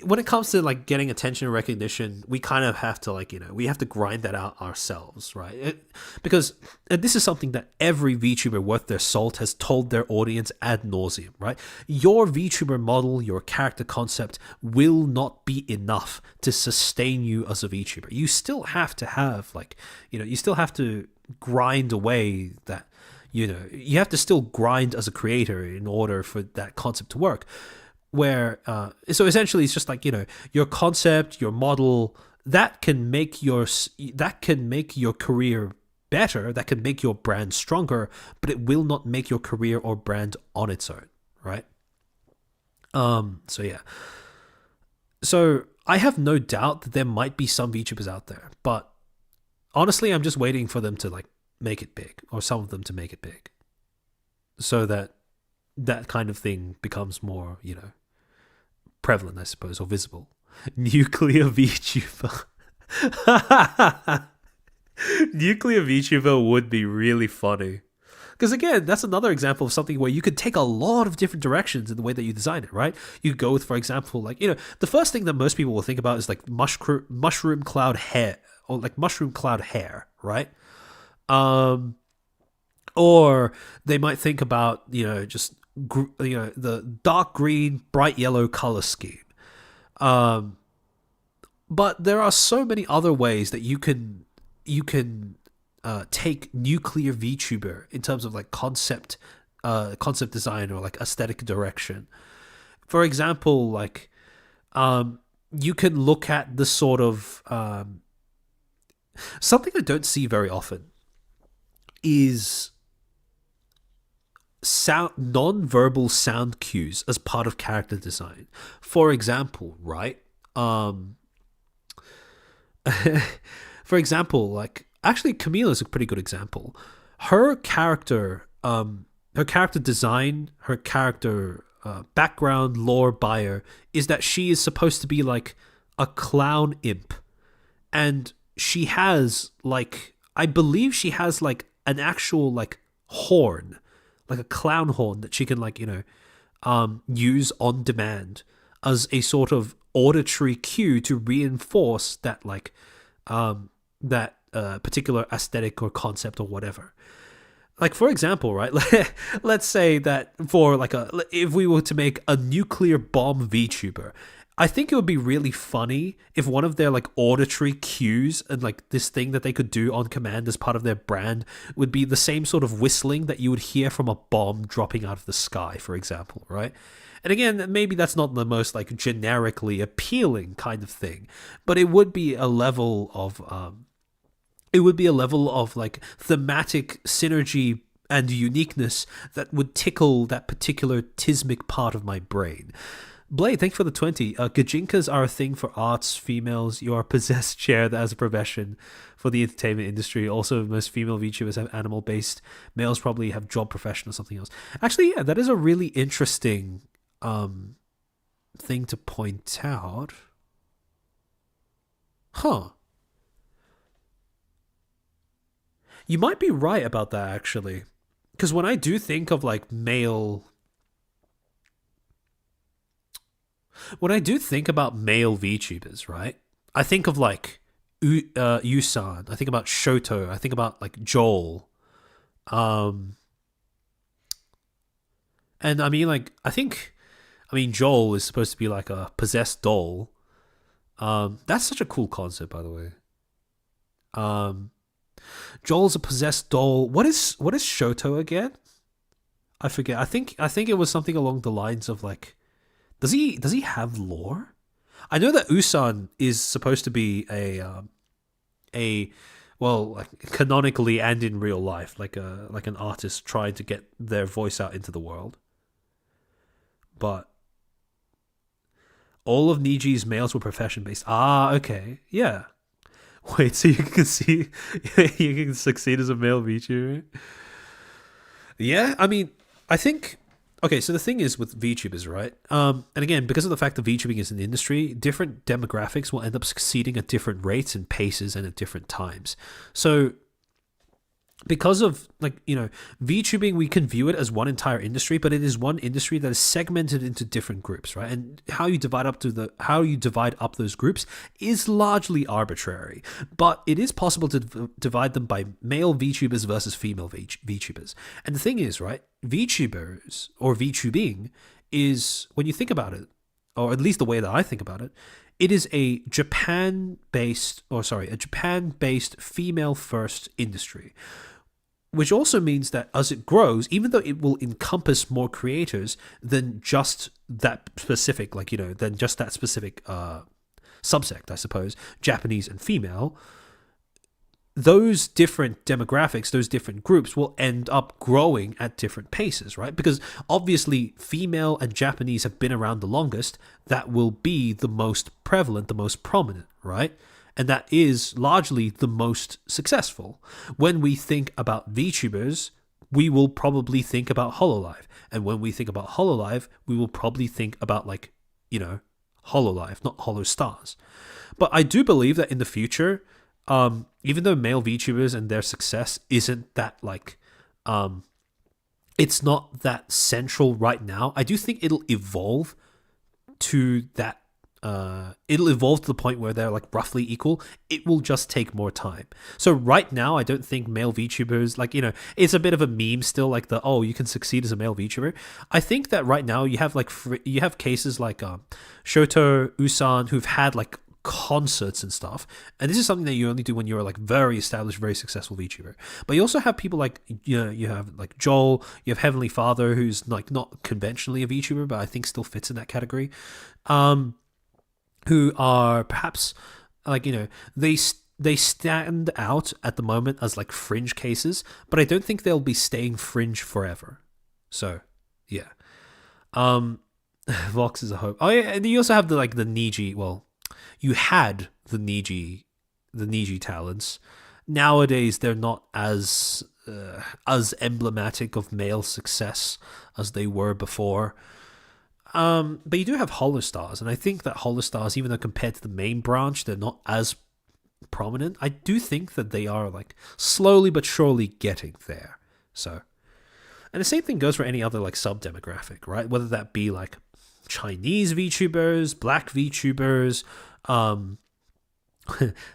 when it comes to like getting attention and recognition, we kind of have to we have to grind that out ourselves, right? Because this is something that every VTuber worth their salt has told their audience ad nauseum, right? Your VTuber model, your character concept will not be enough to sustain you as a VTuber. You still have to have you still have to grind away that, you have to still grind as a creator in order for that concept to work. Where so essentially it's just like your concept, your model that can make your career better, that can make your brand stronger, but it will not make your career or brand on its own, right? So yeah, so I have no doubt that there might be some VTubers out there, but honestly, I'm just waiting for them to like make it big, or some of them to make it big, so that kind of thing becomes more prevalent, I suppose, or visible. Nuclear VTuber. Nuclear VTuber would be really funny. Because again, that's another example of something where you could take a lot of different directions in the way that you design it, right? You go with, for example, like, the first thing that most people will think about is like mushroom cloud hair, or like mushroom cloud hair, right? Or they might think about, just the dark green, bright yellow color scheme. But there are so many other ways that you can take nuclear VTuber in terms of like concept design or like aesthetic direction. For example, like you can look at the sort of something I don't see very often is non-verbal sound cues as part of character design. For example, right? For example, like actually Camille is a pretty good example. Her character, her character design, her character background, lore, bio is that she is supposed to be like a clown imp, and she has like I believe she has like an actual like horn, like a clown horn that she can like use on demand as a sort of auditory cue to reinforce that like that particular aesthetic or concept or whatever. Like for example, right? Let's say that for like if we were to make a nuclear bomb VTuber, I think it would be really funny if one of their like auditory cues and like this thing that they could do on command as part of their brand would be the same sort of whistling that you would hear from a bomb dropping out of the sky, for example, right? And again, maybe that's not the most like generically appealing kind of thing, but it would be a level of like thematic synergy and uniqueness that would tickle that particular tismic part of my brain. Blade, thank you for the 20. Gajinkas are a thing for arts, females. You are possessed chair as a profession for the entertainment industry. Also, most female VTubers have animal-based. Males probably have job profession or something else. Actually, yeah, that is a really interesting thing to point out. Huh. You might be right about that, actually. Because when I do think of like male... When I do think about male VTubers, right? I think of like Yusan. I think about Shoto. I think about like Joel. And I mean, like, Joel is supposed to be like a possessed doll. That's such a cool concept, by the way. Joel's a possessed doll. What is Shoto again? I forget. I think it was something along the lines of like, does he have lore? I know that Usan is supposed to be like canonically and in real life, like an artist trying to get their voice out into the world. But all of Niji's males were profession based. Ah, okay, yeah. Wait, so you can see you can succeed as a male VTuber? Yeah, I mean, I think. Okay, so the thing is with VTubers, right? And again, because of the fact that VTubing is an industry, different demographics will end up succeeding at different rates and paces and at different times. So because of like, VTubing, we can view it as one entire industry, but it is one industry that is segmented into different groups, right? And how you divide up those groups is largely arbitrary, but it is possible to divide them by male VTubers versus female VTubers. And the thing is, right, VTubers or VTubing is, when you think about it, or at least the way that I think about it, it is a Japan-based female-first industry, which also means that as it grows, even though it will encompass more creators than just that specific, subsect, I suppose, Japanese and female, those different demographics, those different groups will end up growing at different paces, right? Because obviously female and Japanese have been around the longest. That will be the most prevalent, the most prominent, right? And that is largely the most successful. When we think about VTubers, we will probably think about HoloLive. And when we think about HoloLive, we will probably think about HoloLive, not Holo Stars. But I do believe that in the future, even though male VTubers and their success isn't that it's not that central right now, I do think it'll evolve to that. It'll evolve to the point where they're like roughly equal. It will just take more time. So right now, I don't think male VTubers, it's a bit of a meme still, like you can succeed as a male VTuber. I think that right now you have cases like Shoto, Usan, who've had like concerts and stuff, and this is something that you only do when you're like very established, very successful VTuber. But you also have people like you have like Joel, you have Heavenly Father, who's like not conventionally a VTuber, but I think still fits in that category. Who are perhaps they stand out at the moment as like fringe cases, but I don't think they'll be staying fringe forever. So, yeah. Vox is a hope. Oh yeah, and you also have the Niji. Well, you had the Niji talents. Nowadays, they're not as emblematic of male success as they were before. But you do have Holostars, and I think that Holostars, even though compared to the main branch, they're not as prominent. I do think that they are slowly but surely getting there. So, and the same thing goes for any other sub demographic, right? Whether that be Chinese VTubers, Black VTubers.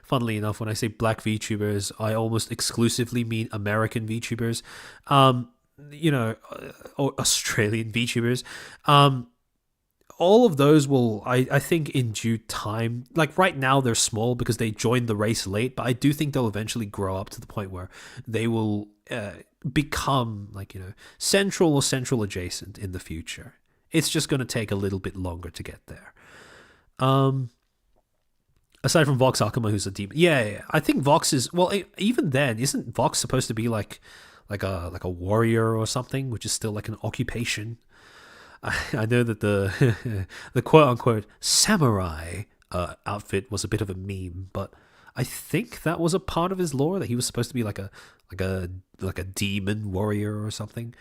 Funnily enough, when I say Black VTubers, I almost exclusively mean American VTubers. Or Australian VTubers. All of those will, I think, in due time. Right now, they're small because they joined the race late, but I do think they'll eventually grow up to the point where they will become central or central adjacent in the future. It's just going to take a little bit longer to get there. Aside from Vox Akuma, who's a demon, yeah, I think Vox is, well. Even then, isn't Vox supposed to be like a warrior or something, which is still an occupation? I know that the the quote unquote samurai outfit was a bit of a meme, but I think that was a part of his lore, that he was supposed to be like a demon warrior or something.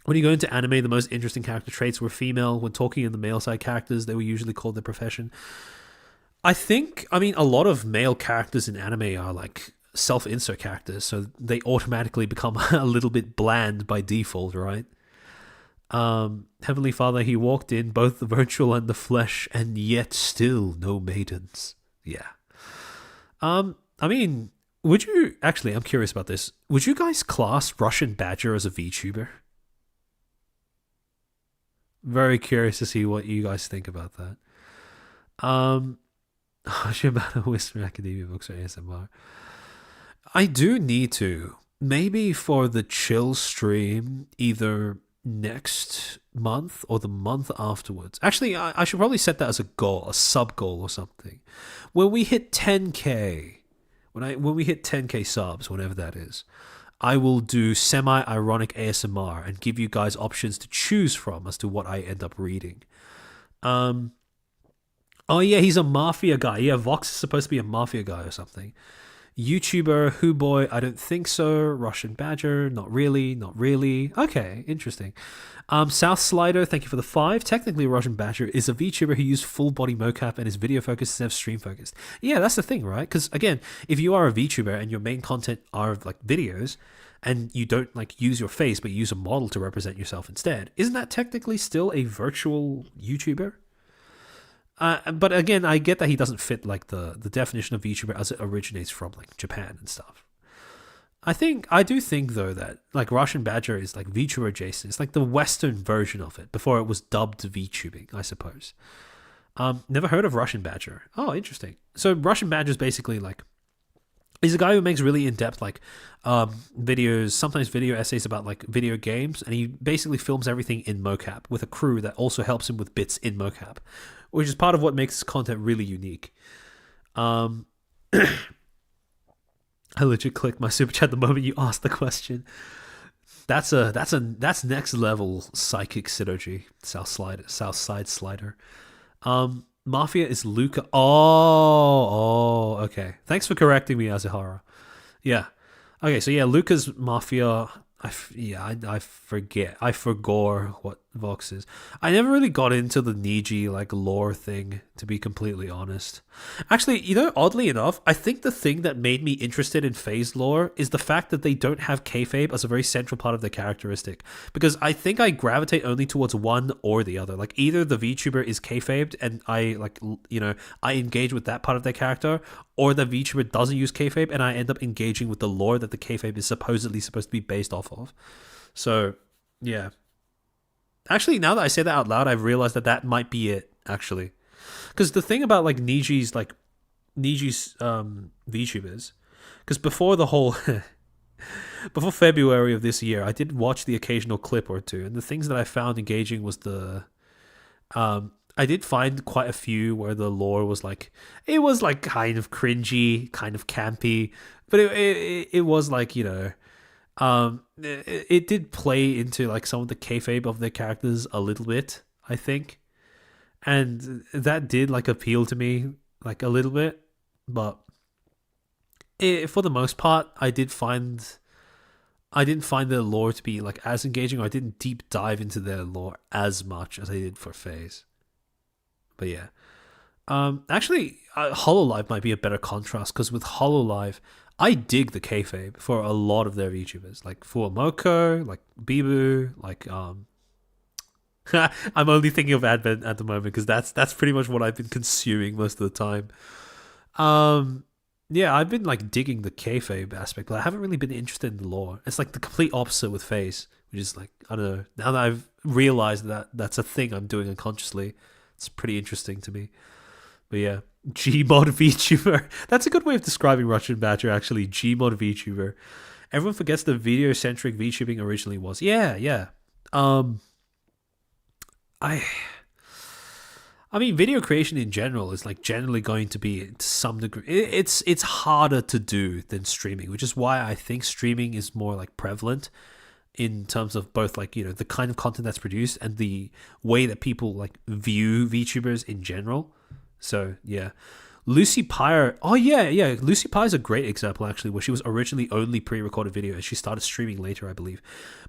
When you go into anime, the most interesting character traits were female. When talking in the male side characters, they were usually called their profession. I mean, a lot of male characters in anime are self-insert characters, so they automatically become a little bit bland by default, right? Heavenly Father, he walked in both the virtual and the flesh, and yet still no maidens. Yeah. I mean, would you actually? I'm curious about this. Would you guys class Russian Badger as a VTuber? Very curious to see what you guys think about that. Shibata Whisper Academia books or ASMR. I do need to. Maybe for the chill stream, either next month or the month afterwards. Actually, I should probably set that as a goal, a sub goal or something. When we hit 10k, when we hit 10k subs, whenever that is, I will do semi-ironic ASMR and give you guys options to choose from as to what I end up reading. Oh yeah, he's a mafia guy. Yeah, Vox is supposed to be a mafia guy or something. YouTuber, Who Boy, I don't think so. Russian Badger, not really. Okay, interesting. South Slider, thank you for the 5. Technically, Russian Badger is a VTuber who used full body mocap and is video focused instead of stream focused. Yeah, that's the thing, right? Because again, if you are a VTuber and your main content are videos, and you don't use your face but you use a model to represent yourself instead, isn't that technically still a virtual YouTuber? But again, I get that he doesn't fit the definition of VTuber as it originates from Japan and stuff. I do think though that Russian Badger is VTuber adjacent. It's the Western version of it before it was dubbed VTubing, I suppose. Never heard of Russian Badger. Oh, interesting. So Russian Badger is basically he's a guy who makes really in-depth videos, sometimes video essays about video games, and he basically films everything in mocap with a crew that also helps him with bits in mocap, which is part of what makes his content really unique. I legit clicked my super chat the moment you asked the question. That's next level psychic synergy. South Side Slider. Mafia is Luca. Oh, okay. Thanks for correcting me, Azahara. Yeah. Okay, so yeah, Luca's Mafia. I forget. I forgot what Vox is. I never really got into the Niji lore thing, to be completely honest. Actually, oddly enough, I think the thing that made me interested in phase lore is the fact that they don't have kayfabe as a very central part of their characteristic. Because I think I gravitate only towards one or the other. Either the VTuber is kayfabed and I I engage with that part of their character, or the VTuber doesn't use kayfabe and I end up engaging with the lore that the kayfabe is supposedly supposed to be based off of. So, yeah. Actually, now that I say that out loud, I've realized that might be it, actually. Because the thing about Niji's VTubers, because before the whole before February of this year, I did watch the occasional clip or two, and the things that I found engaging was I did find quite a few where the lore was it was kind of cringy, kind of campy, but it was It did play into like some of the kayfabe of their characters a little bit, I think, and that did like appeal to me like a little bit, but for the most part, I didn't find their lore to be like as engaging, or I didn't deep dive into their lore as much as I did for FaZe. But yeah, actually, Hololive might be a better contrast because with Hololive, I dig the kayfabe for a lot of their VTubers, like for Moko, like Bibu, like I'm only thinking of Advent at the moment because that's pretty much what I've been consuming most of the time. Yeah, I've been like digging the kayfabe aspect, but I haven't really been interested in the lore. It's like the complete opposite with FaZe, which is like, I don't know. Now that I've realized that that's a thing I'm doing unconsciously, it's pretty interesting to me. But yeah, Gmod VTuber. That's a good way of describing Russian Badger, actually. Gmod VTuber. Everyone forgets the video-centric VTubing originally was. Yeah, yeah. I mean, video creation in general is like generally going to be to some degree. It's harder to do than streaming, which is why I think streaming is more like prevalent in terms of both like, you know, the kind of content that's produced and the way that people like view VTubers in general. So yeah, Lucy Pyre. Oh yeah. Lucy Pyre is a great example actually, where she was originally only pre-recorded video and she started streaming later, I believe.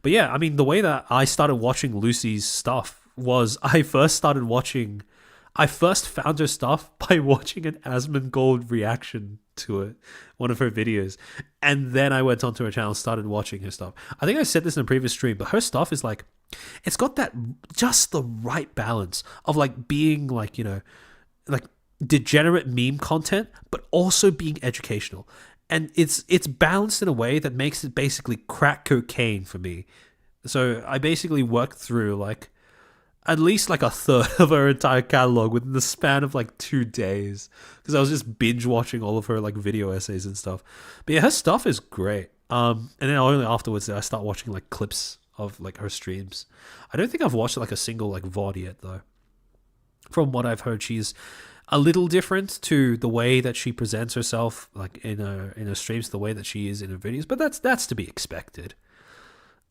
But yeah, I mean, the way that I started watching Lucy's stuff was I first found her stuff by watching an Asmongold reaction to it, one of her videos. And then I went onto her channel and started watching her stuff. I think I said this in a previous stream, but her stuff is like, it's got that just the right balance of like being like, you know, like degenerate meme content, but also being educational. And it's balanced in a way that makes it basically crack cocaine for me. So I basically worked through like at least like a third of her entire catalog within the span of like 2 days because I was just binge watching all of her like video essays and stuff. But yeah, her stuff is great. And then only afterwards did I start watching like clips of like her streams. I don't think I've watched like a single like VOD yet though. From what I've heard, she's a little different to the way that she presents herself like in her streams, the way that she is in her videos, but that's to be expected.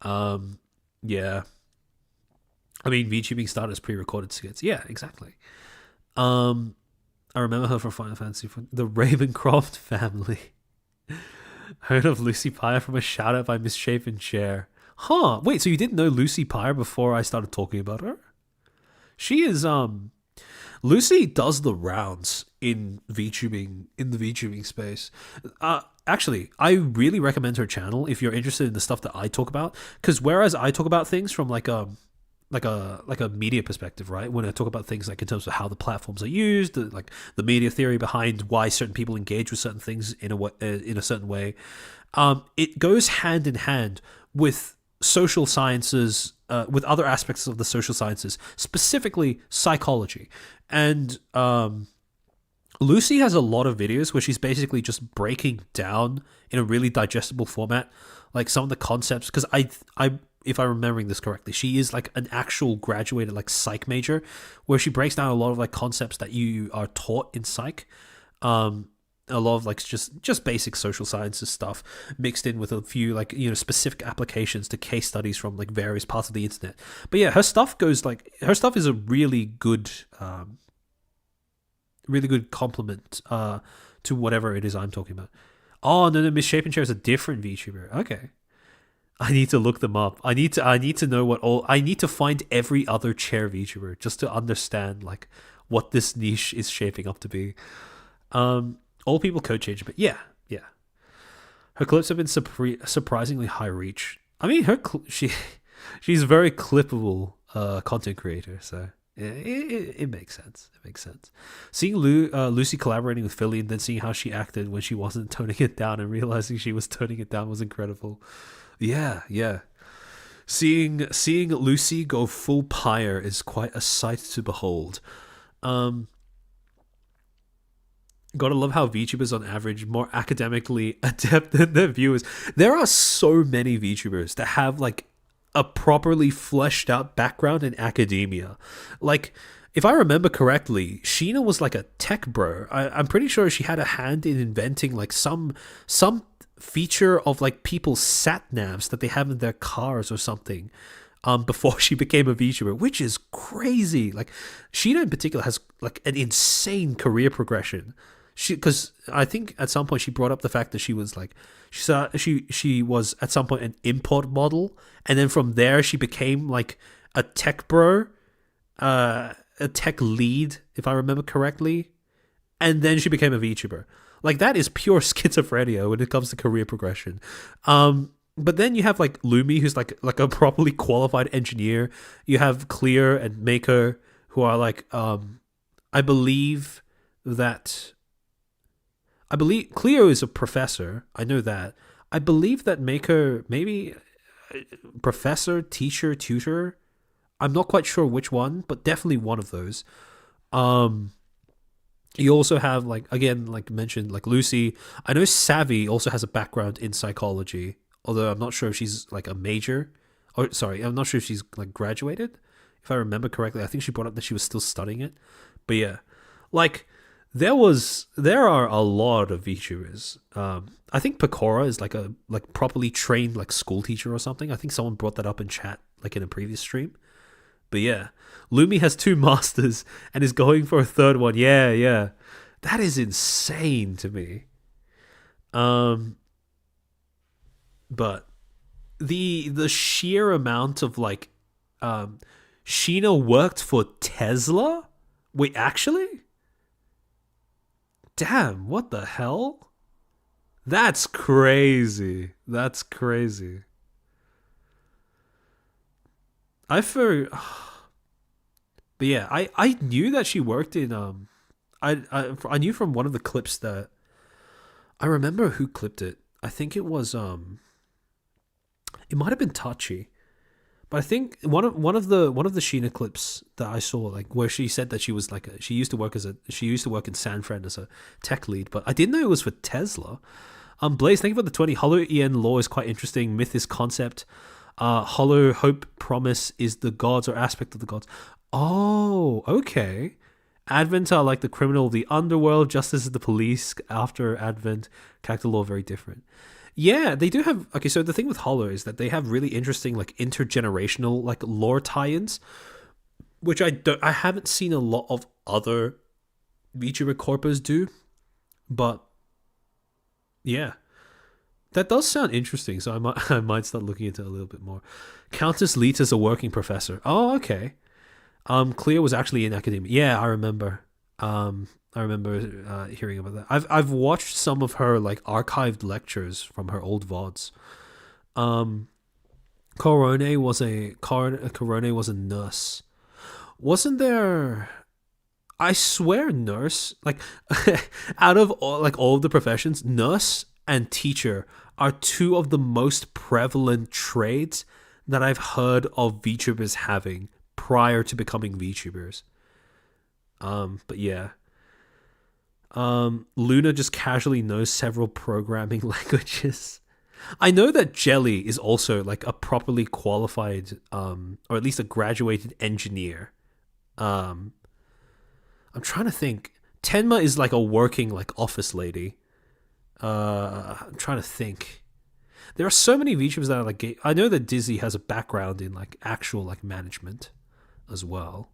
Yeah. I mean, VTubing started as pre-recorded skits. Yeah, exactly. I remember her from Final Fantasy, from the Ravencroft family. Heard of Lucy Pyre from a shoutout by Misshapen Chair. Huh, wait, so you didn't know Lucy Pyre before I started talking about her? She is, Lucy does the rounds in VTubing, in the VTubing space. Actually, I really recommend her channel if you're interested in the stuff that I talk about, because whereas I talk about things from like a media perspective, right? When I talk about things like in terms of how the platforms are used, like the media theory behind why certain people engage with certain things in a certain way, it goes hand in hand with social sciences, with other aspects of the social sciences, specifically psychology. And Lucy has a lot of videos where she's basically just breaking down in a really digestible format, like some of the concepts. Because if I'm remembering this correctly, she is like an actual graduated like psych major, where she breaks down a lot of like concepts that you are taught in psych. A lot of like just basic social sciences stuff mixed in with a few like, you know, specific applications to case studies from like various parts of the internet. But yeah, her stuff is a really good compliment to whatever it is I'm talking about. Oh no, Misshapen Chair is a different VTuber. Okay. I need to look them up. I need to know I need to find every other chair VTuber just to understand like what this niche is shaping up to be. All people code change, but yeah. Her clips have been surprisingly high reach. I mean, she's a very clippable content creator, so it makes sense. It makes sense. Seeing Lucy collaborating with Philly and then seeing how she acted when she wasn't toning it down and realizing she was toning it down was incredible. Yeah. Seeing Lucy go full pyre is quite a sight to behold. Gotta love how VTubers on average more academically adept than their viewers. There are so many VTubers that have like a properly fleshed out background in academia. Like, if I remember correctly, Sheena was like a tech bro. I'm pretty sure she had a hand in inventing like some feature of like people's sat navs that they have in their cars or something before she became a VTuber, which is crazy. Like Sheena in particular has like an insane career progression. Because I think at some point she brought up the fact that she was like she was at some point an import model, and then from there she became like a tech bro, a tech lead, if I remember correctly, and then she became a VTuber. Like that is pure schizophrenia when it comes to career progression. But then you have like Lumi, who's like a properly qualified engineer. You have Clear and Maker, who are like I believe Cleo is a professor. I know that. I believe that Maker maybe professor, teacher, tutor. I'm not quite sure which one, but definitely one of those. You also have like again, like mentioned, like Lucy. I know Savvy also has a background in psychology, although I'm not sure if she's like a major. Or sorry, I'm not sure if she's like graduated. If I remember correctly, I think she brought up that she was still studying it. But yeah, like there are a lot of VTubers. I think Pecora is like a properly trained like school teacher or something. I think someone brought that up in chat like in a previous stream. But yeah, Lumi has 2 masters and is going for a 3rd one. Yeah. That is insane to me. But the sheer amount of like Sheena worked for Tesla? Wait, actually? Damn, what the hell? That's crazy. But yeah, I knew that she worked in I knew from one of the clips that I remember who clipped it. I think it was it might have been Tachi. But I think one of the Sheena clips that I saw, like where she said that she was like she used to work in San Fran as a tech lead, but I didn't know it was for Tesla. Blaze, thank you for the 20. Hollow EN law is quite interesting. Myth is concept. Hollow hope promise is the gods or aspect of the gods. Oh, okay. Advent are like the criminal of the underworld. Justice is the police. After Advent, character law very different. Yeah, they do have. Okay, so the thing with Hollow is that they have really interesting like intergenerational like lore tie-ins, which I haven't seen a lot of other VTuber corpos do, but yeah, that does sound interesting. So I might start looking into it a little bit more. Countess Lita's a working professor. Oh, okay. Cleo was actually in academia. Yeah, I remember. Hearing about that. I've watched some of her like archived lectures from her old VODs. Corone was a nurse. Wasn't there? I swear, nurse. Like, out of all of the professions, nurse and teacher are 2 of the most prevalent trades that I've heard of VTubers having prior to becoming VTubers. But yeah. Luna just casually knows several programming languages. I know that Jelly is also like a properly qualified, or at least a graduated engineer. I'm trying to think. Tenma is like a working like office lady. I'm trying to think. There are so many VTubers that are like. I know that Dizzy has a background in like actual like management as well.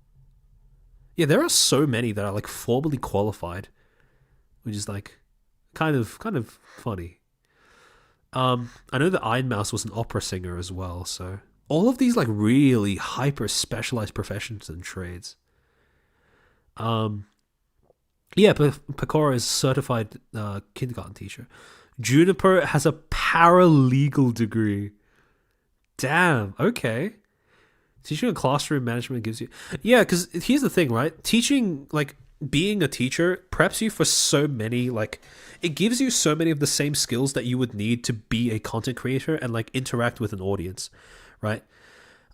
Yeah, there are so many that are like formally qualified, which is like kind of funny. I know that Iron Mouse was an opera singer as well, so all of these like really hyper specialized professions and trades. Yeah, Pecora is certified kindergarten teacher. Juniper has a paralegal degree. Damn. Okay. Teaching a classroom management gives you... Yeah, because here's the thing, right? Teaching, like, being a teacher preps you for so many, like... It gives you so many of the same skills that you would need to be a content creator and, like, interact with an audience, right?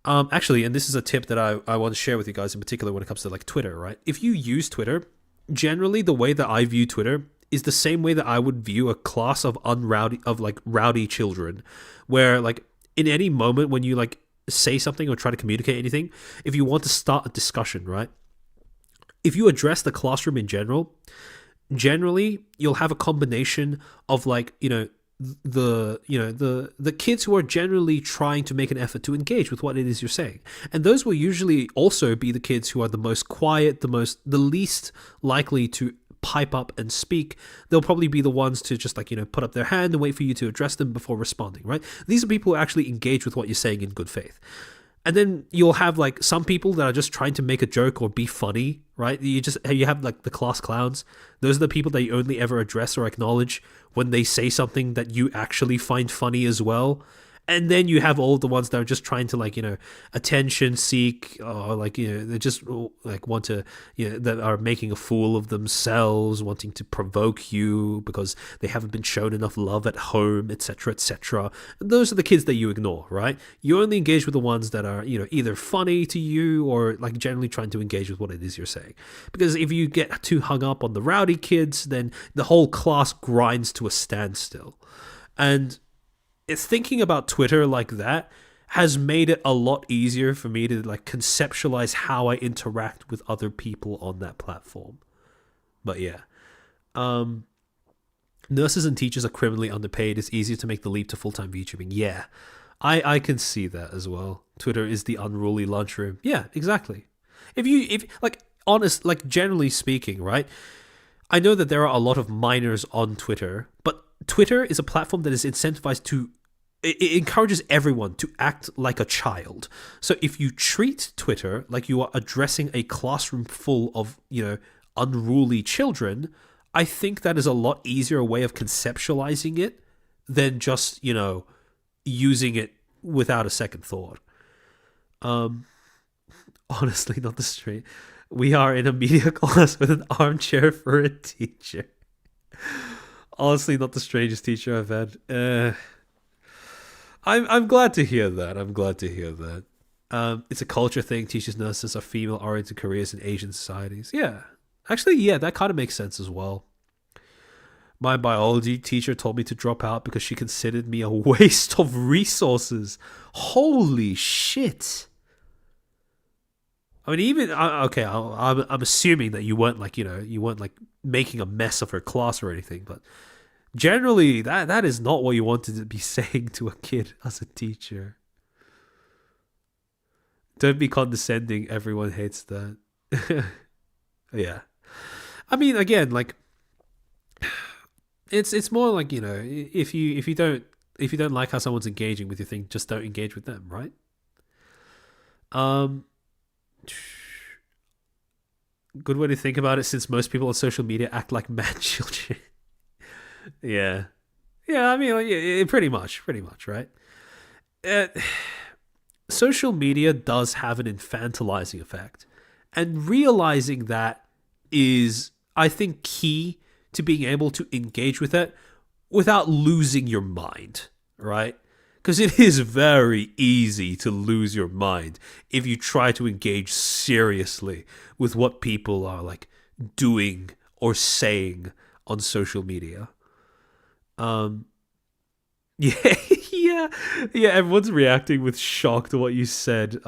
Actually, and this is a tip that I want to share with you guys in particular when it comes to, like, Twitter, right? If you use Twitter, generally the way that I view Twitter is the same way that I would view a class of rowdy children, where, like, in any moment when you, like, say something or try to communicate anything, if you want to start a discussion, right? If you address the classroom in general, generally you'll have a combination of like, you know, the kids who are generally trying to make an effort to engage with what it is you're saying. And those will usually also be the kids who are the most quiet, the least likely to pipe up and speak. They'll probably be the ones to just put up their hand and wait for you to address them before responding, right? These are people who actually engage with what you're saying in good faith. And then you'll have some people that are just trying to make a joke or be funny, right? You have the class clowns. Those are the people that you only ever address or acknowledge when they say something that you actually find funny as well. And then you have all the ones that are just trying to attention seek, or they just want to, that are making a fool of themselves, wanting to provoke you because they haven't been shown enough love at home, etc., etc. Those are the kids that you ignore, right? You only engage with the ones that are either funny to you or generally trying to engage with what it is you're saying. Because if you get too hung up on the rowdy kids, then the whole class grinds to a standstill. And it's thinking about Twitter like that has made it a lot easier for me to conceptualize how I interact with other people on that platform. But yeah, nurses and teachers are criminally underpaid. It's easier to make the leap to full-time VTubing. Yeah, I can see that as well. Twitter is the unruly lunchroom. Yeah, exactly. Generally speaking, right? I know that there are a lot of minors on Twitter, but Twitter is a platform that is incentivized to, it encourages everyone to act like a child. So if you treat Twitter like you are addressing a classroom full of, unruly children, I think that is a lot easier way of conceptualizing it than just, using it without a second thought. Honestly, not the straight. We are in a media class with an armchair for a teacher. Honestly, not the strangest teacher I've had. I'm glad to hear that. It's a culture thing. Teachers, nurses are female-oriented careers in Asian societies. Yeah. Actually, yeah, that kind of makes sense as well. My biology teacher told me to drop out because she considered me a waste of resources. Holy shit. I mean, I'm assuming that you weren't making a mess of her class or anything, but generally that is not what you wanted to be saying to a kid as a teacher. Don't be condescending. Everyone hates that. Yeah. I mean, again, it's more if you don't like how someone's engaging with your thing, just don't engage with them, right? Good way to think about it, since most people on social media act like mad children. Yeah. I mean, pretty much, right? Social media does have an infantilizing effect, and realizing that is, I think, key to being able to engage with it without losing your mind, right? Because it is very easy to lose your mind if you try to engage seriously with what people are doing or saying on social media. Yeah, everyone's reacting with shock to what you said,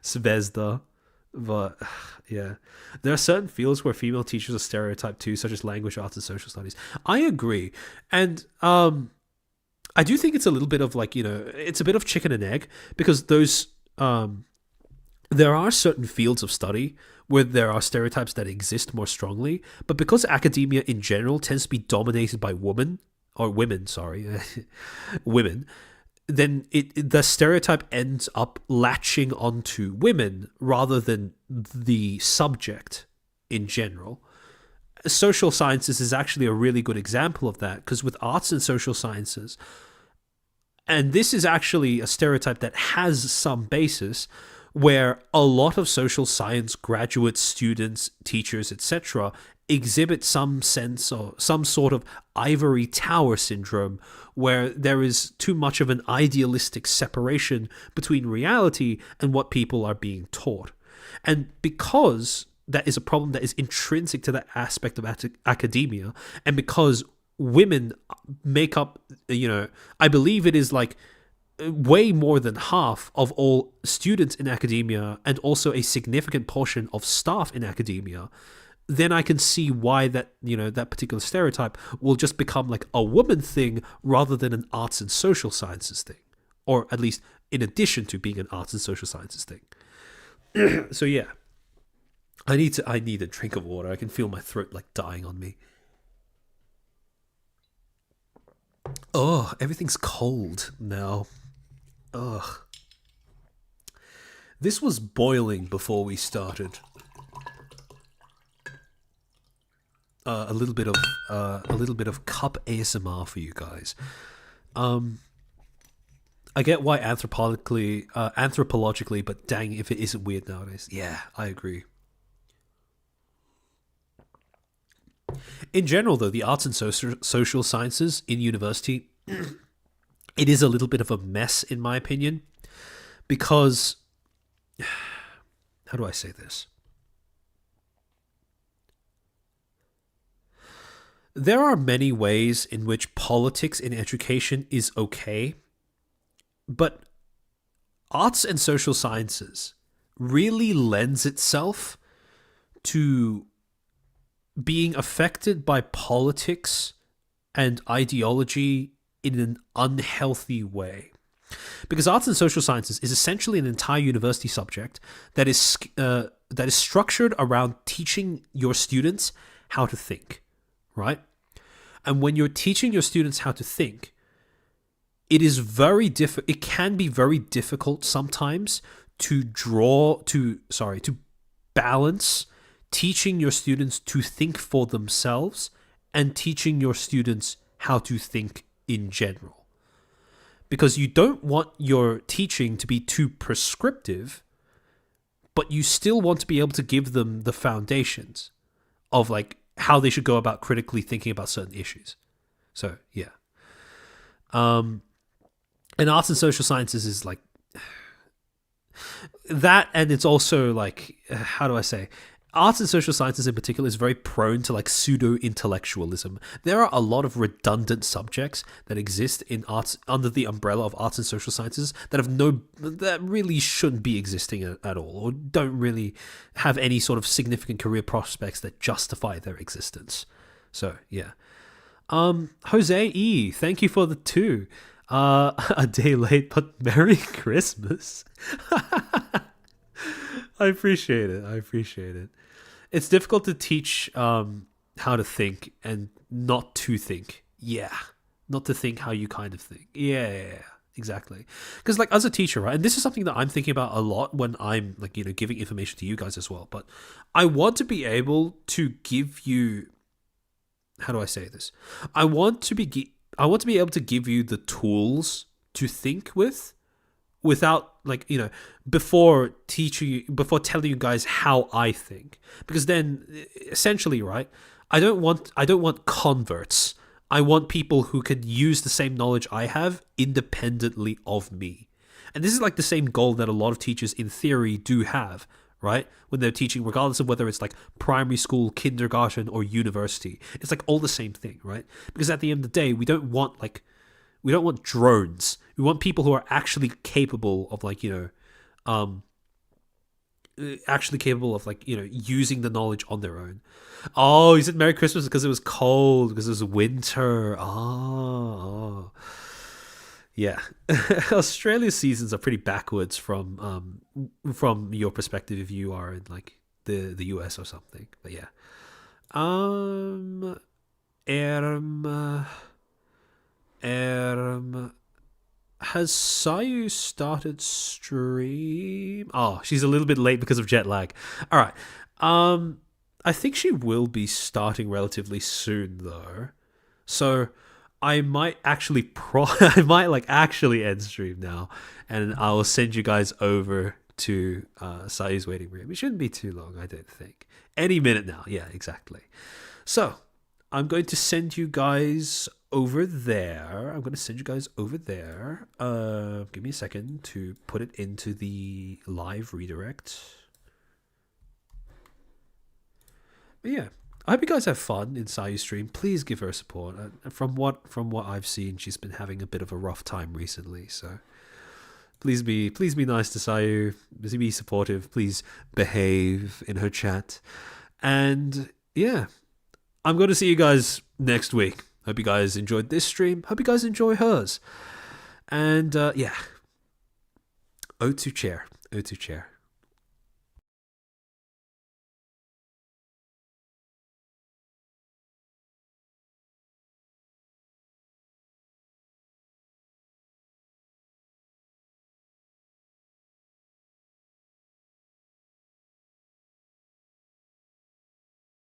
Svezda. But yeah, there are certain fields where female teachers are stereotyped too, such as language arts and social studies. I agree. And I do think it's a little bit of it's a bit of chicken and egg, because those there are certain fields of study where there are stereotypes that exist more strongly, but because academia in general tends to be dominated by women, then the stereotype ends up latching onto women rather than the subject in general. Social sciences is actually a really good example of that, because with arts and social sciences, and this is actually a stereotype that has some basis, where a lot of social science graduates, students, teachers, etc., exhibit some sense or some sort of ivory tower syndrome, where there is too much of an idealistic separation between reality and what people are being taught. And because that is a problem that is intrinsic to that aspect of academia, and because women make up, I believe it is way more than half of all students in academia, and also a significant portion of staff in academia, then I can see why that, that particular stereotype will just become like a woman thing rather than an arts and social sciences thing, or at least in addition to being an arts and social sciences thing. So yeah, I need a drink of water. I can feel my throat like dying on me. Oh, everything's cold now. Ugh. This was boiling before we started. A little bit of cup ASMR for you guys. I get why anthropologically, but dang, if it isn't weird nowadays. Yeah, I agree. In general, though, the arts and social sciences in university, it is a little bit of a mess, in my opinion, because how do I say this? There are many ways in which politics in education is okay, but arts and social sciences really lends itself to being affected by politics and ideology in an unhealthy way. Because arts and social sciences is essentially an entire university subject that is structured around teaching your students how to think, right? And when you're teaching your students how to think, it can be very difficult sometimes to balance teaching your students to think for themselves and teaching your students how to think in general. Because you don't want your teaching to be too prescriptive, but you still want to be able to give them the foundations of like how they should go about critically thinking about certain issues. So, yeah. And arts and social sciences is like that, and it's also like, how do I say? Arts and social sciences in particular is very prone to like pseudo-intellectualism. There are a lot of redundant subjects that exist in arts under the umbrella of arts and social sciences that really shouldn't be existing at all, or don't really have any sort of significant career prospects that justify their existence. So yeah. Jose E, thank you for the 2. A day late, but Merry Christmas. I appreciate it. It's difficult to teach how to think and not to think. Yeah. Not to think how you kind of think. Yeah. Exactly. Because like as a teacher, right, and this is something that I'm thinking about a lot when I'm like, giving information to you guys as well, but I want to be able to give you, how do I say this? I want to be able to give you the tools to think with, without like, before telling you guys how I think. Because then essentially, right, I don't want converts. I want people who could use the same knowledge I have independently of me. And this is like the same goal that a lot of teachers in theory do have, right? When they're teaching, regardless of whether it's like primary school, kindergarten, or university. It's like all the same thing, right? Because at the end of the day, we don't want drones. We want people who are actually capable of like, using the knowledge on their own. Oh, he said Merry Christmas because it was cold, because it was winter. Oh. Yeah. Australia's seasons are pretty backwards from your perspective if you are in like the US or something. But yeah. Has Sayu started stream? Oh, she's a little bit late because of jet lag. All right. I think she will be starting relatively soon though. So I might actually actually end stream now, and I will send you guys over to Sayu's waiting room. It shouldn't be too long, I don't think. Any minute now. Yeah, exactly. So I'm going to send you guys over there. Give me a second to put it into the live redirect. But yeah, I hope you guys have fun in Sayu's stream. Please give her support. From what I've seen, she's been having a bit of a rough time recently. So please be nice to Sayu. Be supportive. Please behave in her chat. And yeah, I'm going to see you guys next week. Hope you guys enjoyed this stream. Hope you guys enjoy hers. And yeah, O2 chair. O2 chair.